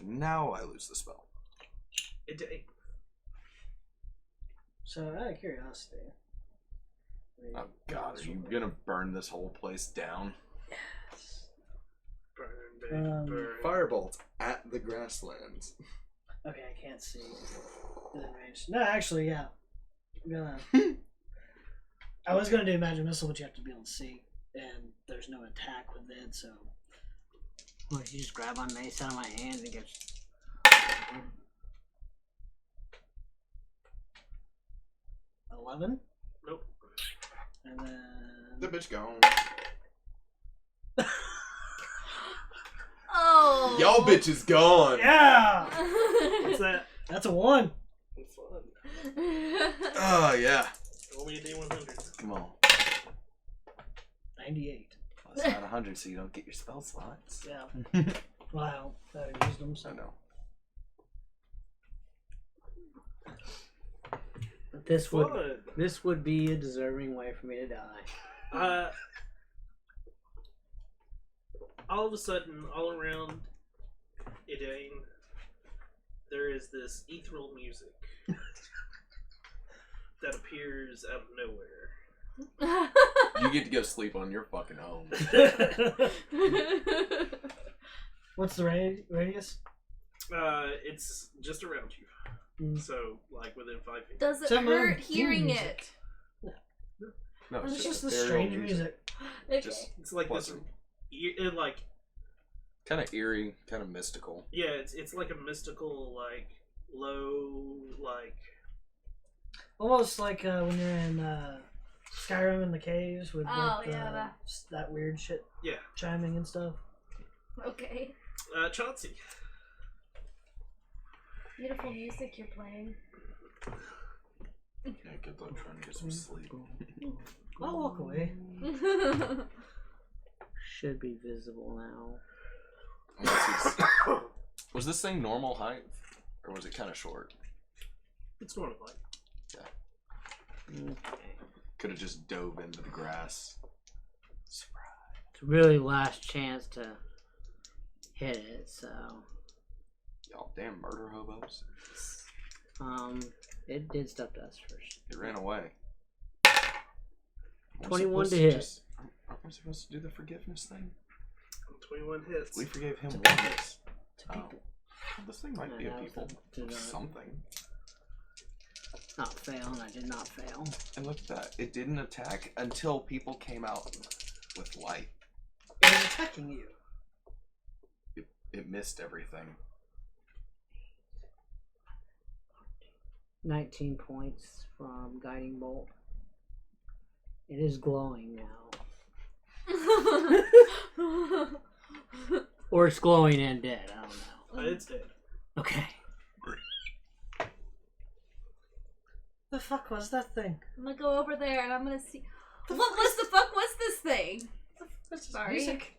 Now I lose the spell. Into 8. So, out of curiosity. Oh god, are you gonna burn this whole place down? Burn, baby, burn. Firebolt at the grasslands. Okay, I can't see within range. No, actually, yeah. I'm gonna. I was gonna do magic missile, but you have to be able to see, and there's no attack with it, so. Well, you just grab my mace out of my hands and get. 11, Nope. and then. The bitch gone. Oh. Y'all bitches gone. Yeah! What's that? That's a 1. It's fun. Oh yeah. Only a D100. Come on. 98. Well, it's not 100, so you don't get your spell slots. Yeah. Wow. I used them, so. I know. This would Fun. be a deserving way for me to die. All of a sudden, all around Idane, there is this ethereal music that appears out of nowhere. You get to go sleep on your fucking own. What's the radius? It's just around you. So, like, within 5 feet. Does it Some hurt theme hearing music. it? No, It's just the ethereal strange music. Okay. Just It's like this, pleasant. like, Kind of eerie, kind of mystical. yeah, it's like a mystical, like, low, like, Almost like when you're in Skyrim in the caves with Oh, like, yeah, that weird shit yeah. chiming and stuff. Okay. Chauncey. Beautiful music you're playing. Yeah, good luck trying to get some sleep. I'll walk away. Should be visible now. Was this thing normal height? Or was it kind of short? It's normal, like. Okay. Could have just dove into the grass. It's really last chance to hit it, so Y'all damn murder hobos. it did stuff to us first. It ran away. 21 to hit. Aren't we supposed to do the forgiveness thing? 21 hits. We forgave him To once. To people. Well, this thing might be a that was people. the- to Something. Not fail, and I did not fail. And look at that. It didn't attack until people came out with light. It was attacking you. It missed everything. 19 points from Guiding Bolt. It is glowing now. Or it's glowing and dead, I don't know. It's dead. Okay. The fuck was that thing? I'm gonna go over there and I'm gonna see. What the fuck was this thing? Sorry. Music.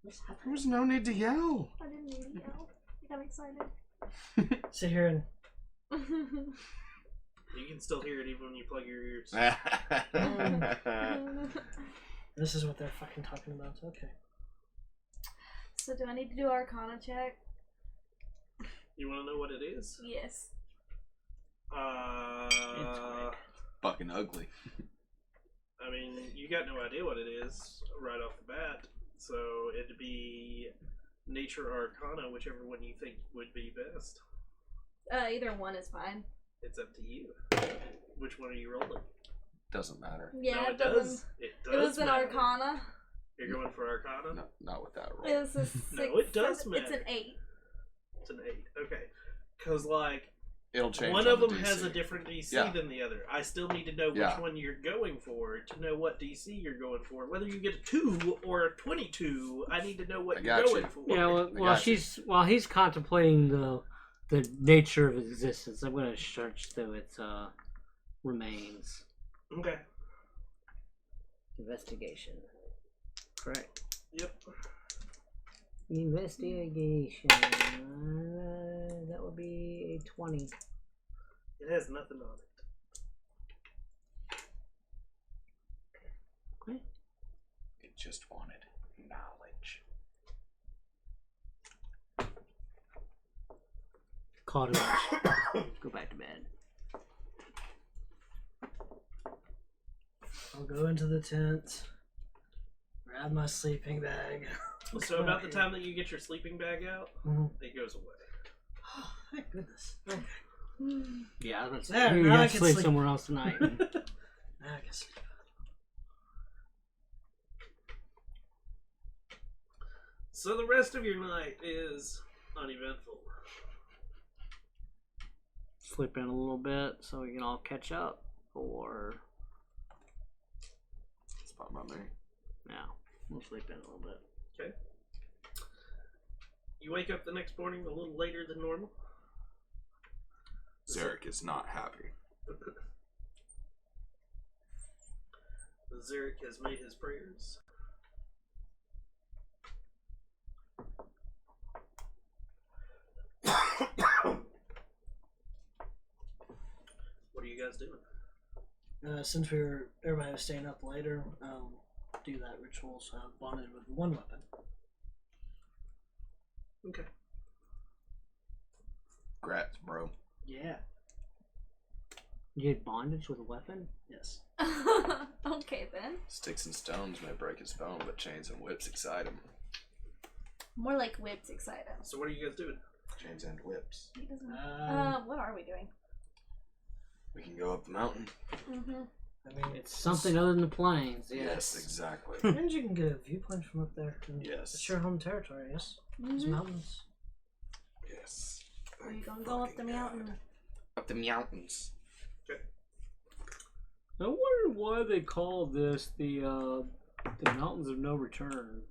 There was no need to yell. I didn't mean to yell. I got excited. Sit here and You can still hear it even when you plug your ears. this is what they're fucking talking about. Okay. So do I need to do Arcana check? You want to know what it is? Yes. Fucking ugly. I mean, you got no idea what it is right off the bat, so it'd be Nature or Arcana, whichever one you think would be best. Either one is fine. It's up to you. Which one are you rolling? Doesn't matter. Yeah, no, it it doesn't. does. It does. It was an matter. Arcana. You're going for Arcana? No, not with that roll. It was a 6. No, it does It's matter. an 8. It's an 8. Okay. Because, like, It'll change. one on of the them DC. has a different DC Yeah. than the other. I still need to know which Yeah. one you're going for to know what DC you're going for. Whether you get a 2 or a 22, I need to know what I you're got going you. for. Yeah, got you. while he's contemplating the nature of existence, I'm gonna search through its remains. Okay. Investigation. Correct. Yep. Investigation. That would be a 20. It has nothing on it. Okay. It just wanted knowledge. Call it. Go back to bed. I'll go into the tent, grab my sleeping bag. So about the time that you get your sleeping bag out, it goes away. Oh, thank goodness. Okay. Yeah, I was There, gonna say, you now I have to can sleep sleep. somewhere else tonight. Now I can sleep. So the rest of your night is uneventful. Sleep in a little bit so we can all catch up. Or, It's fine by me. yeah, we'll sleep in a little bit. Okay. You wake up the next morning a little later than normal. Zarek is not happy. Zarek has made his prayers. What are you guys doing? Since everybody was staying up later, do that ritual. So I'm bonded with one weapon. Okay. Grats, bro. Yeah. You had bondage with a weapon? Yes. Okay then. Sticks and stones may break his bone, but chains and whips excite him. More like whips excite him. So what are you guys doing? Chains and whips. He doesn't. Um, What are we doing? We can go up the mountain. Mm-hmm. I mean, It's something other than the plains. Yes, exactly. And you can get a viewpoint from up there. And Yes. It's your home territory, yes? It's mountains. Yes. Are you gonna go up the mountain? Up the mountains. I wonder why they call this the Mountains of No Return.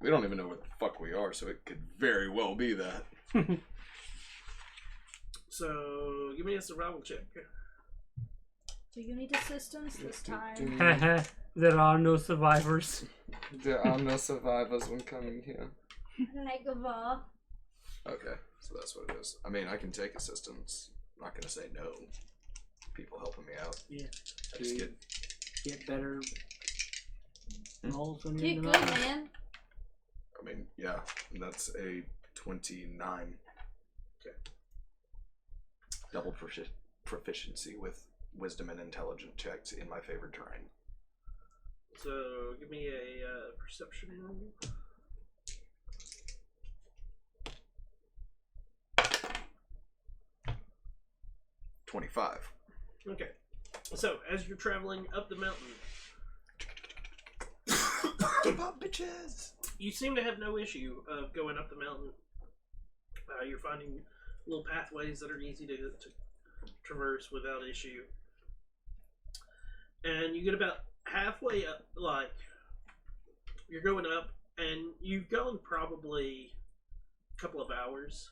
We don't even know where the fuck we are, so it could very well be that. So give me a survival check. Do you need assistance this time? There are no survivors. There are no survivors when coming here. Negava. Okay, so that's what it is. I mean, I can take assistance. I'm not gonna say no. People helping me out. Yeah. I just Get better rolls when you're Get in the good, mountains. man. I mean, yeah, that's a 29. Okay. Double proficiency with wisdom and intelligence checks in my favorite terrain. So give me a perception roll. $25. Okay. So as you're traveling up the mountain, Keep up, bitches! you seem to have no issue of going up the mountain. You're finding little pathways that are easy to traverse without issue. And you get about halfway up, like, you're going up, and you've gone probably a couple of hours,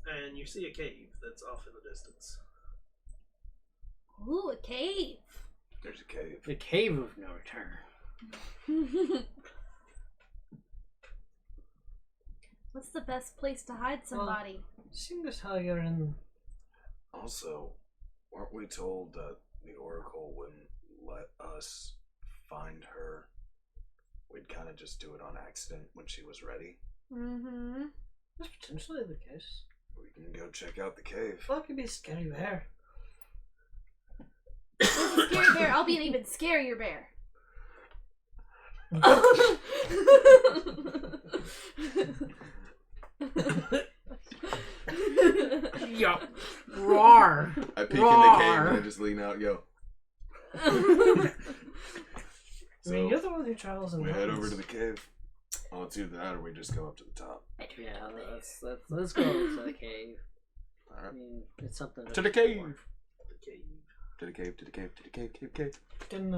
and you see a cave that's off in the distance. Ooh, a cave. There's a cave. The Cave of No Return. What's the best place to hide somebody? Seeing as how you're in. Also, weren't we told that the Oracle wouldn't let us find her? We'd kind of just do it on accident when she was ready. Mm-hmm. That's potentially the case. We can go check out the cave. Well, it could be a scary bear. There's a scary bear. I'll be an even scarier bear. Yup. Roar. I peek in the cave and I just lean out, yo. I mean, So you're the one who travels in We head mountains. over to the cave. Oh, it's either that or we just go up to the top. Yeah, let's go to the cave. I Alright. mean, it's something To the cave! The cave. To the cave, to the cave, to the cave, cave. You can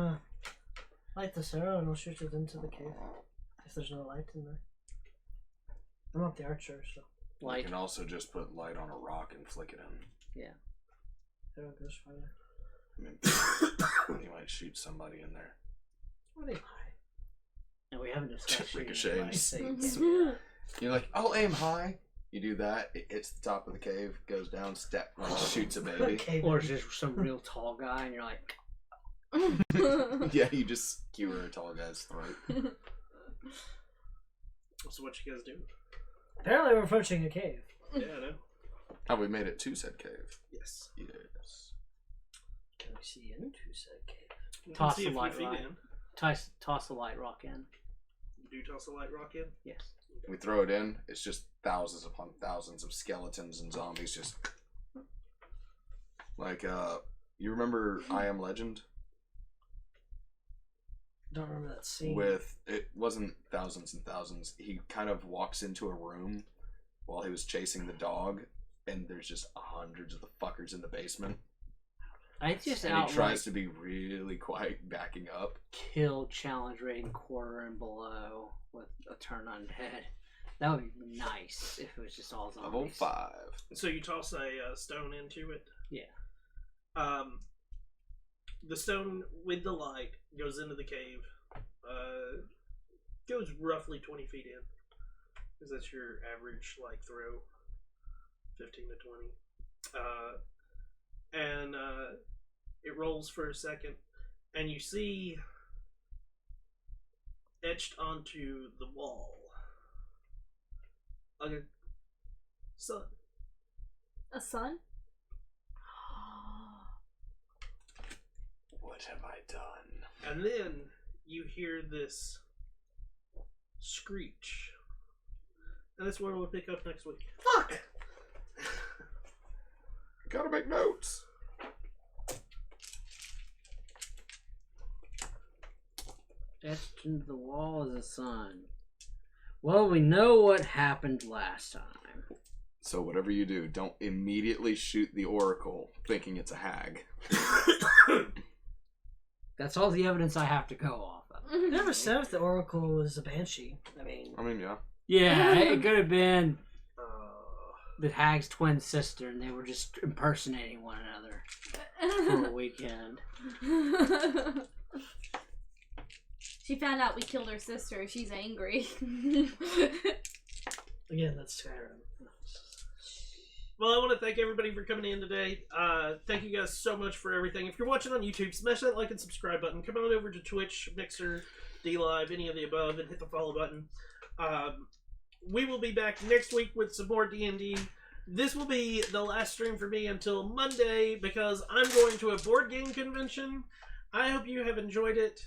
light this arrow and I'll shoot it into the cave. If there's no light in there. I'm not the archer, so We Light. can also just put light on a rock and flick it in. arrow goes farther. I mean, you might shoot somebody in there. What do you And we haven't discussed shooting Ricochet. anybody. You're like, I'll aim high. You do that, it hits the top of the cave, goes down, shoots a baby. Okay, Or it's just some real tall guy, and you're like, Yeah, you just skewer a tall guy's throat. So what you guys do? apparently we're approaching a cave. Yeah, I know. Oh, we made it to said cave. Yes. Yes. Can we see into said cave? You can Toss see the a few light feet rod. in. toss the light rock in. You do toss a light rock in? Yes. We throw it in, it's just thousands upon thousands of skeletons and zombies just. Like, you remember I Am Legend? Don't remember that scene. With, it wasn't thousands and thousands. He kind of walks into a room while he was chasing the dog, and there's just hundreds of the fuckers in the basement. I just And he outright tries to be really quiet, backing up. kill challenge rating quarter and below with a turn undead. That would be nice if it was just all zombies. Level 5. So you toss a stone into it? Yeah. The stone with the light goes into the cave. Goes roughly 20 feet in. Because that's your average, like, throw. 15 to 20. And it rolls for a second. And you see etched onto the wall a sun. A sun? What have I done? And then you hear this screech. And that's where we'll pick up next week. Fuck! Gotta make notes. Etched into the wall is a sun. Well, we know what happened last time. So whatever you do, don't immediately shoot the oracle thinking it's a hag. That's all the evidence I have to go off of. I never said if the Oracle was a banshee. I mean, Yeah. Yeah, it could have been Uh, the hag's twin sister, and they were just impersonating one another for a weekend. She found out we killed her sister. She's angry. again, that's Skyrim. well, I want to thank everybody for coming in today. Thank you guys so much for everything. If you're watching on YouTube, smash that like and subscribe button. Come on over to Twitch, Mixer, D-Live, any of the above, and hit the follow button. We will be back next week with some more D&D. This will be the last stream for me until Monday because I'm going to a board game convention. I hope you have enjoyed it.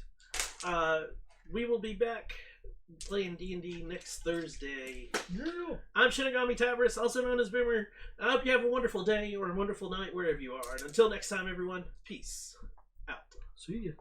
We will be back playing D&D next Thursday. I'm Shinigami Tavris, also known as Boomer. I hope you have a wonderful day or a wonderful night wherever you are. And until next time, everyone, peace out. See ya.